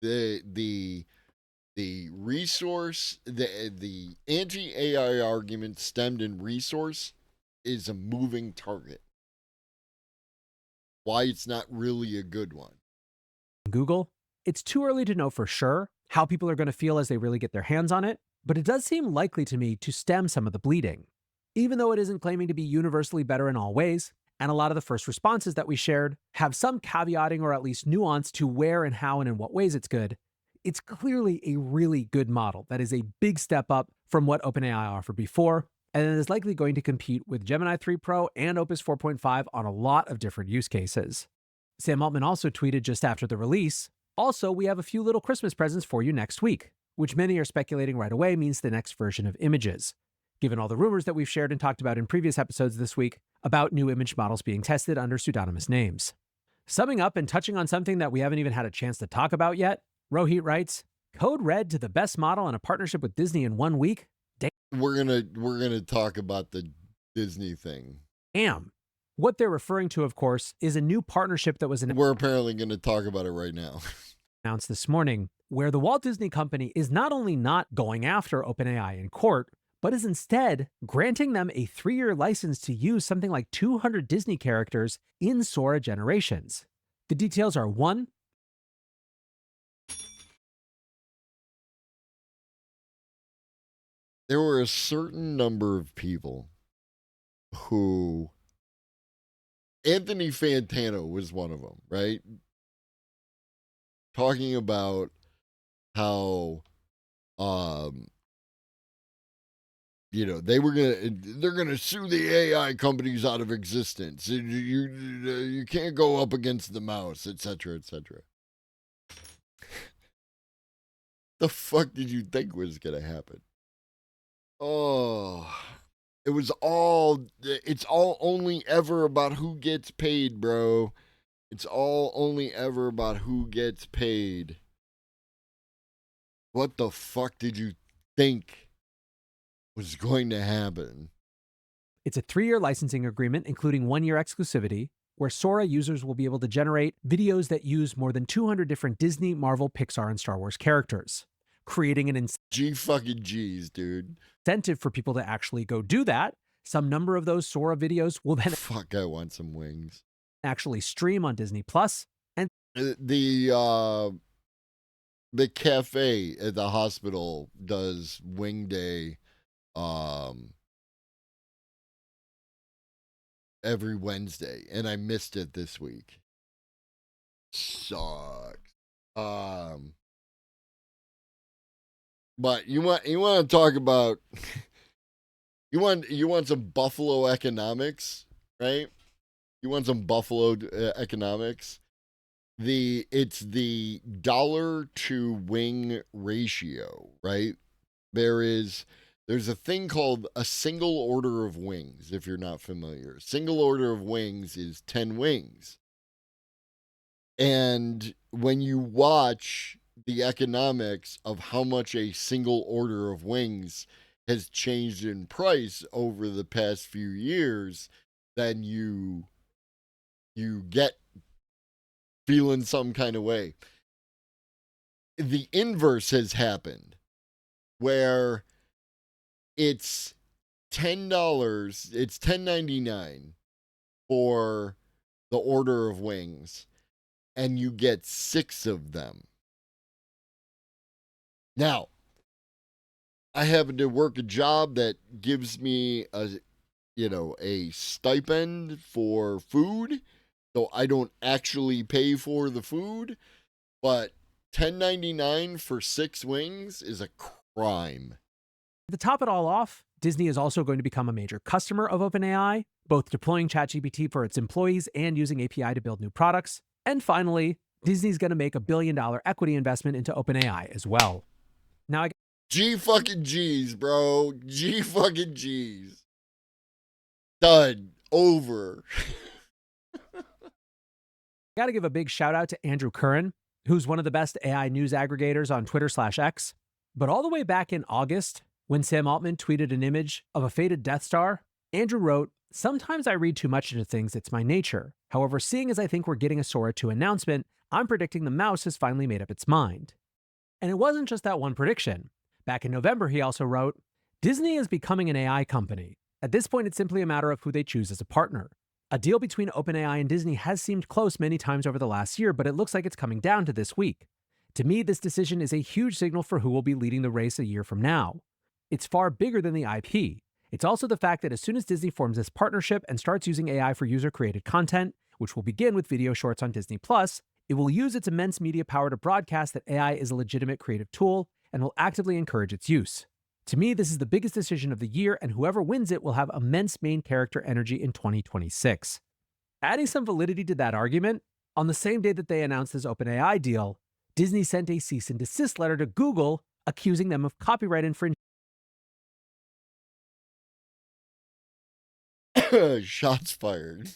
The resource, the anti-AI argument stemmed in resource is a moving target. Why it's not really a good one. Google, it's too early to know for sure how people are going to feel as they really get their hands on it, but it does seem likely to me to stem some of the bleeding. Even though it isn't claiming to be universally better in all ways, and a lot of the first responses that we shared have some caveating or at least nuance to where and how and in what ways it's good, it's clearly a really good model that is a big step up from what OpenAI offered before, and it is likely going to compete with Gemini 3 Pro and Opus 4.5 on a lot of different use cases. Sam Altman also tweeted just after the release, also, we have a few little Christmas presents for you next week, which many are speculating right away means the next version of images, given all the rumors that we've shared and talked about in previous episodes this week about new image models being tested under pseudonymous names. Summing up and touching on something that we haven't even had a chance to talk about yet, Rohit writes, Code Red to the best model in a partnership with Disney in 1 week? We're gonna talk about the Disney thing. Damn. What they're referring to, of course, is a new partnership that was We're apparently going to talk about it right now. announced this morning, where the Walt Disney Company is not only not going after OpenAI in court, but is instead granting them a 3-year license to use something like 200 Disney characters in Sora generations. The details are 1, there were a certain number of people who, Anthony Fantano was one of them, right? Talking about how, they're gonna sue the AI companies out of existence. You can't go up against the mouse, etc., etc. The fuck did you think was gonna happen? Oh, it's all only ever about who gets paid, bro. It's all only ever about who gets paid. What the fuck did you think was going to happen? It's a 3-year licensing agreement, including 1-year exclusivity, where Sora users will be able to generate videos that use more than 200 different Disney, Marvel, Pixar, and Star Wars characters, creating an G's, dude. incentive for people to actually go do that. Some number of those Sora videos will then Fuck, I want some wings. actually stream on Disney Plus. And the cafe at the hospital does Wing Day every Wednesday, and I missed it this week. Sucks. But you want to talk about you want some Buffalo economics, right? You want some Buffalo economics. It's the dollar to wing ratio, right? There's a thing called a single order of wings, if you're not familiar. A single order of wings is 10 wings. And when you watch the economics of how much a single order of wings has changed in price over the past few years, then you get feeling some kind of way. The inverse has happened, where it's $10, it's $10.99 for the order of wings, and you get 6 of them. Now, I happen to work a job that gives me a stipend for food, so I don't actually pay for the food, but $10.99 for 6 wings is a crime. To top it all off, Disney is also going to become a major customer of OpenAI, both deploying ChatGPT for its employees and using API to build new products. And finally, Disney's going to make $1 billion equity investment into OpenAI as well. Now, G fucking G's, bro. G fucking G's. Done. Over. got to give a big shout out to Andrew Curran, who's one of the best AI news aggregators on Twitter/X. But all the way back in August, when Sam Altman tweeted an image of a faded Death Star, Andrew wrote, "Sometimes I read too much into things, it's my nature. However, seeing as I think we're getting a Sora 2 announcement, I'm predicting the mouse has finally made up its mind." And it wasn't just that one prediction. Back in November, he also wrote, "Disney is becoming an AI company. At this point, it's simply a matter of who they choose as a partner. A deal between OpenAI and Disney has seemed close many times over the last year, but it looks like it's coming down to this week. To me, this decision is a huge signal for who will be leading the race a year from now. It's far bigger than the IP. It's also the fact that as soon as Disney forms this partnership and starts using AI for user-created content, which will begin with video shorts on Disney+, it will use its immense media power to broadcast that AI is a legitimate creative tool and will actively encourage its use. To me, this is the biggest decision of the year, and whoever wins it will have immense main character energy in 2026. Adding some validity to that argument, on the same day that they announced this OpenAI deal, Disney sent a cease and desist letter to Google accusing them of copyright infringement. Shots fired.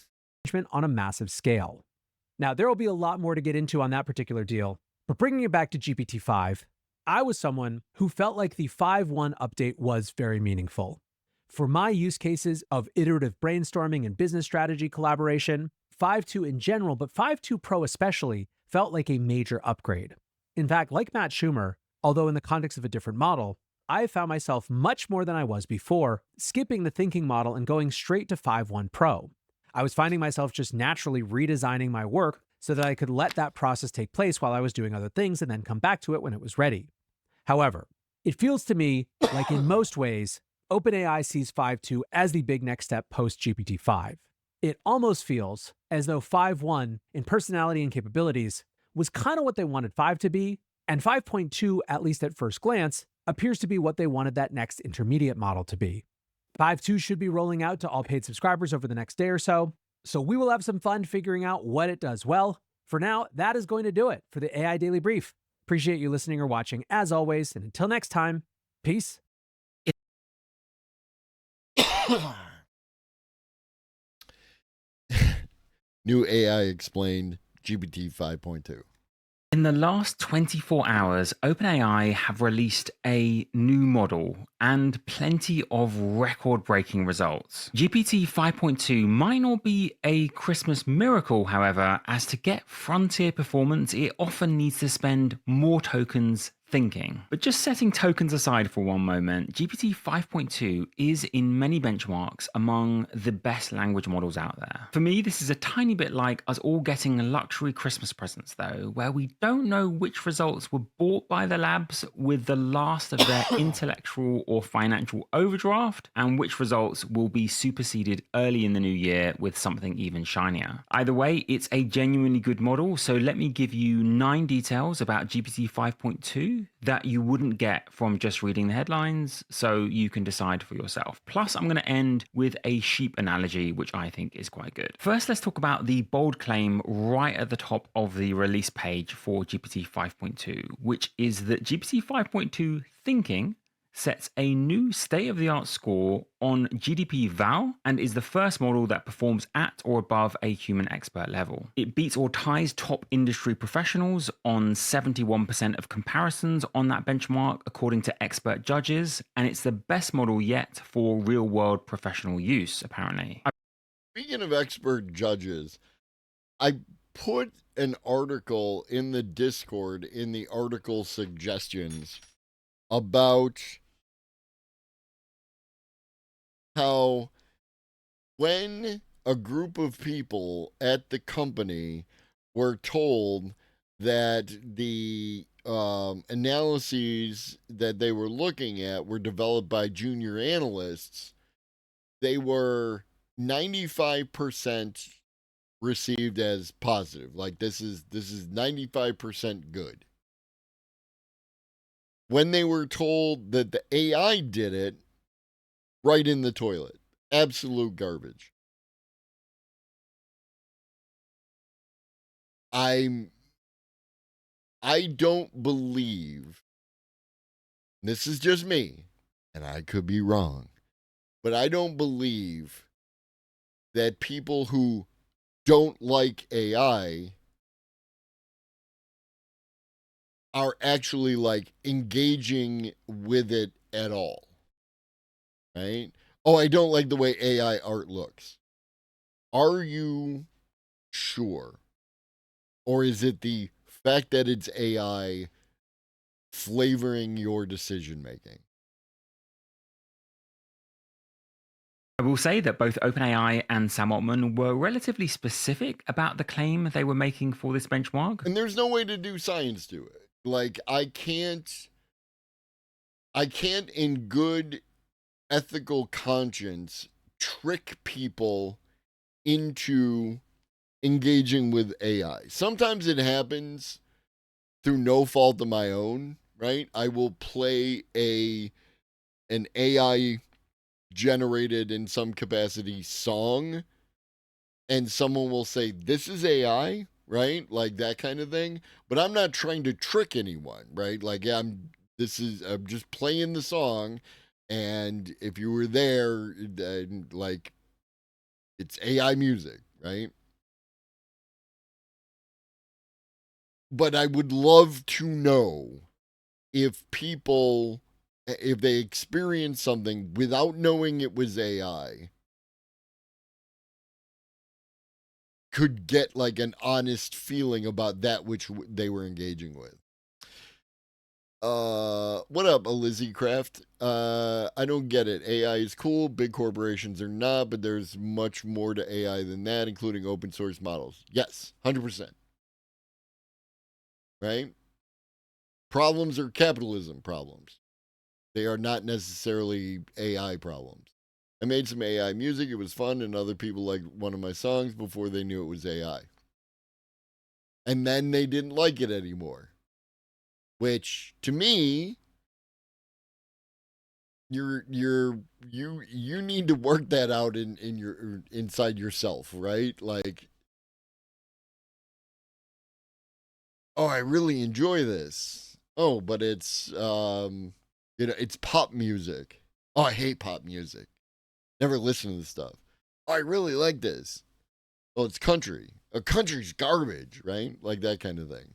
On a massive scale. Now, there will be a lot more to get into on that particular deal, but bringing it back to GPT-5, I was someone who felt like the 5.1 update was very meaningful. For my use cases of iterative brainstorming and business strategy collaboration, 5.2 in general, but 5.2 Pro especially, felt like a major upgrade. In fact, like Matt Schumer, although in the context of a different model, I found myself much more than I was before, skipping the thinking model and going straight to 5.1 Pro. I was finding myself just naturally redesigning my work so that I could let that process take place while I was doing other things and then come back to it when it was ready. However, it feels to me like in most ways, OpenAI sees 5.2 as the big next step post-GPT-5. It almost feels as though 5.1 in personality and capabilities was kind of what they wanted 5 to be, and 5.2, at least at first glance, appears to be what they wanted that next intermediate model to be. 5.2 should be rolling out to all paid subscribers over the next day or so we will have some fun figuring out what it does well. For now, that is going to do it for the AI Daily Brief. Appreciate you listening or watching as always, and until next time, peace. New AI explained GPT 5.2. In the last 24 hours, OpenAI have released a new model and plenty of record-breaking results. GPT 5.2 might not be a Christmas miracle, however, as to get frontier performance, it often needs to spend more tokens thinking. But just setting tokens aside for one moment, GPT 5.2 is in many benchmarks among the best language models out there. For me, this is a tiny bit like us all getting luxury Christmas presents though, where we don't know which results were bought by the labs with the last of their intellectual or financial overdraft, and which results will be superseded early in the new year with something even shinier. Either way, it's a genuinely good model, so let me give you 9 details about GPT 5.2 that you wouldn't get from just reading the headlines, so you can decide for yourself. Plus, I'm going to end with a sheep analogy, which I think is quite good. First, let's talk about the bold claim right at the top of the release page for GPT 5.2, which is that GPT 5.2 thinking sets a new state-of-the-art score on GDP Val and is the first model that performs at or above a human expert level. It beats or ties top industry professionals on 71% of comparisons on that benchmark, according to expert judges, and it's the best model yet for real-world professional use, apparently. Speaking of expert judges, I put an article in the Discord in the article suggestions about how when a group of people at the company were told that the analyses that they were looking at were developed by junior analysts, they were 95% received as positive. Like this is 95% good. When they were told that the AI did it, right in the toilet. Absolute garbage. I don't believe, this is just me, and I could be wrong, but I don't believe that people who don't like AI are actually like engaging with it at all. Right? Oh, I don't like the way AI art looks. Are you sure? Or is it the fact that it's AI flavoring your decision making? I will say that both OpenAI and Sam Altman were relatively specific about the claim they were making for this benchmark. And there's no way to do science to it. Like I can't in good ethical conscience trick people into engaging with AI. Sometimes it happens through no fault of my own, right? I will play an AI generated in some capacity song, and someone will say, "This is AI," right? Like that kind of thing. But I'm not trying to trick anyone, right? Like I'm just playing the song, and if you were there, then like it's AI music, right? But I would love to know if they experience something without knowing it was AI, could get like an honest feeling about that which they were engaging with. What up, Lizzie Craft? I don't get it. AI is cool, big corporations are not, but there's much more to AI than that, including open source models. Yes, 100%. Right? Problems are capitalism problems. They are not necessarily AI problems. I made some AI music. It was fun, and other people liked one of my songs before they knew it was AI. And then they didn't like it anymore. Which, to me, you need to work that out in your inside yourself, right? Like, oh, I really enjoy this. Oh, but it's it's pop music. Oh, I hate pop music. Never listen to this stuff. Oh, I really like this. Oh, it's country. Country's garbage, right? Like that kind of thing.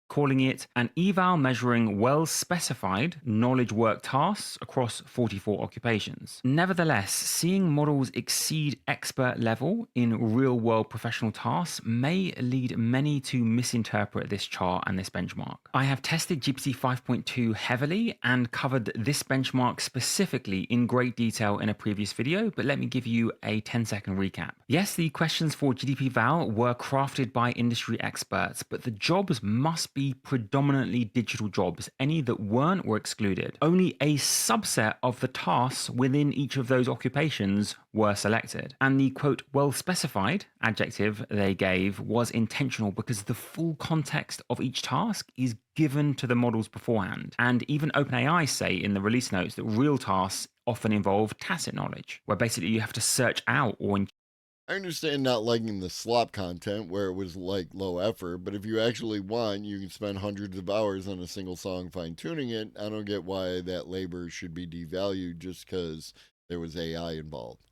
Calling it an eval measuring well-specified knowledge work tasks across 44 occupations. Nevertheless, seeing models exceed expert level in real-world professional tasks may lead many to misinterpret this chart and this benchmark. I have tested GPT 5.2 heavily and covered this benchmark specifically in great detail in a previous video, but let me give you a 10-second recap. Yes, the questions for GDP Val were crafted by industry experts, but the jobs must be predominantly digital jobs. Any that weren't were excluded. Only a subset of the tasks within each of those occupations were selected. And the quote, well specified adjective they gave was intentional because the full context of each task is given to the models beforehand. And even OpenAI say in the release notes that real tasks often involve tacit knowledge, where basically you have to search out or I understand not liking the slop content where it was like low effort, but if you actually want, you can spend hundreds of hours on a single song fine tuning it. I don't get why that labor should be devalued just because there was AI involved.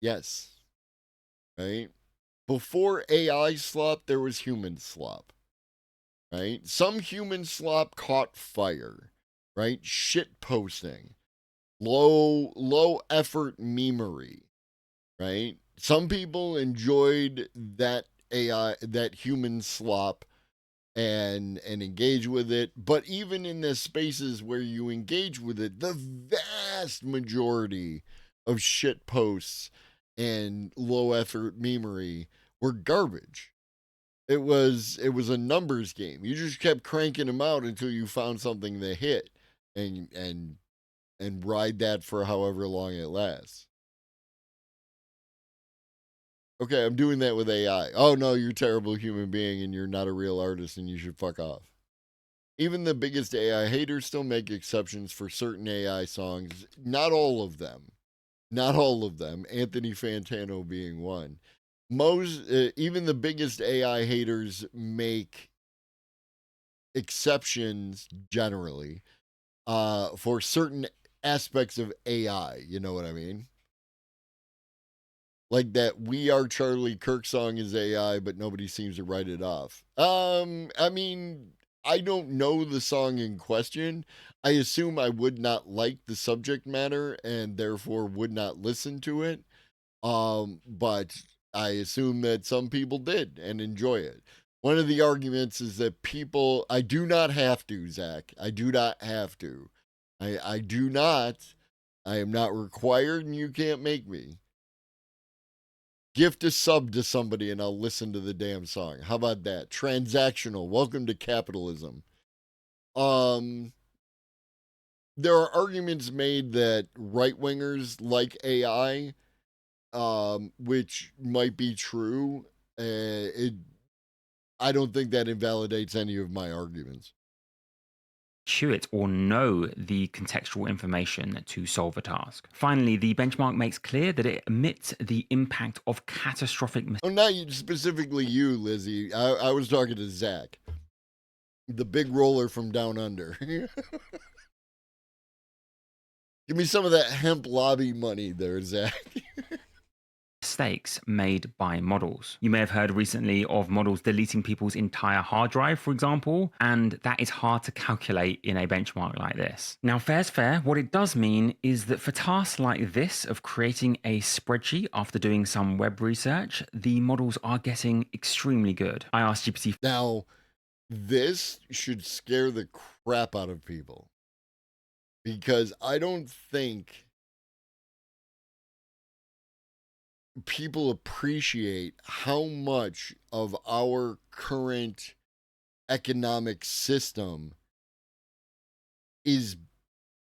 Yes. Right? Before AI slop, there was human slop. Right? Some human slop caught fire. Right? Shit posting. Low effort memery, right? Some people enjoyed that AI, that human slop, and engage with it. But even in the spaces where you engage with it, the vast majority of shit posts and low effort memery were garbage. It was a numbers game. You just kept cranking them out until you found something that hit, and ride that for however long it lasts. Okay, I'm doing that with AI. Oh no, you're a terrible human being and you're not a real artist and you should fuck off. Even the biggest AI haters still make exceptions for certain AI songs. Not all of them. Not all of them. Anthony Fantano being one. Even the biggest AI haters make exceptions generally for certain aspects of AI. You know what I mean? Like that We Are Charlie Kirk song is AI, but nobody seems to write it off. I mean, I don't know the song in question. I assume I would not like the subject matter and therefore would not listen to it. But I assume that some people did and enjoy it. One of the arguments is that I do not have to, Zach. I do not have to. I do not. I am not required and you can't make me. Gift a sub to somebody and I'll listen to the damn song. How about that? Transactional. Welcome to capitalism. There are arguments made that right-wingers like AI, which might be true. I don't think that invalidates any of my arguments. Intuit or know the contextual information to solve a task. Finally, the benchmark makes clear that it omits the impact of catastrophic mistakes. Oh, not specifically you, Lizzie. I was talking to Zach, the big roller from down under. Give me some of that hemp lobby money there, Zach. Mistakes made by models. You may have heard recently of models deleting people's entire hard drive, for example, and that is hard to calculate in a benchmark like this. Now, fair's fair. What it does mean is that for tasks like this of creating a spreadsheet after doing some web research, the models are getting extremely good. I asked GPT. Now, this should scare the crap out of people because I don't think people appreciate how much of our current economic system is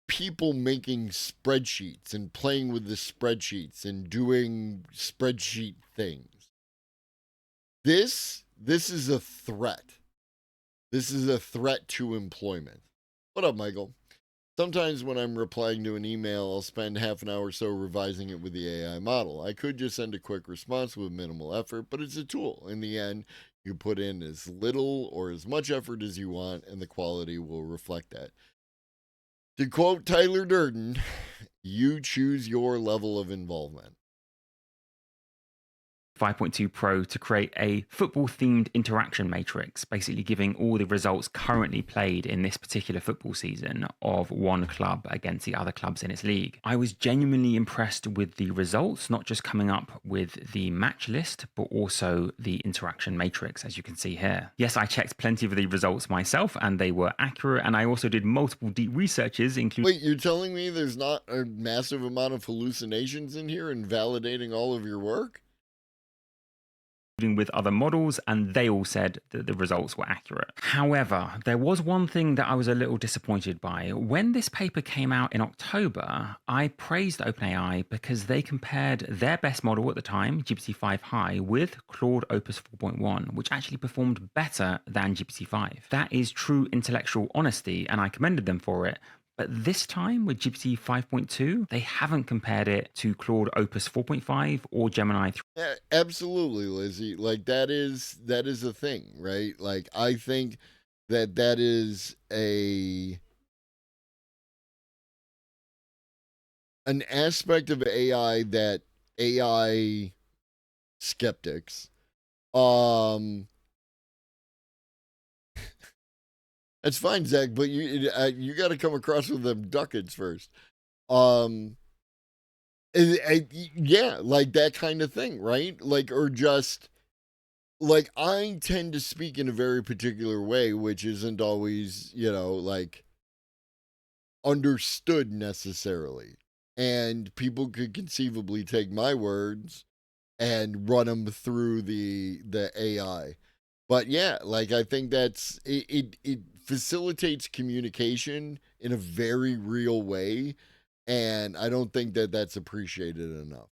people making spreadsheets and playing with the spreadsheets and doing spreadsheet things. This is a threat. This is a threat to employment. What up, Michael? Sometimes when I'm replying to an email, I'll spend half an hour or so revising it with the AI model. I could just send a quick response with minimal effort, but it's a tool. In the end, you put in as little or as much effort as you want, and the quality will reflect that. To quote Tyler Durden, you choose your level of involvement. 5.2 Pro to create a football-themed interaction matrix, basically giving all the results currently played in this particular football season of one club against the other clubs in its league. I was genuinely impressed with the results, not just coming up with the match list, but also the interaction matrix, as you can see here. Yes, I checked plenty of the results myself, and they were accurate, and I also did multiple deep researches, including... Wait, you're telling me there's not a massive amount of hallucinations in here and validating all of your work? With other models, and they all said that the results were accurate. However, there was one thing that I was a little disappointed by. When this paper came out in October, I praised OpenAI because they compared their best model at the time, GPT-5 High, with Claude Opus 4.1, which actually performed better than GPT-5. That is true intellectual honesty, and I commended them for it. But this time with GPT 5.2, they haven't compared it to Claude Opus 4.5 or Gemini 3. Yeah, absolutely, Lizzie. Like that is a thing, right? Like I think that is an aspect of AI that AI skeptics That's fine, Zach, but you got to come across with them ducats first. Yeah, like that kind of thing, right? Like, or just like I tend to speak in a very particular way, which isn't always, like understood necessarily. and people could conceivably take my words and run them through the AI. But yeah, like I think that's it facilitates communication in a very real way, and I don't think that that's appreciated enough.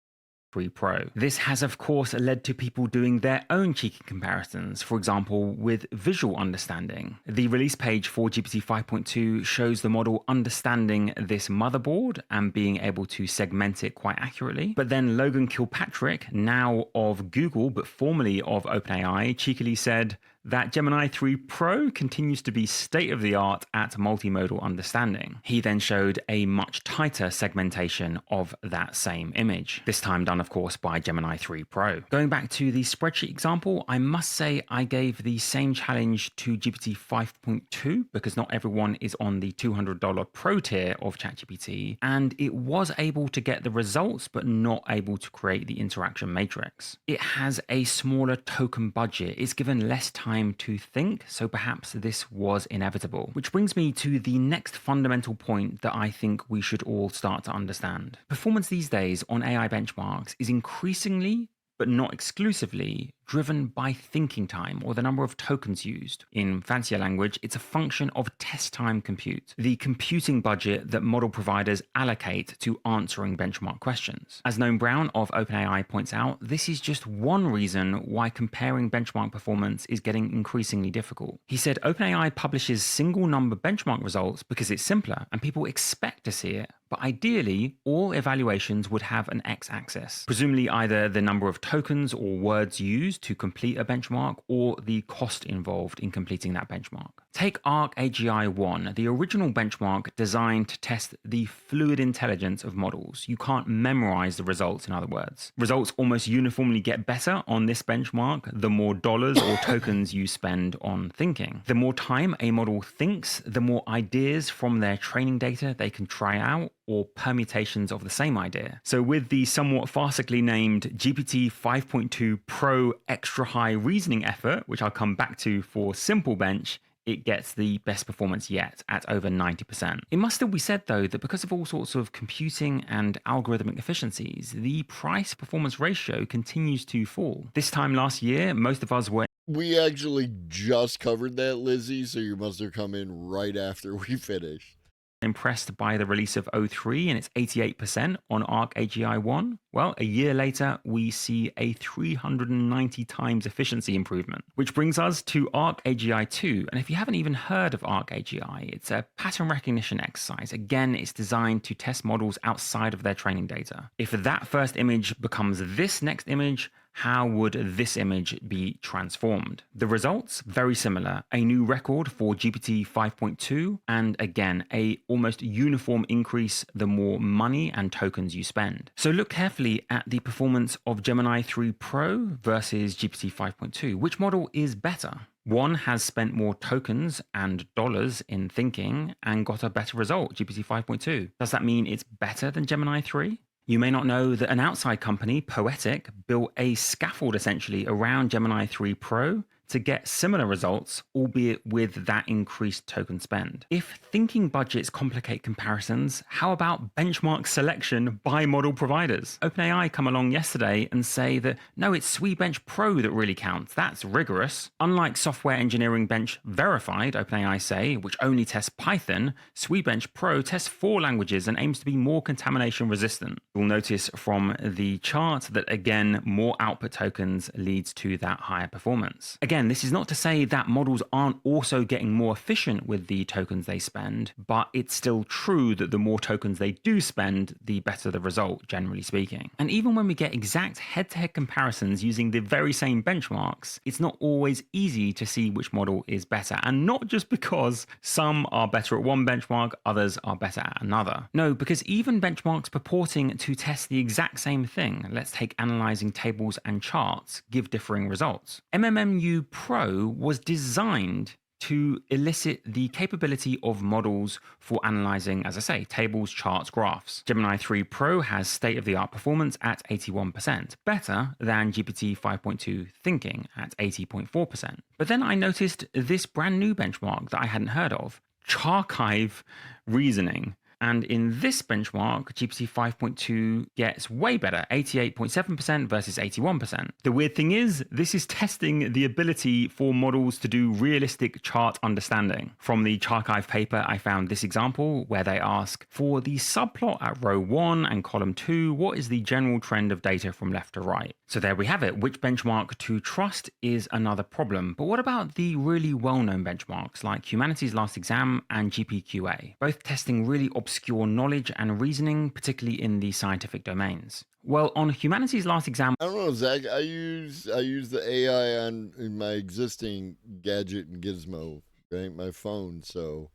3 Pro. This has, of course, led to people doing their own cheeky comparisons, for example, with visual understanding. The release page for GPT 5.2 shows the model understanding this motherboard and being able to segment it quite accurately. But then Logan Kilpatrick, now of Google, but formerly of OpenAI, cheekily said that Gemini 3 Pro continues to be state-of-the-art at multimodal understanding. He then showed a much tighter segmentation of that same image, this time done, of course, by Gemini 3 Pro. Going back to the spreadsheet example, I must say I gave the same challenge to GPT 5.2 because not everyone is on the $200 Pro tier of ChatGPT, and it was able to get the results, but not able to create the interaction matrix. It has a smaller token budget. It's given less time to think, so perhaps this was inevitable. Which brings me to the next fundamental point that I think we should all start to understand. Performance these days on AI benchmarks is increasingly, but not exclusively, driven by thinking time, or the number of tokens used. In fancier language, it's a function of test time compute, the computing budget that model providers allocate to answering benchmark questions. As Noam Brown of OpenAI points out, this is just one reason why comparing benchmark performance is getting increasingly difficult. He said OpenAI publishes single number benchmark results because it's simpler and people expect to see it, but ideally, all evaluations would have an x-axis, presumably either the number of tokens or words used to complete a benchmark or the cost involved in completing that benchmark. Take Arc AGI 1, the original benchmark designed to test the fluid intelligence of models. You can't memorize the results, in other words. Results almost uniformly get better on this benchmark the more dollars or tokens you spend on thinking. The more time a model thinks, the more ideas from their training data they can try out, or permutations of the same idea. So with the somewhat farcically named GPT 5.2 Pro extra high reasoning effort, which I'll come back to for Simple Bench, it gets the best performance yet at over 90%. It must still be said, though, that because of all sorts of computing and algorithmic efficiencies, the price-performance ratio continues to fall. This time last year, most of us were... We actually just covered that, Lizzie, so you must have come in right after we finished. Impressed by the release of O3 and its 88% on Arc AGI 1? Well, a year later, we see a 390 times efficiency improvement, which brings us to Arc AGI 2. And if you haven't even heard of Arc AGI, it's a pattern recognition exercise. Again, it's designed to test models outside of their training data. If that first image becomes this next image, how would this image be transformed? The results, very similar. A new record for GPT 5.2, and again, a almost uniform increase the more money and tokens you spend. So look carefully at the performance of Gemini 3 Pro versus GPT 5.2. Which model is better? One has spent more tokens and dollars in thinking and got a better result, GPT 5.2. Does that mean it's better than Gemini 3? You may not know that an outside company, Poetic, built a scaffold essentially around Gemini 3 Pro to get similar results, albeit with that increased token spend. If thinking budgets complicate comparisons, how about benchmark selection by model providers? OpenAI come along yesterday and say that no, it's SweBench Pro that really counts. That's rigorous. Unlike Software Engineering Bench Verified, OpenAI say, which only tests Python, SweBench Pro tests 4 languages and aims to be more contamination resistant. You'll notice from the chart that again, more output tokens leads to that higher performance. Again, this is not to say that models aren't also getting more efficient with the tokens they spend, but it's still true that the more tokens they do spend, the better the result, generally speaking. And even when we get exact head-to-head comparisons using the very same benchmarks, it's not always easy to see which model is better. And not just because some are better at one benchmark, others are better at another. No, because even benchmarks purporting to test the exact same thing, let's take analyzing tables and charts, give differing results. MMMU Pro was designed to elicit the capability of models for analyzing, as I say, tables, charts, graphs. Gemini 3 Pro has state-of-the-art performance at 81%, better than GPT 5.2 thinking at 80.4%. But then I noticed this brand new benchmark that I hadn't heard of, Charkive Reasoning. And in this benchmark, GPT 5.2 gets way better, 88.7% versus 81%. The weird thing is, this is testing the ability for models to do realistic chart understanding. From the Charkive paper, I found this example where they ask, for the subplot at row 1 and column 2, what is the general trend of data from left to right? So there we have it. Which benchmark to trust is another problem. But what about the really well-known benchmarks like Humanities Last Exam and GPQA, both testing really obscure knowledge and reasoning, particularly in the scientific domains? Well, on Humanities Last Exam, I don't know, Zach. I use the AI in my existing gadget and gizmo, right? My phone. So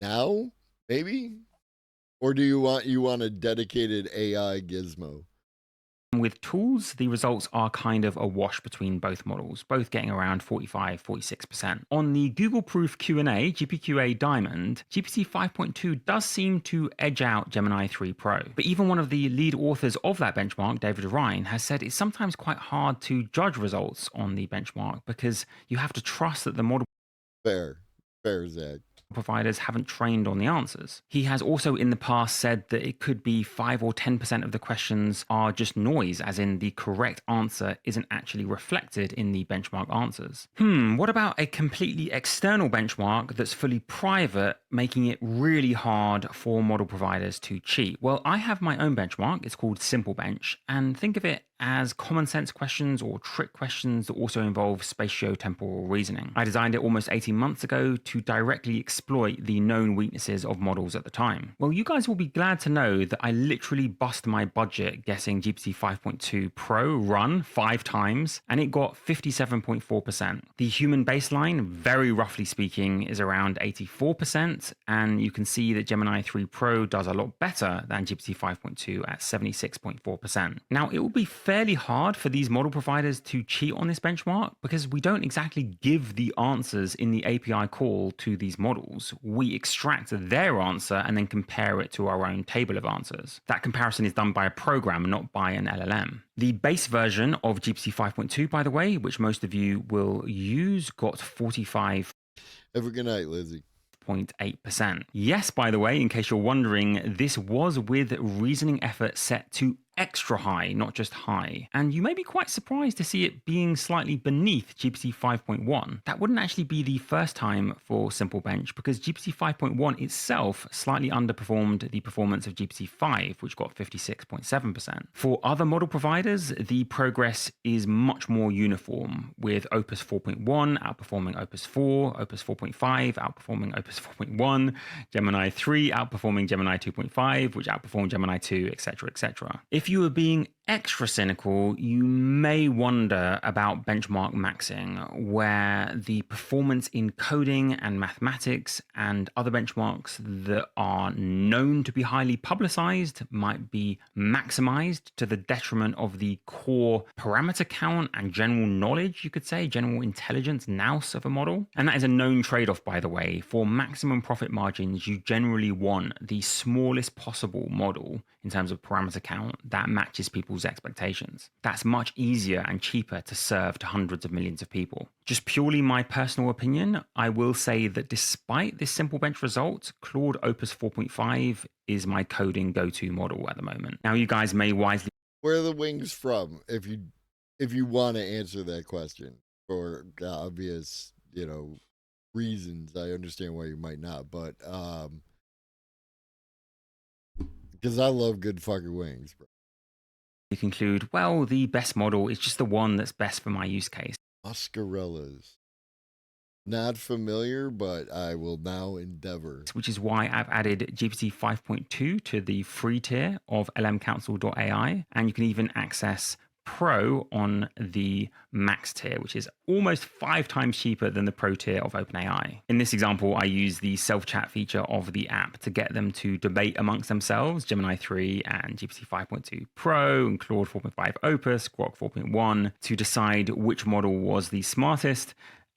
now maybe, or do you want a dedicated AI gizmo? with tools, the results are kind of a wash between both models, both getting around 45-46%. On the Google Proof Q&A, GPQA Diamond, GPT 5.2 does seem to edge out Gemini 3 Pro. But even one of the lead authors of that benchmark, David Ryan, has said it's sometimes quite hard to judge results on the benchmark because you have to trust that the model Fair, Zach. providers haven't trained on the answers. He has also in the past said that it could be 5 or 10% of the questions are just noise, as in the correct answer isn't actually reflected in the benchmark answers. What about a completely external benchmark that's fully private, making it really hard for model providers to cheat? Well, I have my own benchmark. It's called Simple Bench, and think of it as common sense questions or trick questions that also involve spatio-temporal reasoning. I designed it almost 18 months ago to directly exploit the known weaknesses of models at the time. Well, you guys will be glad to know that I literally bust my budget getting GPT 5.2 Pro run 5 times, and it got 57.4%. The human baseline, very roughly speaking, is around 84%, and you can see that Gemini 3 Pro does a lot better than GPT 5.2 at 76.4%. Now, it will be fairly hard for these model providers to cheat on this benchmark because we don't exactly give the answers in the API call to these models. We extract their answer and then compare it to our own table of answers. That comparison is done by a program, not by an LLM. The base version of GPT 5.2, by the way, which most of you will use, got 45. Have a good night, Lizzie. 0.8%. Yes, by the way, in case you're wondering, this was with reasoning effort set to extra high, not just high. And you may be quite surprised to see it being slightly beneath GPT 5.1. That wouldn't actually be the first time for Simple Bench because GPT 5.1 itself slightly underperformed the performance of GPT 5, which got 56.7%. For other model providers, the progress is much more uniform, with Opus 4.1 outperforming Opus 4, Opus 4.5 outperforming Opus 4.1, Gemini 3 outperforming Gemini 2.5, which outperformed Gemini 2, etc., etc. If you are being extra cynical, you may wonder about benchmark maxing, where the performance in coding and mathematics and other benchmarks that are known to be highly publicized might be maximized to the detriment of the core parameter count and general knowledge, you could say, general intelligence nous of a model. And that is a known trade-off, by the way. For maximum profit margins, you generally want the smallest possible model in terms of parameter count that matches people's expectations. That's much easier and cheaper to serve to hundreds of millions of people. Just purely my personal opinion, I will say that despite this Simple Bench result, Claude Opus 4.5 is my coding go-to model at the moment. Now, you guys may wisely... Where are the wings from? If you want to answer that question for obvious, reasons, I understand why you might not, but because I love good fucking wings, bro. You conclude, well, the best model is just the one that's best for my use case. Oscarellas. Not familiar, but I will now endeavor. Which is why I've added GPT 5.2 to the free tier of lmcouncil.ai, and you can even access Pro on the max tier, which is almost 5 times cheaper than the Pro tier of OpenAI. In this example, I use the self-chat feature of the app to get them to debate amongst themselves, Gemini 3 and GPT 5.2 Pro and Claude 4.5 Opus, Grok 4.1, to decide which model was the smartest.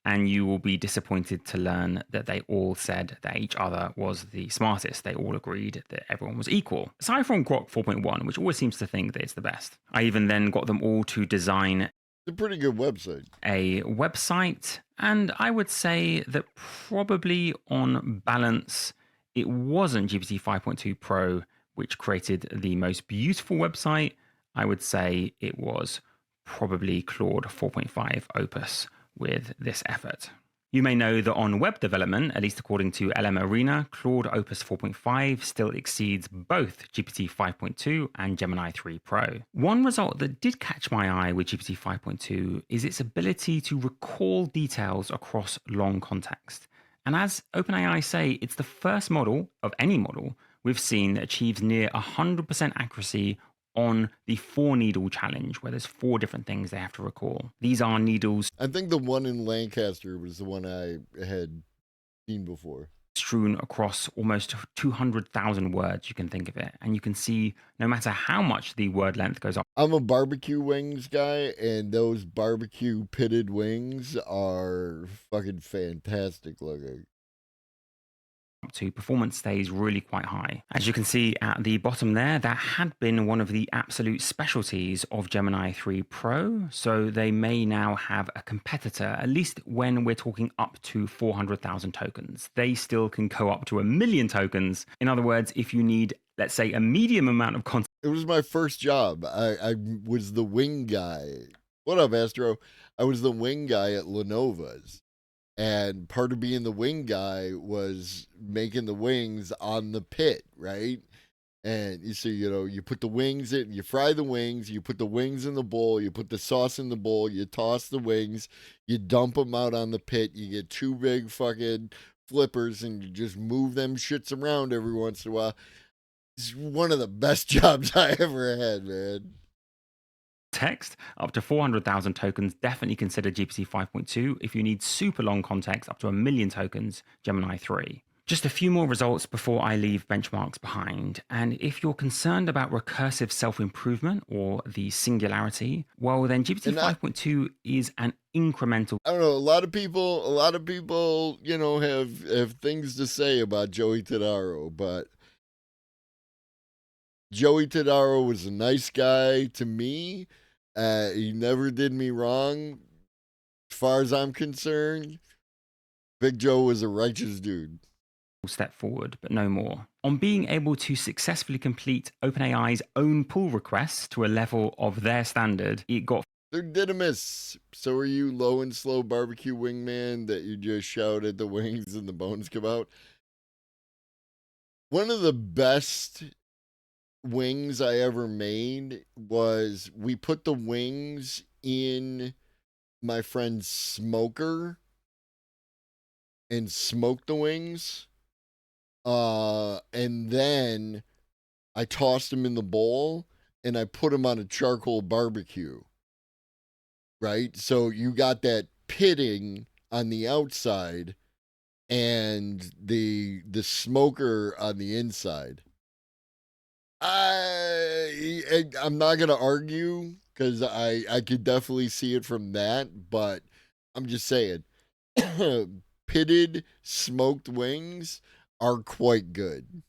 And you will be disappointed to learn that they all said that each other was the smartest. They all agreed that everyone was equal. Aside from Grok 4.1, which always seems to think that it's the best. I even then got them all to design It's a pretty good website. A website, and I would say that probably on balance, it wasn't GPT 5.2 Pro which created the most beautiful website. I would say it was probably Claude 4.5 Opus with this effort. You may know that on web development, at least according to LM Arena, Claude Opus 4.5 still exceeds both GPT 5.2 and Gemini 3 Pro. One result that did catch my eye with GPT 5.2 is its ability to recall details across long context. And as OpenAI say, it's the first model of any model we've seen that achieves near 100% accuracy on the 4-needle challenge, where there's 4 different things they have to recall. These are needles. I think the one in Lancaster was the one I had seen before. Strewn across almost 200,000 words, you can think of it. And you can see no matter how much the word length goes up. I'm a barbecue wings guy, and those barbecue pitted wings are fucking fantastic looking. To performance stays really quite high. As you can see at the bottom there, that had been one of the absolute specialties of Gemini 3 Pro, so they may now have a competitor, at least when we're talking up to 400,000 tokens. They still can go up to 1 million tokens. In other words, if you need, let's say, a medium amount of content. It was my first job. I was the wing guy. What up, Astro? I was the wing guy at Lenovo's. And part of being the wing guy was making the wings on the pit, right? And you see, you put the wings in, you fry the wings, you put the wings in the bowl, you put the sauce in the bowl, you toss the wings, you dump them out on the pit, you get 2 big fucking flippers, and you just move them shits around every once in a while. It's one of the best jobs I ever had, man. Text up to 400,000 tokens, definitely consider GPT 5.2. If you need super long context, up to 1 million tokens, Gemini 3. Just a few more results before I leave benchmarks behind. And if you're concerned about recursive self-improvement or the singularity, well, then GPT 5.2 is an incremental. I don't know. A lot of people, have things to say about Joey Tadaro, but Joey Tadaro was a nice guy to me. He never did me wrong, as far as I'm concerned. Big Joe was a righteous dude. Step forward, but no more. On being able to successfully complete OpenAI's own pull requests to a level of their standard, it got. They're didymus. So are you low and slow barbecue wingman that you just shout at the wings and the bones come out? One of the best wings I ever made was we put the wings in my friend's smoker and smoked the wings. And then I tossed them in the bowl and I put them on a charcoal barbecue. Right? So you got that pitting on the outside and the smoker on the inside. I'm not going to argue because I could definitely see it from that, but I'm just saying pitted smoked wings are quite good.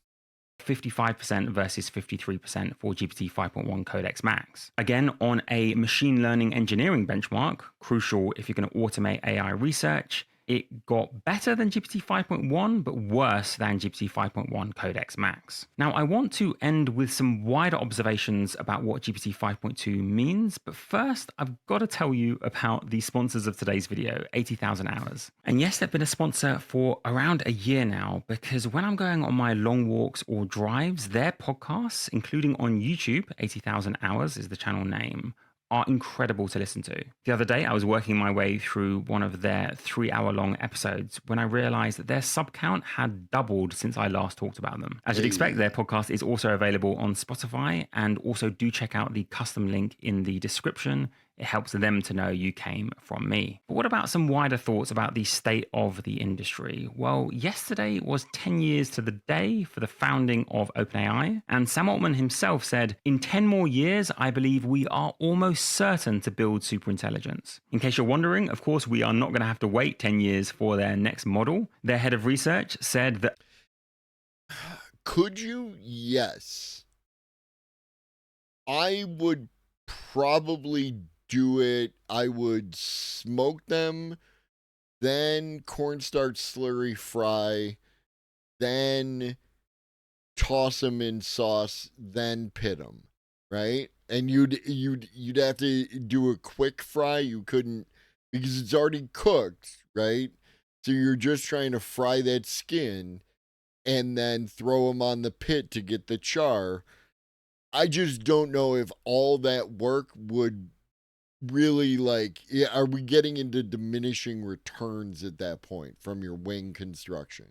55% versus 53% for GPT 5.1 Codex Max. Again, on a machine learning engineering benchmark, crucial if you're going to automate AI research, it got better than GPT 5.1, but worse than GPT 5.1 Codex Max. Now, I want to end with some wider observations about what GPT 5.2 means, but first, I've got to tell you about the sponsors of today's video, 80,000 Hours. And yes, they've been a sponsor for around a year now, because when I'm going on my long walks or drives, their podcasts, including on YouTube, 80,000 Hours is the channel name, are incredible to listen to. The other day, I was working my way through one of their 3-hour-long episodes when I realized that their sub count had doubled since I last talked about them. As you'd expect, their podcast is also available on Spotify, and also do check out the custom link in the description. It helps them to know you came from me. But what about some wider thoughts about the state of the industry? Well, yesterday was 10 years to the day for the founding of OpenAI, and Sam Altman himself said, "In 10 more years, I believe we are almost certain to build superintelligence." In case you're wondering, of course, we are not going to have to wait 10 years for their next model. Their head of research said that... Could you? Yes. I would probably do it. I would smoke them, then cornstarch slurry fry, then toss them in sauce, then pit them, right? And you'd have to do a quick fry. You couldn't, because it's already cooked, right? So you're just trying to fry that skin and then throw them on the pit to get the char. I just don't know if all that work would really, like, yeah, are we getting into diminishing returns at that point from your wing construction?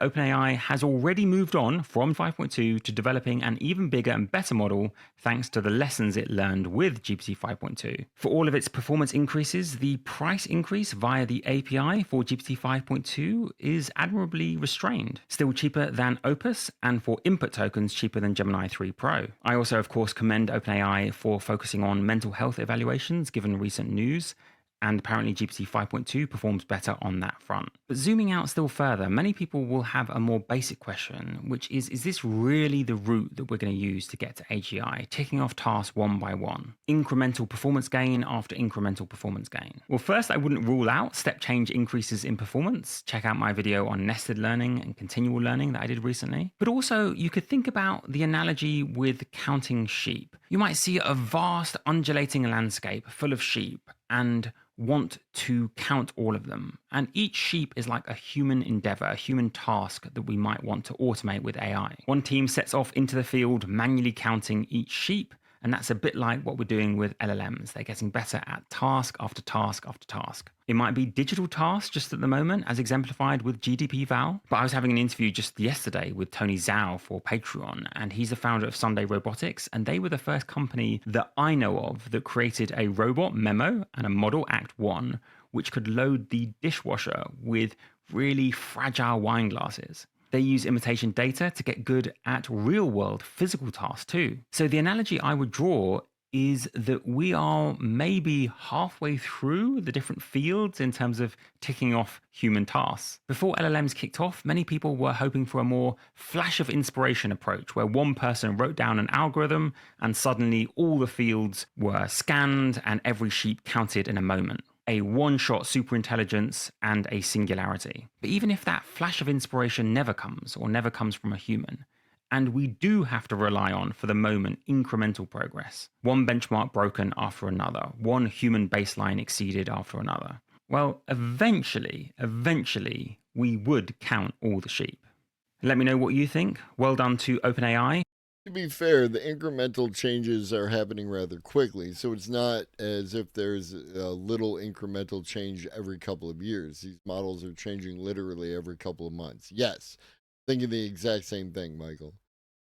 OpenAI has already moved on from 5.2 to developing an even bigger and better model thanks to the lessons it learned with GPT 5.2. For all of its performance increases, the price increase via the API for GPT 5.2 is admirably restrained, still cheaper than Opus, and for input tokens cheaper than Gemini 3 Pro. I also, of course, commend OpenAI for focusing on mental health evaluations given recent news, and apparently GPT 5.2 performs better on that front. But zooming out still further, many people will have a more basic question, which is this really the route that we're going to use to get to AGI, ticking off tasks one by one? Incremental performance gain after incremental performance gain. Well, first, I wouldn't rule out step change increases in performance. Check out my video on nested learning and continual learning that I did recently. But also, you could think about the analogy with counting sheep. You might see a vast undulating landscape full of sheep and want to count all of them. And each sheep is like a human endeavor, a human task that we might want to automate with AI. One team sets off into the field manually counting each sheep, and that's a bit like what we're doing with LLMs. They're getting better at task after task after task. It might be digital tasks just at the moment, as exemplified with GDP Val. But I was having an interview just yesterday with Tony Zhao for Patreon, and he's the founder of Sunday Robotics, and they were the first company that I know of that created a robot Memo and a model Act 1, which could load the dishwasher with really fragile wine glasses. They use imitation data to get good at real-world physical tasks too. So the analogy I would draw is that we are maybe halfway through the different fields in terms of ticking off human tasks. Before LLMs kicked off, many people were hoping for a more flash of inspiration approach, where one person wrote down an algorithm and suddenly all the fields were scanned and every sheep counted in a moment. A one-shot superintelligence and a singularity. But even if that flash of inspiration never comes, or never comes from a human, and we do have to rely on, for the moment, incremental progress, one benchmark broken after another, one human baseline exceeded after another, well, eventually, we would count all the sheep. Let me know what you think. Well done to OpenAI. To be fair, the incremental changes are happening rather quickly, so it's not as if there's a little incremental change every couple of years. These models are changing literally every couple of months. Yes, thinking the exact same thing, Michael.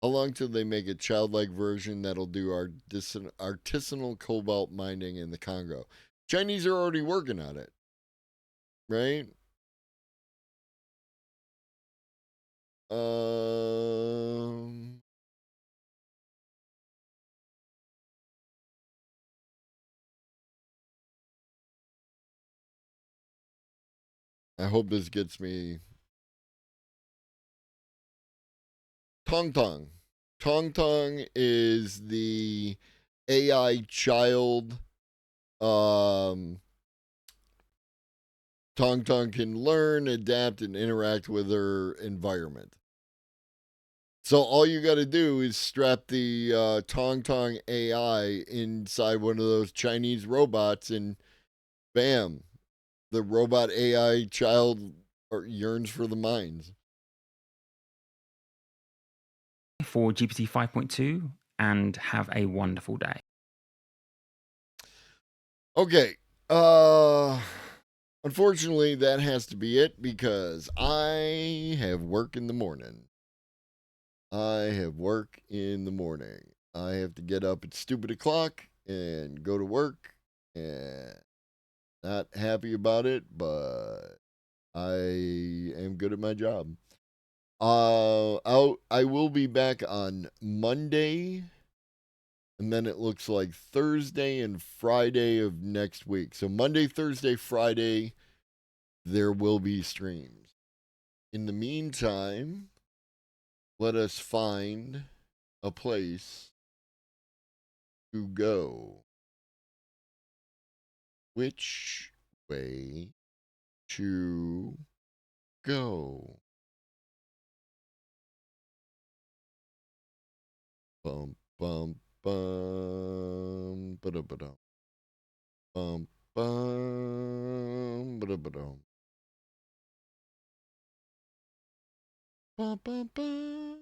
How long till they make a childlike version that'll do artisanal cobalt mining in the Congo? Chinese are already working on it, right? I hope this gets me. Tong Tong. Tong Tong is the AI child. Tong Tong can learn, adapt, and interact with her environment. So all you got to do is strap the Tong Tong AI inside one of those Chinese robots, and bam, the robot AI child yearns for the mines. For GPT 5.2, and have a wonderful day. Okay. Unfortunately, that has to be it because I have work in the morning. I have to get up at stupid o'clock and go to work, and not happy about it, but I am good at my job. I will be back on Monday, and then it looks like Thursday and Friday of next week. So Monday, Thursday, Friday, there will be streams. In the meantime, let us find a place to go. Which way to go? Bum, bum, bum, ba-da-ba-dum. Bum, bum, ba-da-ba-dum. Bum, bum, bum.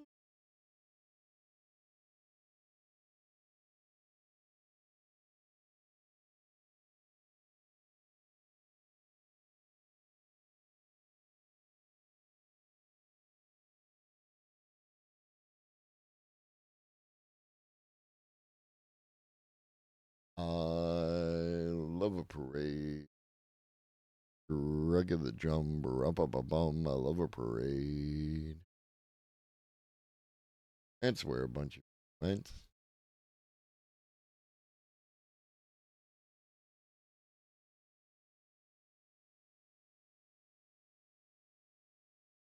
I love a parade. Rug of the drum, bum. I love a parade. That's where a bunch of went.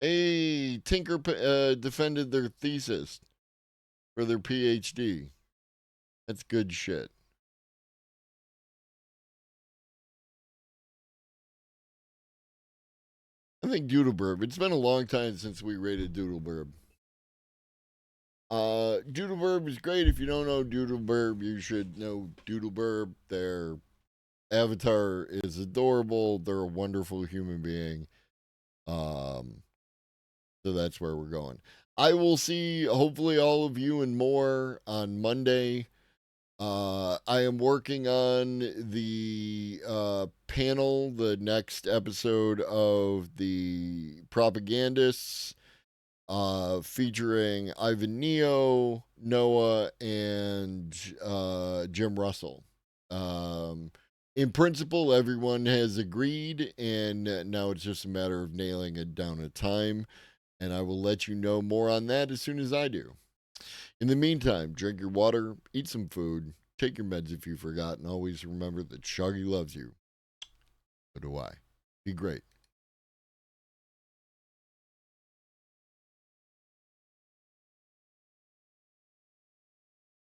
Hey, Tinker defended their thesis for their PhD. That's good shit. I think Doodleburb. It's been a long time since we rated Doodleburb. Doodleburb is great. If you don't know Doodleburb, you should know Doodleburb. Their avatar is adorable. They're a wonderful human being. So that's where we're going. I will see hopefully all of you and more on Monday. I am working on the panel, the next episode of the Propagandists, featuring Ivan Neo, Noah, and Jim Russell. In principle, everyone has agreed, and now it's just a matter of nailing it down a time. And I will let you know more on that as soon as I do. In the meantime, drink your water, eat some food, take your meds if you forgot, and always remember that Shaggy loves you. So do I. Be great.